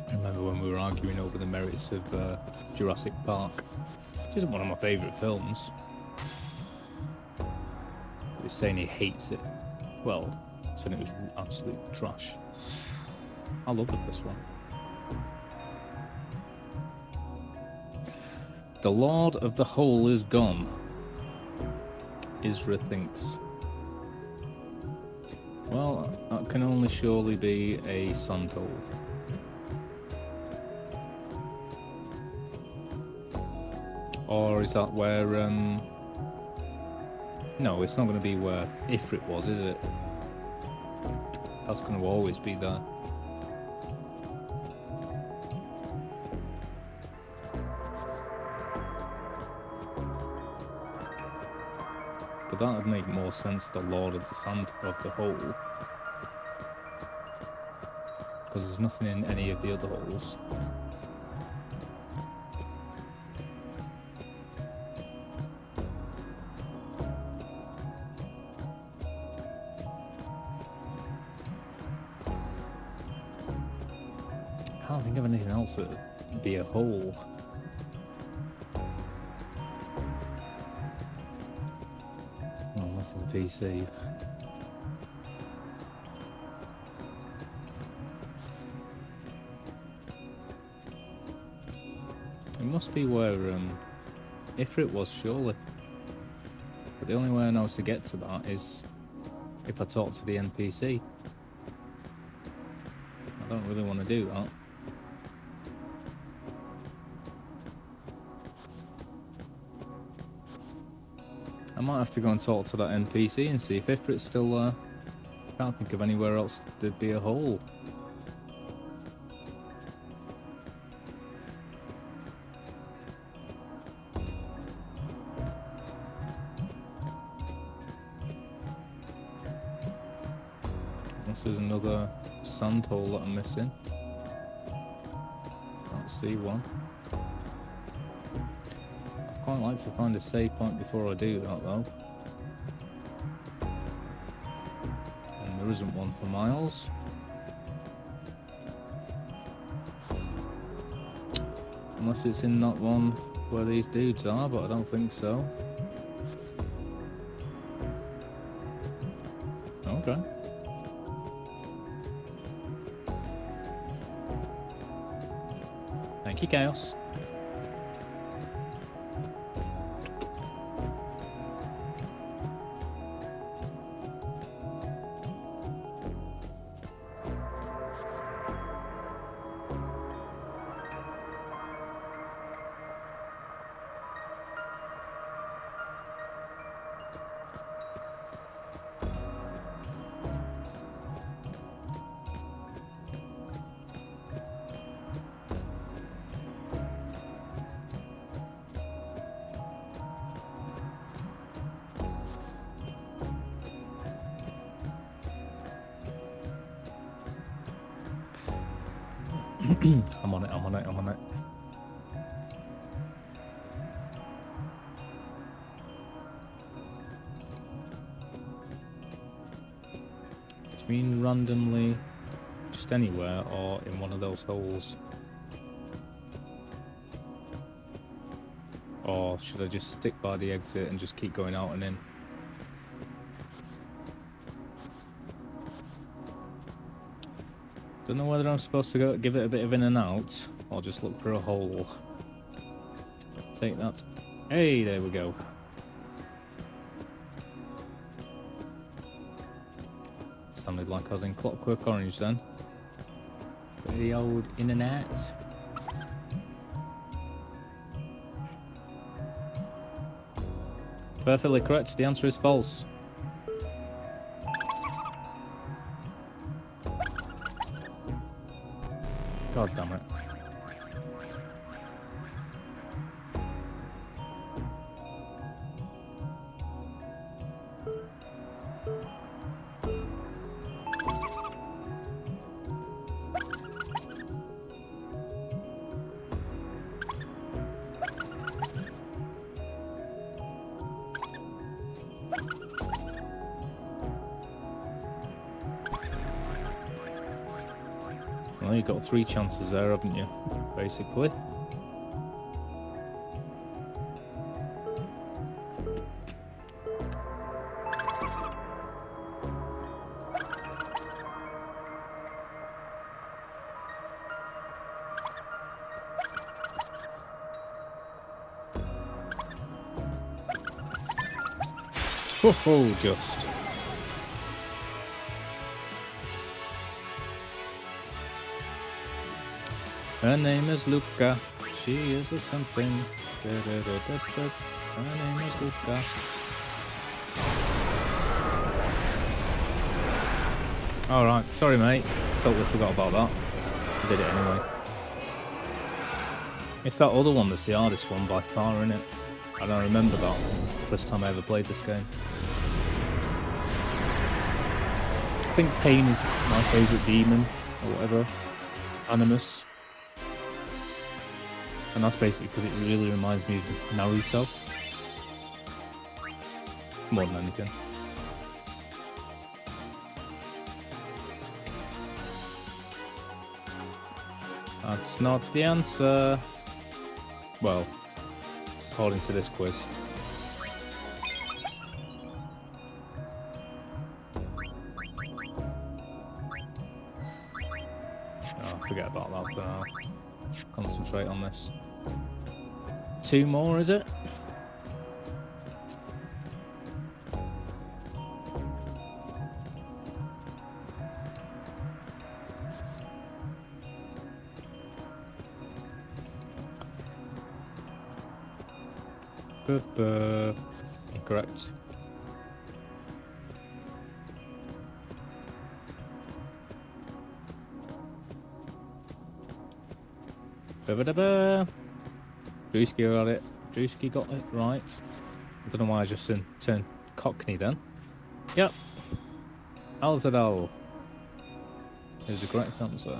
I remember when we were arguing over the merits of Jurassic Park. It isn't one of my favourite films. He was saying he hates it. Well, saying it was absolute trash. I love the first one. The Lord of the Hole is gone. Isra thinks. Well, that can only surely be a sand hole. Or is that where, no, it's not going to be where Ifrit was, is it? That's going to always be there. But that would make more sense, the Lord of the Sand of the Hole. Because there's nothing in any of the other holes. I can't think of anything else that would be a hole. The PC. It must be where Ifrit was, surely. But the only way I know to get to that is if I talk to the NPC. I don't really want to do that. I might have to go and talk to that NPC and see if Ifrit's still there. Can't think of anywhere else there'd be a hole. This is another sand hole that I'm missing. Can't see one. I'd quite like to find a save point before I do that though. And there isn't one for miles. Unless it's in that one where these dudes are, but I don't think so. Okay. Thank you, Chaos. I'm on it. mean randomly, just anywhere, or in one of those holes? Or should I just stick by the exit and just keep going out and in? Don't know whether I'm supposed to go give it a bit of in and out, or just look for a hole. Take that. Hey, there we go. Sounded like I was in Clockwork Orange then. The old in and out. Perfectly correct. The answer is false. God damn it. Well, you've got 3 chances there, haven't you? Basically. Ho, just. Her name is Luca. She is a something. Her name is Luca. Alright, sorry mate. Totally forgot about that. I did it anyway. It's that other one that's the hardest one by far, isn't it? I don't remember that. First time I ever played this game. I think Pain is my favourite demon, or whatever. Animus. And that's basically because it really reminds me of Naruto. More than anything. That's not the answer. Well, according to this quiz. Oh, forget about that for now. Concentrate on this. 2 more, is it? Incorrect. Drewski got it. Drewski got it right. I don't know why I just turned Cockney then. Yep. Alzadal is the correct answer.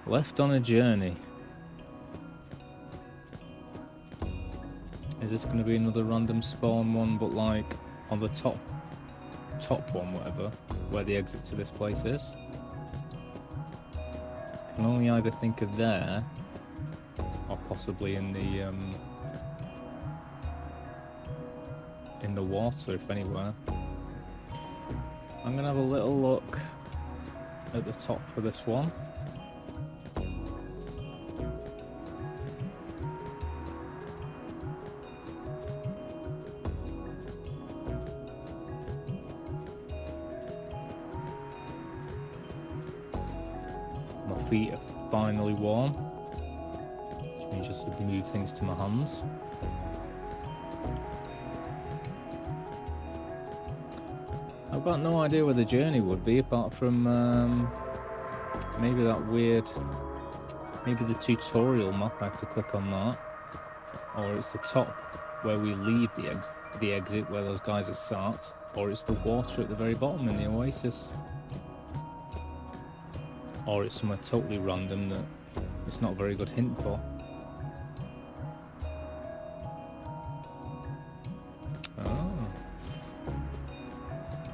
Left on a journey. Is this going to be another random spawn one, but like on the top one, whatever, where the exit to this place is? I can only either think of there, or possibly in the water, if anywhere. I'm gonna have a little look at the top for this one. Feet are finally warm. Let me just move things to my hands. I've got no idea where the journey would be, apart from maybe that weird, maybe the tutorial map. I have to click on that, or it's the top where we leave the exit where those guys are sat, or it's the water at the very bottom in the oasis. Or it's somewhere totally random that it's not a very good hint for. Oh.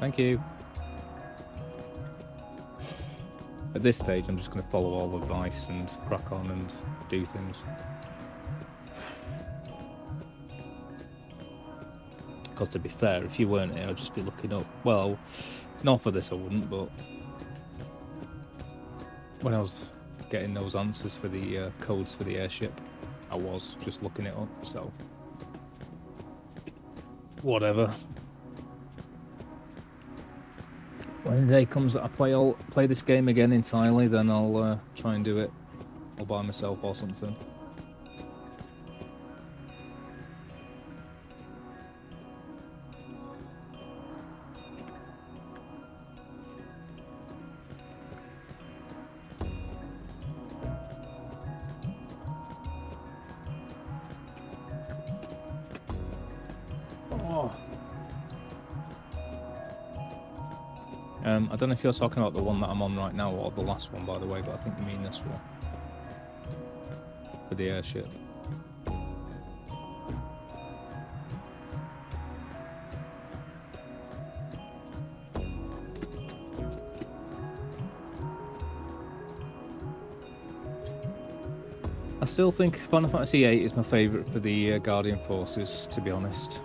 Thank you. At this stage, I'm just going to follow all advice and crack on and do things. Because to be fair, if you weren't here, I'd just be looking up. Well, not for this I wouldn't, but when I was getting those answers for the codes for the airship, I was just looking it up, so whatever. When the day comes that I play this game again entirely, then I'll try and do it all by myself or something. I don't know if you're talking about the one that I'm on right now or the last one, by the way, but I think you mean this one. For the airship. I still think Final Fantasy VIII is my favourite for the Guardian Forces, to be honest.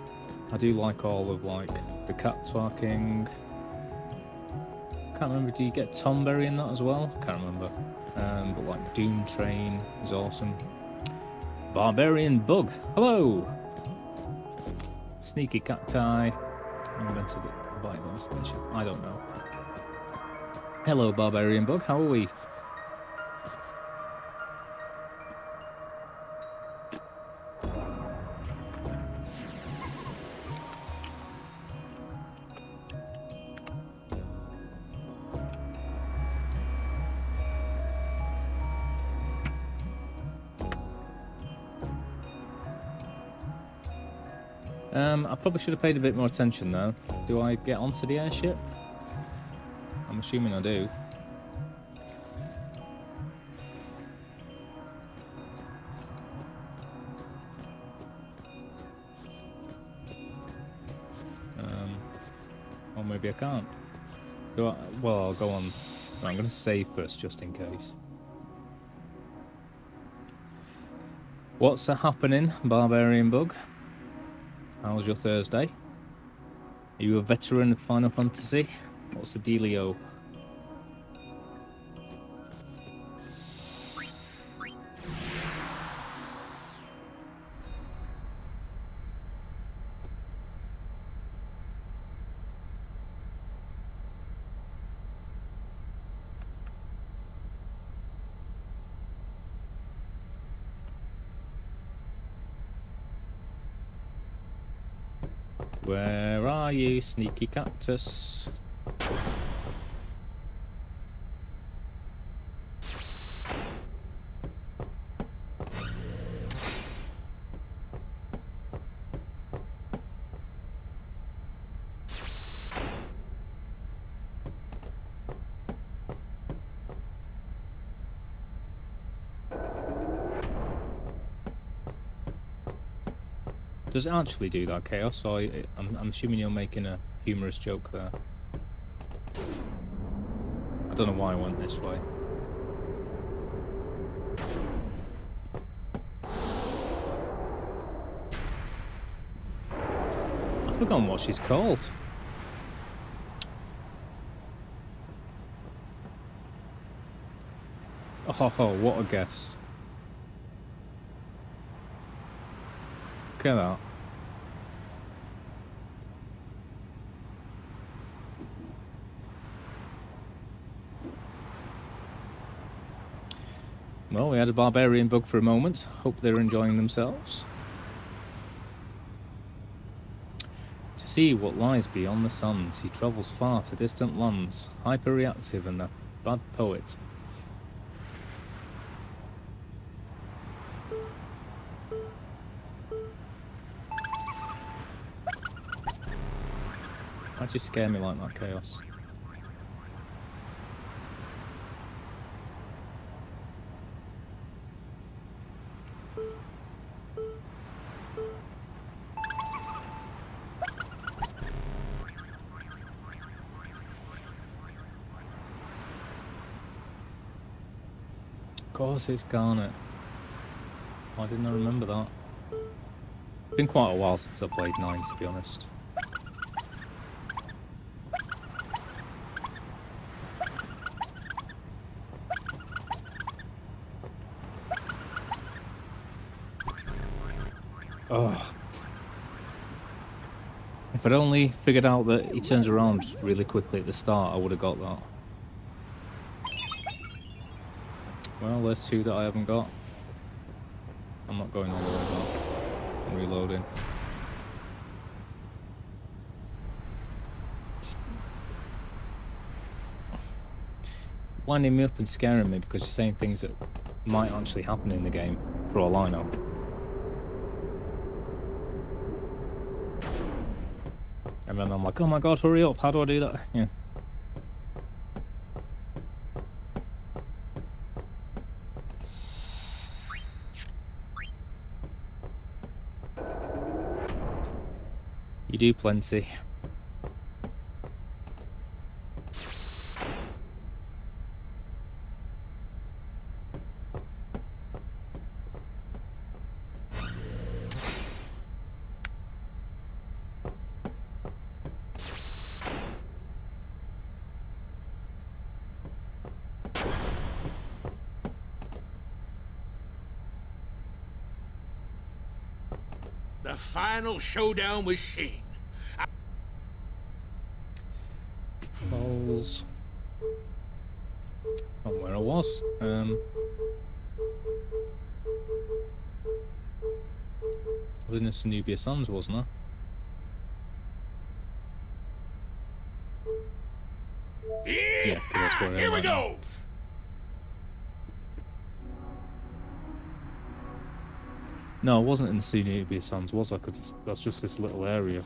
I do like all of, like, the Katwa King. Can't remember, do you get Tomberry in that as well? Can't remember. But like Doom Train is awesome. Barbarian Bug, hello! Sneaky Cacti. Invented it by the spaceship. I don't know. Hello, Barbarian Bug, how are we? I probably should have paid a bit more attention though. Do I get onto the airship? I'm assuming I do. Or maybe I can't. Well, I'll go on. I'm going to save first just in case. What's happening, Barbarian Bug? How's your Thursday? Are you a veteran of Final Fantasy? What's the dealio? Where are you, sneaky cactus? Does it actually do that, Chaos? Or I'm assuming you're making a humorous joke there. I don't know why I went this way. I've forgotten what she's called. Oh, what a guess. Look at that. Well, we had a barbarian bug for a moment. Hope they're enjoying themselves. To see what lies beyond the sands, he travels far to distant lands, hyper-reactive and a bad poet. Why'd you scare me like that, Chaos? Of course it's Garnet. Why didn't I remember that? It's been quite a while since I played 9, to be honest. Oh. If I'd only figured out that he turns around really quickly at the start, I would have got that. Well, there's 2 that I haven't got. I'm not going all the way back. I'm reloading. Just winding me up and scaring me because you're saying things that might actually happen in the game, for all I know. And then I'm like, oh my god, hurry up, how do I do that? Yeah. You do plenty. The final showdown with Sheen. Balls. Not where I was. I was in the Cenobia Sands, wasn't I? Yeah, 'cause that's where I am Here we right now. go. No, I wasn't in the Cenobia Sands, was I? Because that's just this little area.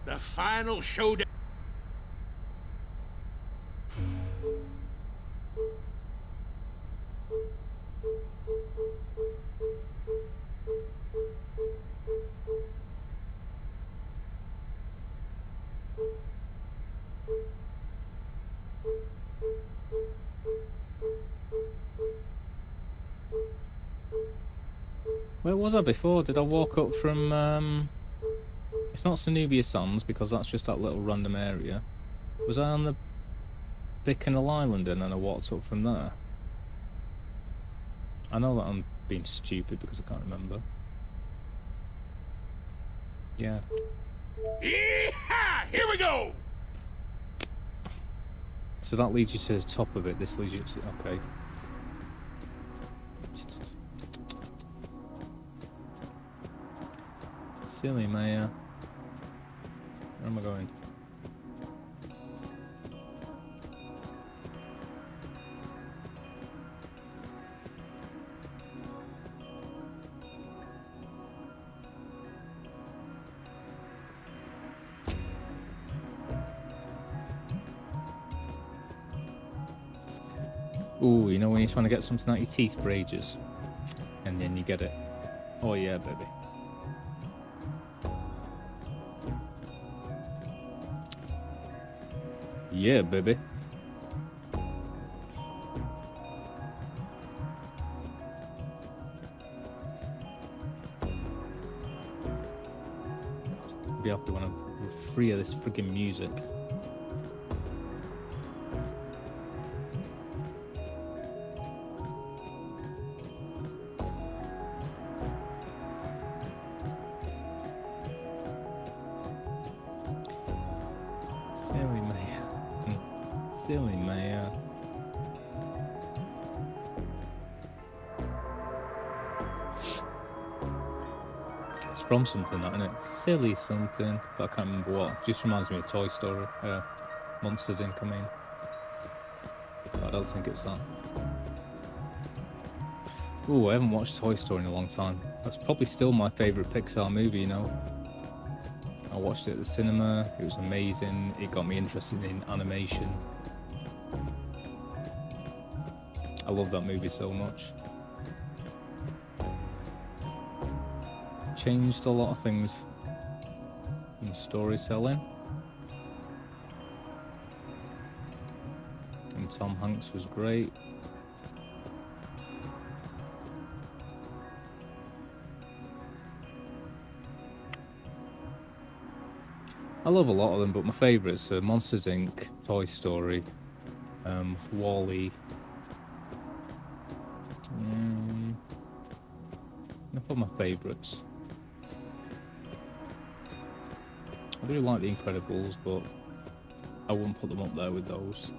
The final showdown. Where was I before? Did I walk up from, It's not Cenobia Sands, because that's just that little random area. Was I on the Bicknell Island and then I walked up from there? I know that I'm being stupid because I can't remember. Yeah. Yeehaw! Here we go. So that leads you to the top of it, this leads you to... okay. Silly Maya. Where am I going? Ooh, you know when you're trying to get something out your teeth for ages, and then you get it. Oh yeah, baby. Yeah, baby. Be happy when I'm free of this freaking music. Silly Maya. Silly Maya. It's from something, that, isn't it? Silly something, but I can't remember what. Just reminds me of Toy Story. Monsters Inc. I mean. But I don't think it's that. Ooh, I haven't watched Toy Story in a long time. That's probably still my favourite Pixar movie, you know. I watched it at the cinema, it was amazing, it got me interested in animation. I love that movie so much. Changed a lot of things. and storytelling. And Tom Hanks was great. I love a lot of them, but my favourites are Monsters Inc., Toy Story, Wall-E. They're probably my favourites. I really like The Incredibles, but I wouldn't put them up there with those.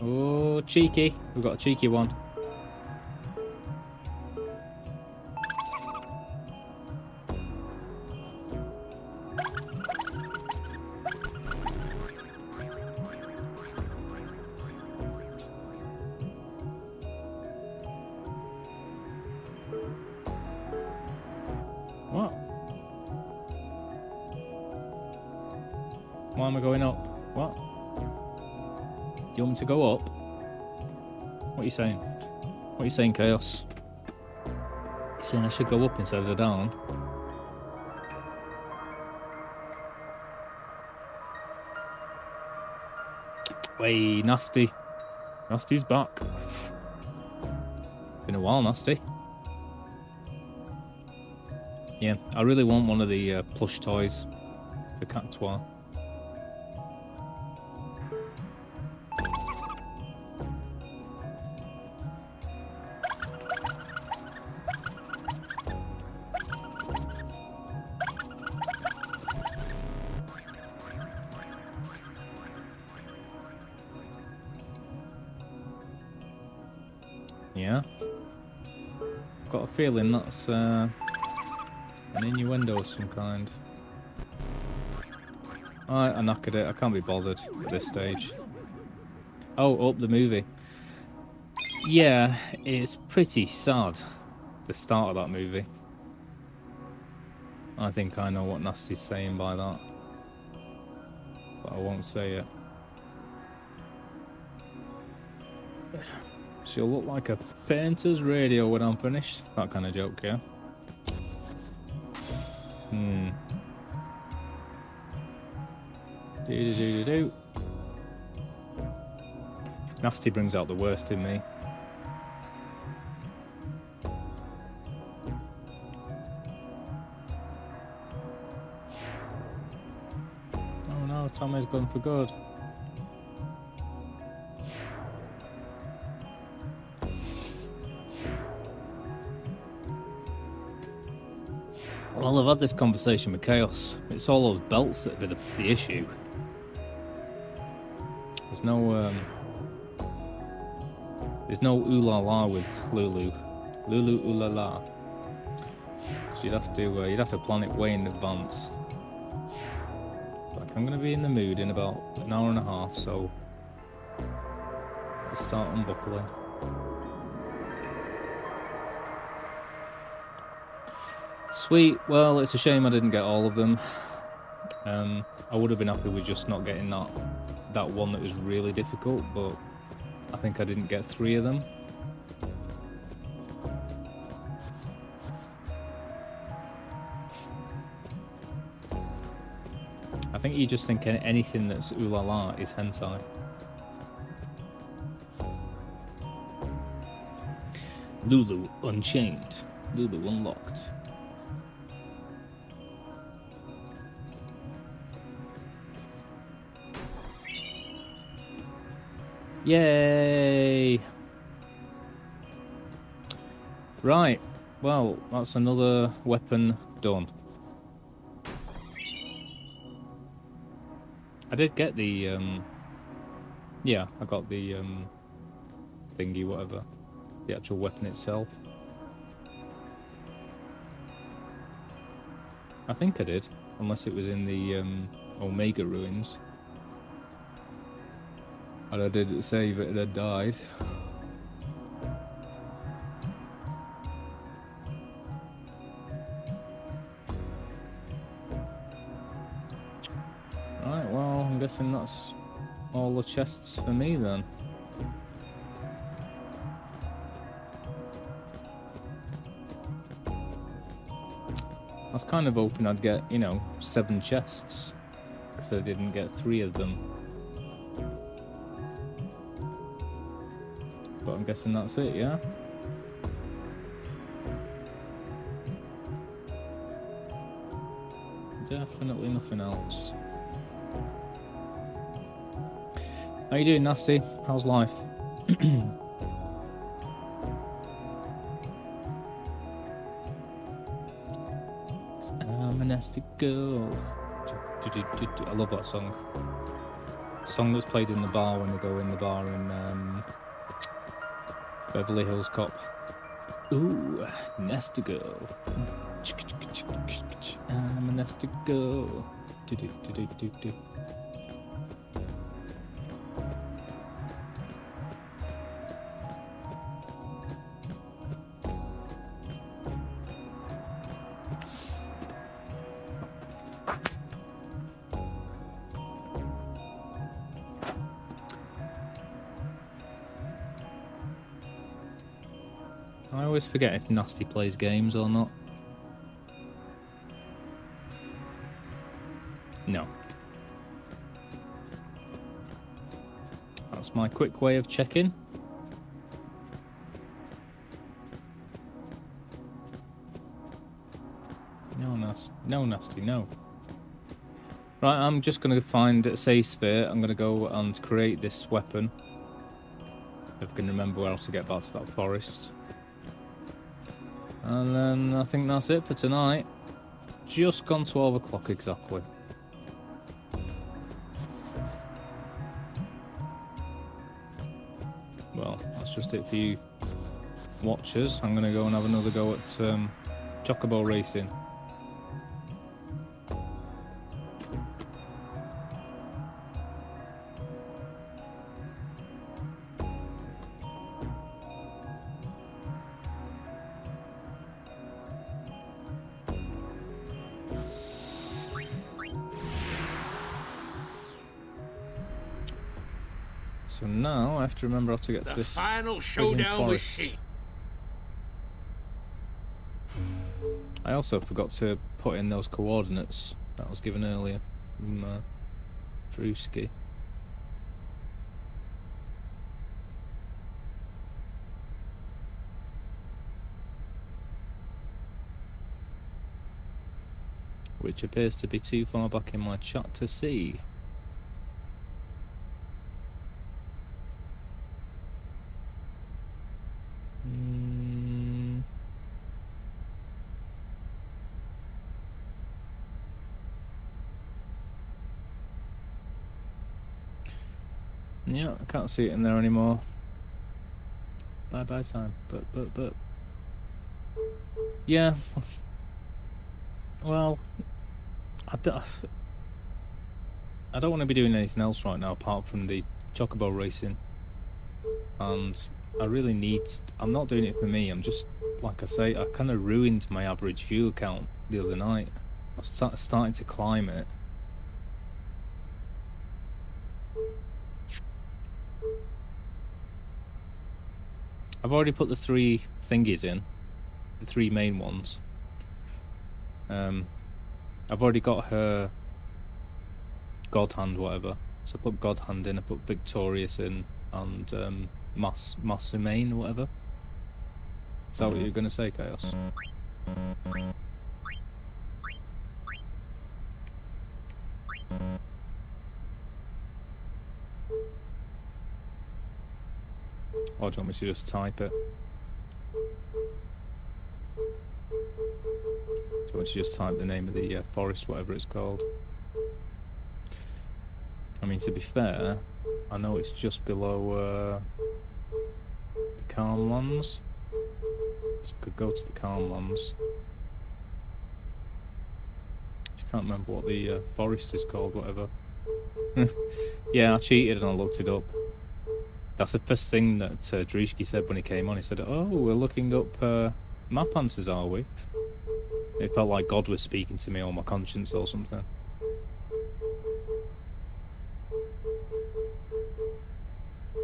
Oh, cheeky. We've got a cheeky one. What? Why am I going up? What? Do you want me to go up? What are you saying? What are you saying, Chaos? You're saying I should go up instead of down? Way, Nasty. Nasty's back. Been a while, Nasty. Yeah, I really want one of the plush toys. The Cactuar. Yeah. Got a feeling that's an innuendo of some kind. Alright, I knackered it. I can't be bothered at this stage. Oh, up the movie. Yeah, it's pretty sad, the start of that movie. I think I know what Nasty's saying by that. But I won't say it. She'll look like a painter's radio when I'm finished. That kind of joke, yeah? Do-do-do-do-do. Nasty brings out the worst in me. Oh no, Tommy's gone for good. Well, I've had this conversation with Chaos. It's all those belts that are the issue. There's no ooh la la with Lulu. Lulu ooh la la. So you'd have to plan it way in advance. Like, I'm gonna be in the mood in about an hour and a half, so let's start unbuckling. Sweet. Well, it's a shame I didn't get all of them. I would have been happy with just not getting that one that was really difficult, but I think I didn't get 3 of them. I think you just think anything that's ooh la la is hentai. Lulu Unchained. Lulu Unlocked. Yay! Right, well, that's another weapon done. I did get the, yeah, I got the, thingy, whatever. The actual weapon itself. I think I did, unless it was in the, Omega Ruins. And I didn't save it and then died. Right, well, I'm guessing that's all the chests for me then. I was kind of hoping I'd get, 7 chests, because I didn't get 3 of them. But I'm guessing that's it, yeah? Definitely nothing else. How you doing, Nasty? How's life? I'm a nasty girl. I love that song. Song that's played in the bar when they go in the bar in Beverly Hills Cop. Ooh, nasty girl. I'm a nasty girl. I always forget if Nasty plays games or not. No. That's my quick way of checking. No, Nasty, no. Right, I'm just going to find a safe sphere. I'm going to go and create this weapon. If I can remember how to get back to that forest. And then I think that's it for tonight. Just gone 12 o'clock exactly. Well, that's just it for you watchers. I'm going to go and have another go at Chocobo Racing. So now I have to remember how to get to this final showdown with forest. Sheen. I also forgot to put in those coordinates that I was given earlier from Drewski. Which appears to be too far back in my chat to see. Yeah, I can't see it in there anymore. Bye time. But. Yeah. Well, I don't want to be doing anything else right now apart from the Chocobo Racing. And I really need... I'm not doing it for me, I'm just... Like I say, I kind of ruined my average fuel count the other night. I was starting to climb it. I've already put the 3 thingies in, the 3 main ones. I've already got her God Hand, whatever. So I put God Hand in, I put Victorious in, and Massumane or whatever. Is that what you're going to say, Chaos? Or do you want me to just type it? Do you want to just type the name of the forest, whatever it's called? I mean, to be fair, I know it's just below the Calm Lands. So I could go to the Calm Lands. Just can't remember what the forest is called, whatever. Yeah, I cheated and I looked it up. That's the first thing that Drewski said when he came on. He said, "Oh, we're looking up map answers, are we?" It felt like God was speaking to me on my conscience or something.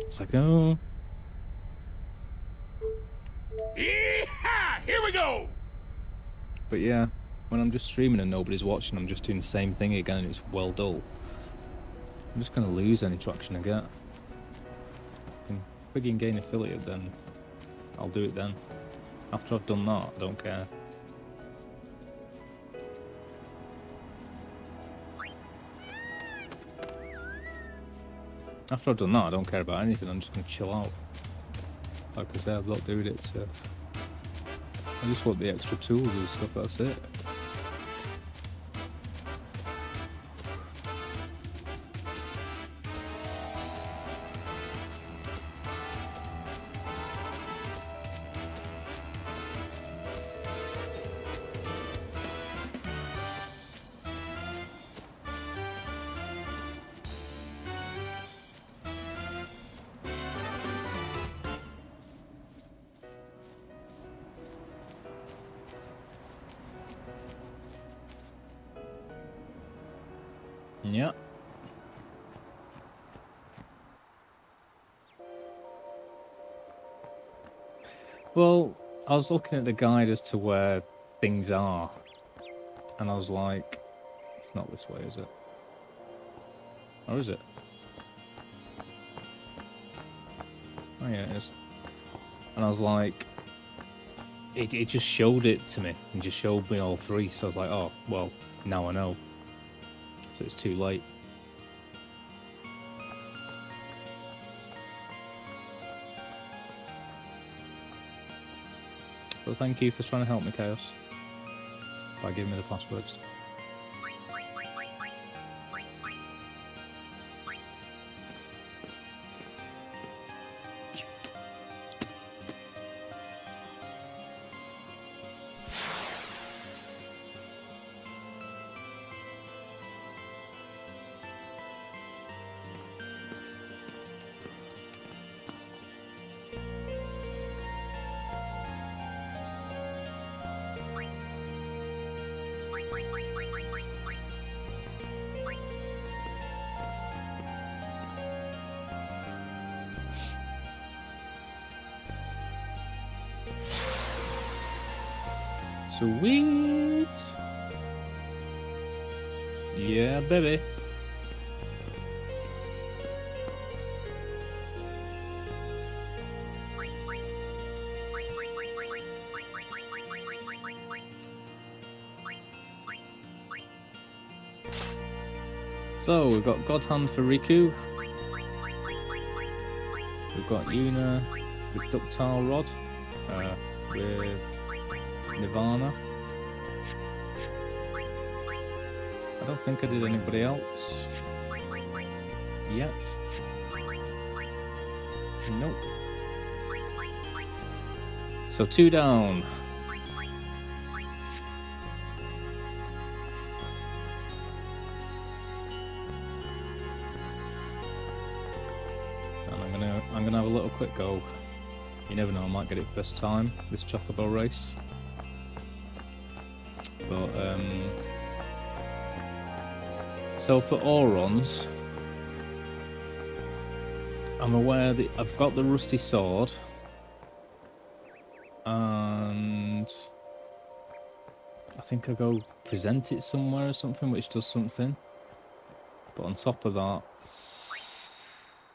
It's like, oh. Yeehaw! Here we go! But yeah, when I'm just streaming and nobody's watching, I'm just doing the same thing again and it's well dull. I'm just going to lose any traction I get. If I can gain affiliate, then I'll do it then. After I've done that, I don't care. After I've done that, I don't care about anything. I'm just going to chill out. Like I said, I'm not doing it to... I just want the extra tools and stuff, that's it. Yeah. Well, I was looking at the guide as to where things are, and I was like, it's not this way, is it? Or is it? Oh yeah, it is. And I was like, it just showed it to me, and just showed me all three, so I was like, oh, well, now I know. So it's too late. But thank you for trying to help me, Chaos, by giving me the passwords. Sweet. Yeah, baby. So we've got God Hand for Riku. We've got Yuna with Ductile Rod, with Nirvana. I don't think I did anybody else yet. Nope. So 2 down. And I'm gonna have a little quick go. You never know, I might get it first time, this Chocobo race. But, so for Aurons, I'm aware that I've got the rusty sword, and I think I go present it somewhere or something, which does something. But on top of that,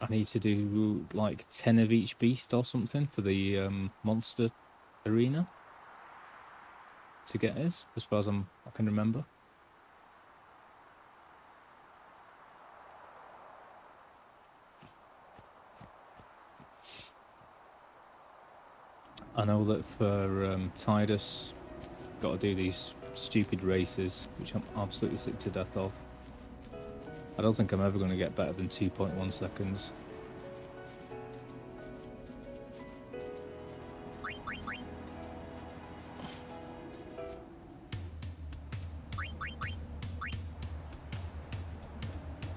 I need to do like 10 of each beast or something for the monster arena to get his, as far as I can remember. I know that for Tidus, got to do these stupid races, which I'm absolutely sick to death of. I don't think I'm ever going to get better than 2.1 seconds.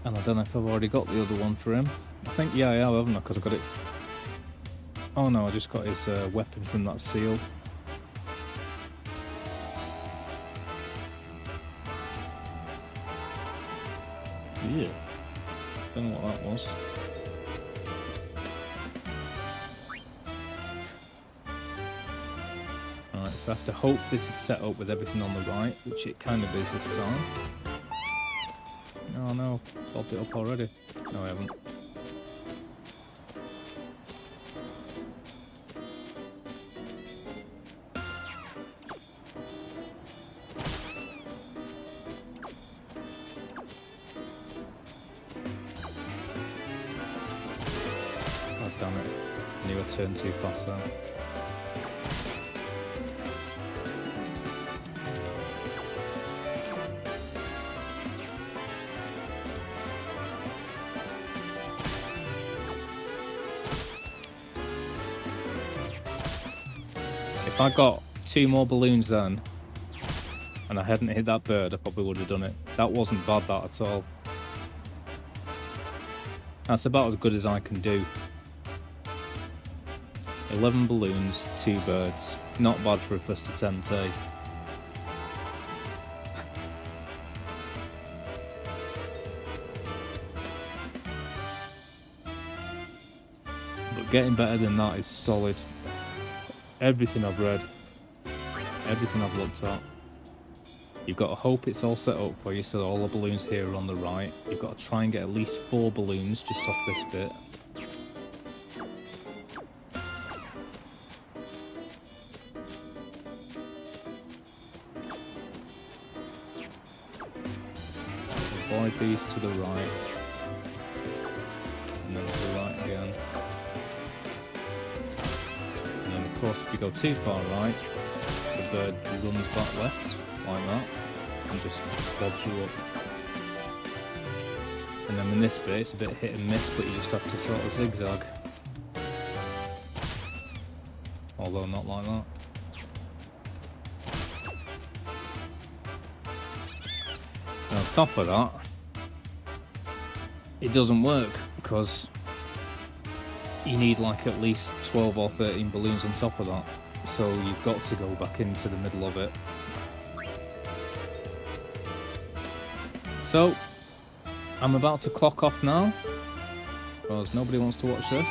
And I don't know if I've already got the other one for him. I think, yeah, I have, haven't I? Because I got it. Oh no, I just got his weapon from that seal. Yeah. Don't know what that was. Alright, so I have to hope this is set up with everything on the right, which it kind of is this time. Oh no, popped it up already. No, I haven't. God damn it. I knew I turned too fast there. If I got 2 more balloons then, and I hadn't hit that bird, I probably would have done it. That wasn't bad, that at all. That's about as good as I can do. 11 balloons, 2 birds. Not bad for a first attempt, eh? But getting better than that is solid. Everything I've read, everything I've looked at, you've got to hope it's all set up for you so all the balloons here are on the right. You've got to try and get at least 4 balloons just off this bit. Avoid these to the right, and then to the right again. And then of course if you go too far right, the bird runs back left, like that, and just bobs you up. And then in this bit it's a bit hit and miss, but you just have to sort of zigzag. Although not like that. And on top of that, it doesn't work because you need like at least 12 or 13 balloons on top of that. So you've got to go back into the middle of it. So I'm about to clock off now because nobody wants to watch this.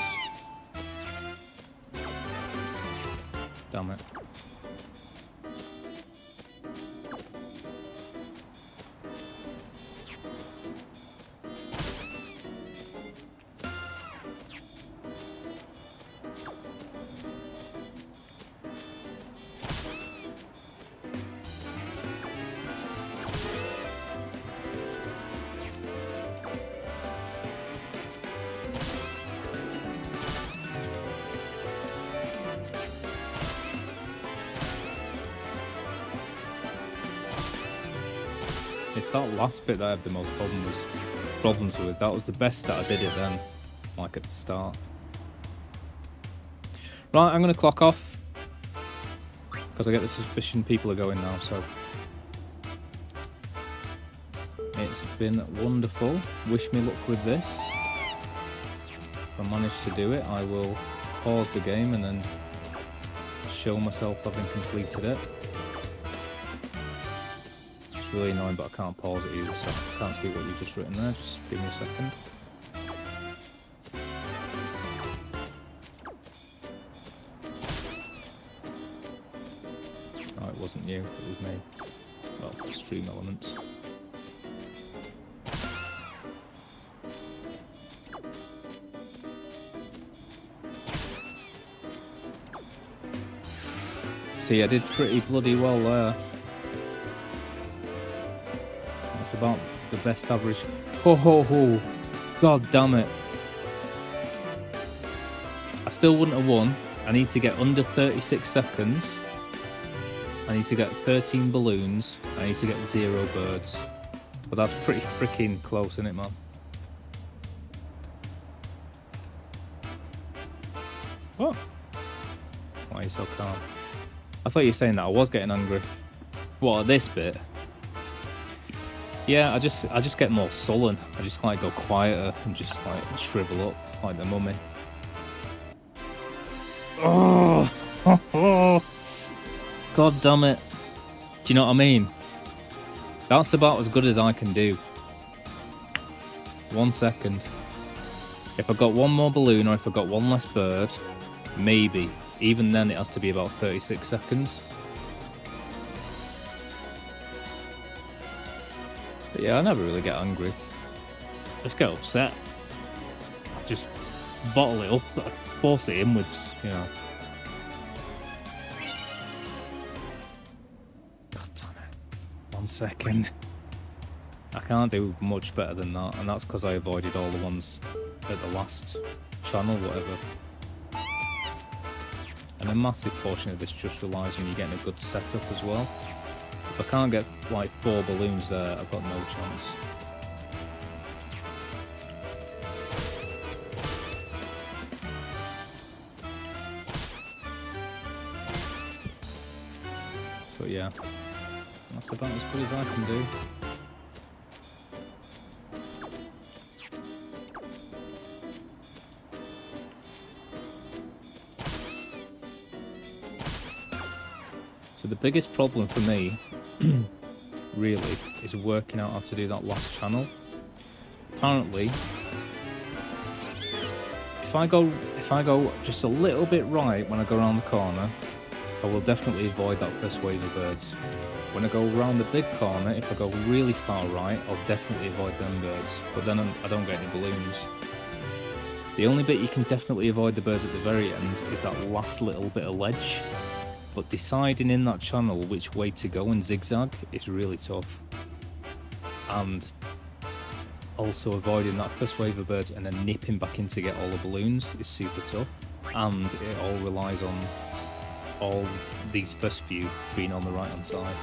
Damn it. It's that last bit that I had the most problems with. That was the best that I did it then, like at the start. Right, I'm going to clock off because I get the suspicion people are going now, so it's been wonderful. Wish me luck with this. If I manage to do it, I will pause the game and then show myself having completed it. It's really annoying, but I can't pause it either, so I can't see what you've just written there. Just give me a second. Oh, it wasn't you, it was me. Well, stream elements. See, I did pretty bloody well there. That's about the best average. Ho ho ho! God damn it! I still wouldn't have won. I need to get under 36 seconds. I need to get 13 balloons. I need to get 0 birds. But that's pretty freaking close, isn't it, man? What? Why are you so calm? I thought you were saying that I was getting angry. What, at this bit? Yeah, I just get more sullen. I just like go quieter and just like shrivel up like the mummy. Oh, God damn it. Do you know what I mean? That's about as good as I can do. 1 second. If I got one more balloon or if I got one less bird, maybe. Even then it has to be about 36 seconds. But yeah, I never really get angry. I just get upset. I just bottle it up, I force it inwards, you know. God damn it. 1 second. I can't do much better than that, and that's because I avoided all the ones at the last channel, whatever. And a massive portion of this just relies on you getting a good setup as well. If I can't get like 4 balloons there, I've got no chance. But yeah, that's about as good as I can do. So the biggest problem for me, really, is working out how to do that last channel. Apparently, if I go just a little bit right when I go around the corner, I will definitely avoid that first wave of birds. When I go around the big corner, if I go really far right, I'll definitely avoid them birds, but then I don't get any balloons. The only bit you can definitely avoid the birds at the very end is that last little bit of ledge. But deciding in that channel which way to go and zigzag is really tough. And also avoiding that first wave of birds and then nipping back in to get all the balloons is super tough. And it all relies on all these first few being on the right hand side.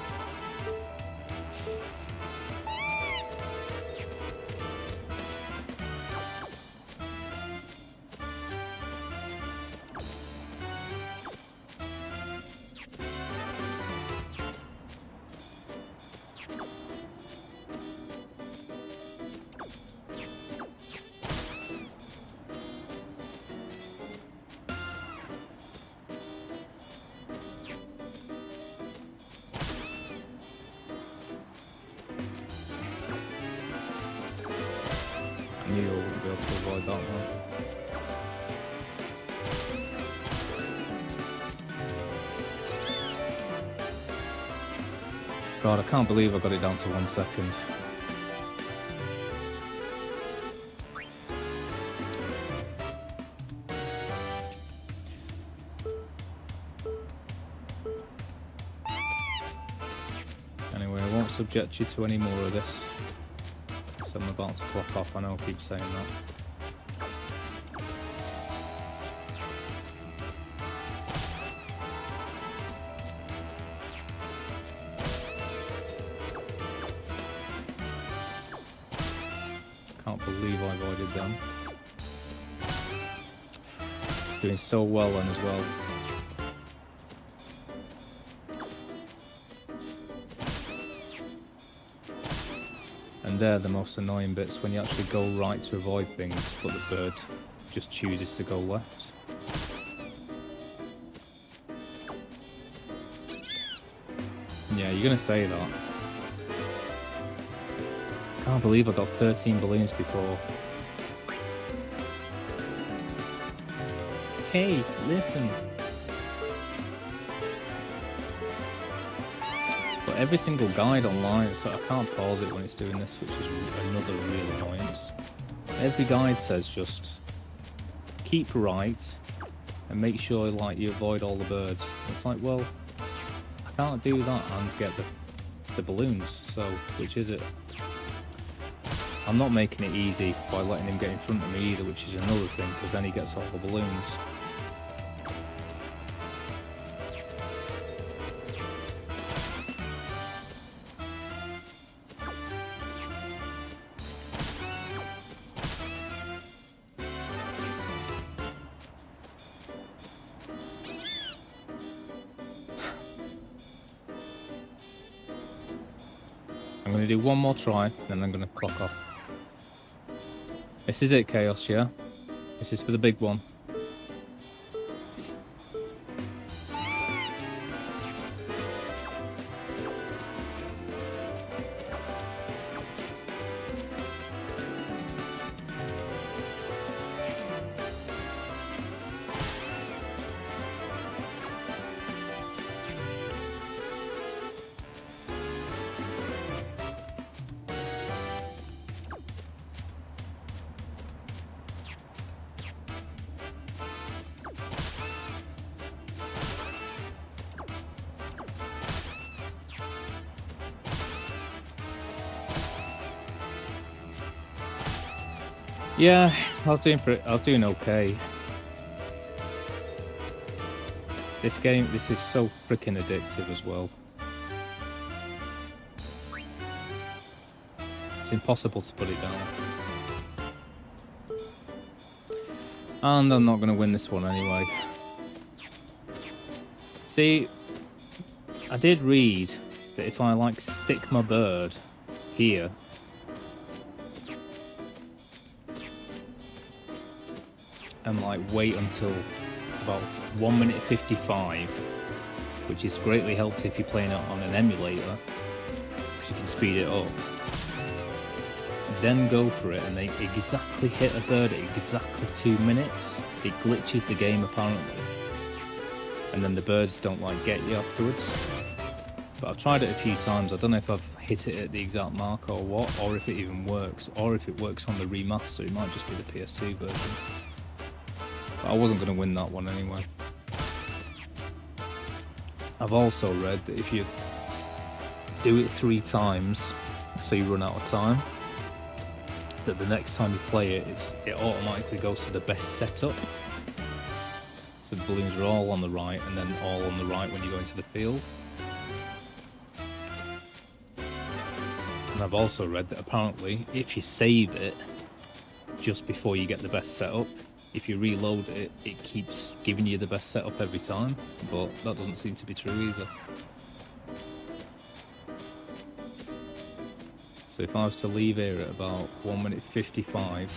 I knew I wouldn't be able to avoid that one. God, I can't believe I got it down to 1 second. Anyway, I won't subject you to any more of this. So I'm about to clock off, I know I keep saying that. Can't believe I avoided them. Doing so well then as well. And they're the most annoying bits, when you actually go right to avoid things, but the bird just chooses to go left. Yeah, you're gonna say that. Can't believe I got 13 balloons before. Hey, listen. But every single guide online, so I can't pause it when it's doing this, which is another real annoyance. Every guide says just keep right and make sure like you avoid all the birds. It's like, well, I can't do that and get the balloons, so which is it? I'm not making it easy by letting him get in front of me either, which is another thing, because then he gets all the balloons. I'm going to do one more try, then I'm going to clock off. This is it, Chaos, yeah? This is for the big one. Yeah, I was doing okay. This game, this is so freaking addictive as well. It's impossible to put it down. And I'm not going to win this one anyway. See, I did read that if I like stick my bird here, and like wait until about 1 minute 55, which is greatly helped if you're playing it on an emulator, because you can speed it up. Then go for it, and they exactly hit a bird at exactly 2 minutes. It glitches the game apparently, and then the birds don't like get you afterwards. But I've tried it a few times. I don't know if I've hit it at the exact mark or what, or if it even works, or if it works on the remaster. It might just be the PS2 version. I wasn't going to win that one anyway. I've also read that if you do it 3 times, so you run out of time, that the next time you play it, it automatically goes to the best setup. So the balloons are all on the right, and then all on the right when you go into the field. And I've also read that apparently, if you save it just before you get the best setup, if you reload it, it keeps giving you the best setup every time, but that doesn't seem to be true either. So if I was to leave here at about 1 minute 55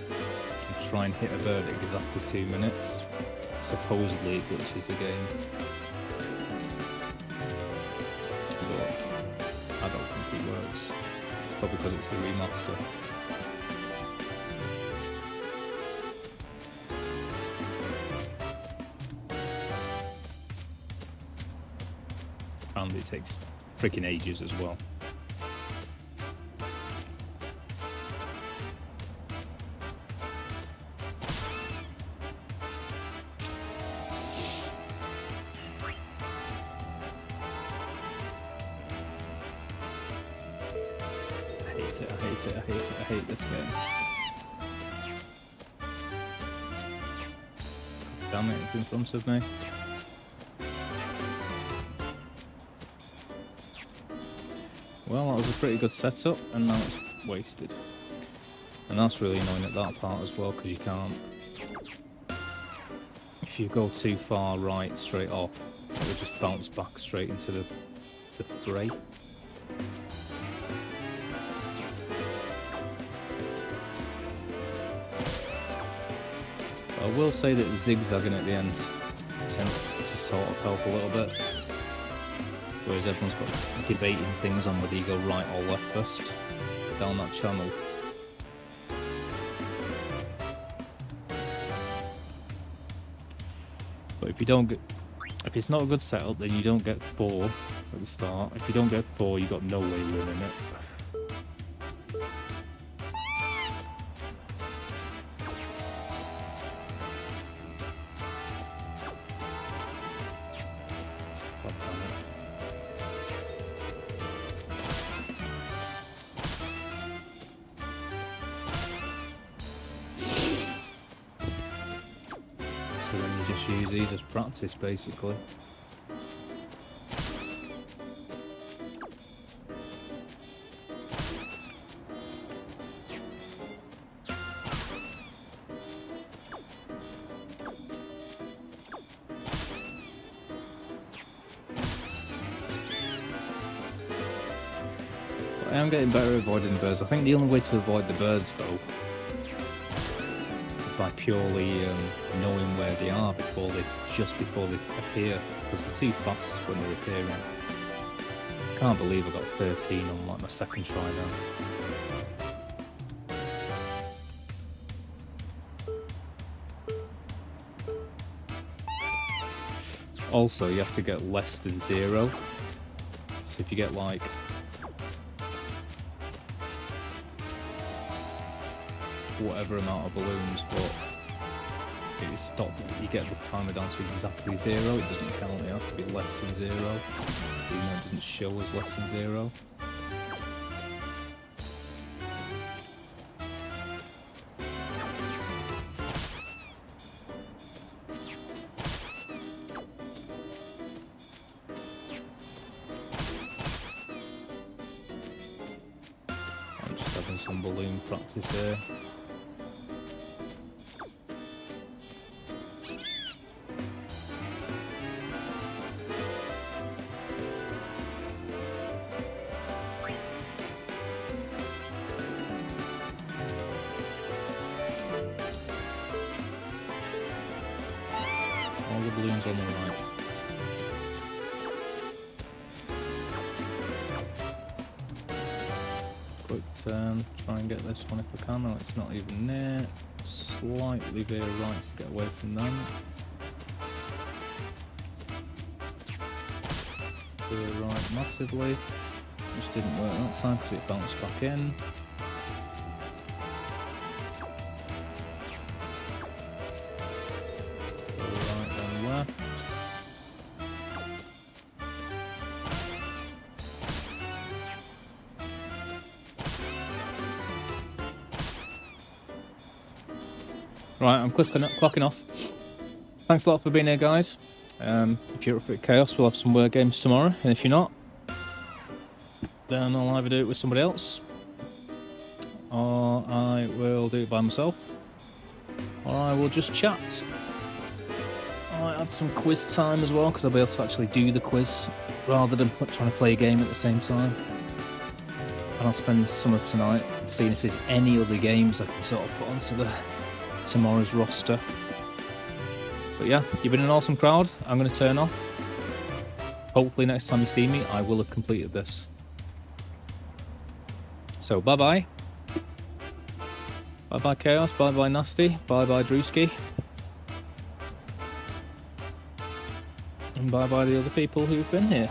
and try and hit a bird at exactly 2 minutes, supposedly it glitches the game. But I don't think it works. It's probably because it's a remaster. And it takes freaking ages as well. I hate this game. Damn it, it's in front of me. Well, that was a pretty good setup, and now it's wasted. And that's really annoying at that part as well, because you can't... If you go too far right straight off, it will just bounce back straight into the fray. I will say that zigzagging at the end tends to sort of help a little bit. Whereas everyone's got debating things on whether you go right or left first down that channel. But if you don't get... If it's not a good setup, then you don't get 4 at the start. If you don't get 4, you've got no way of winning it. So then you just use these as practice, basically. am getting better at avoiding the birds. I think the only way to avoid the birds, though, is by purely knowing where they are just before they appear, because they're too fast when they're appearing. Can't believe I got 13 on like my second try now. Also, you have to get less than 0. So if you get like whatever amount of balloons, but it stop, you get the timer down to exactly 0. It doesn't count. It has to be less than 0. Even though it doesn't show as less than 0. I'm just having some balloon practice here. All the balloons on the right. Quick turn, try and get this one if I can. No, it's not even near. Slightly veer right to get away from them. Veer right massively. Which didn't work that time because it bounced back in. Right, then left. Right, I'm clocking off. Thanks a lot for being here, guys. If you're up for Chaos, we'll have some word games tomorrow, and if you're not, then I'll either do it with somebody else, or I will do it by myself, or I will just chat. I might add some quiz time as well, because I'll be able to actually do the quiz, rather than trying to play a game at the same time. And I'll spend some of tonight seeing if there's any other games I can sort of put onto tomorrow's roster. But yeah, you've been an awesome crowd. I'm going to turn off. Hopefully next time you see me, I will have completed this. So bye-bye. Bye-bye Chaos, bye-bye Nasty, bye-bye Drewski. And bye-bye the other people who've been here.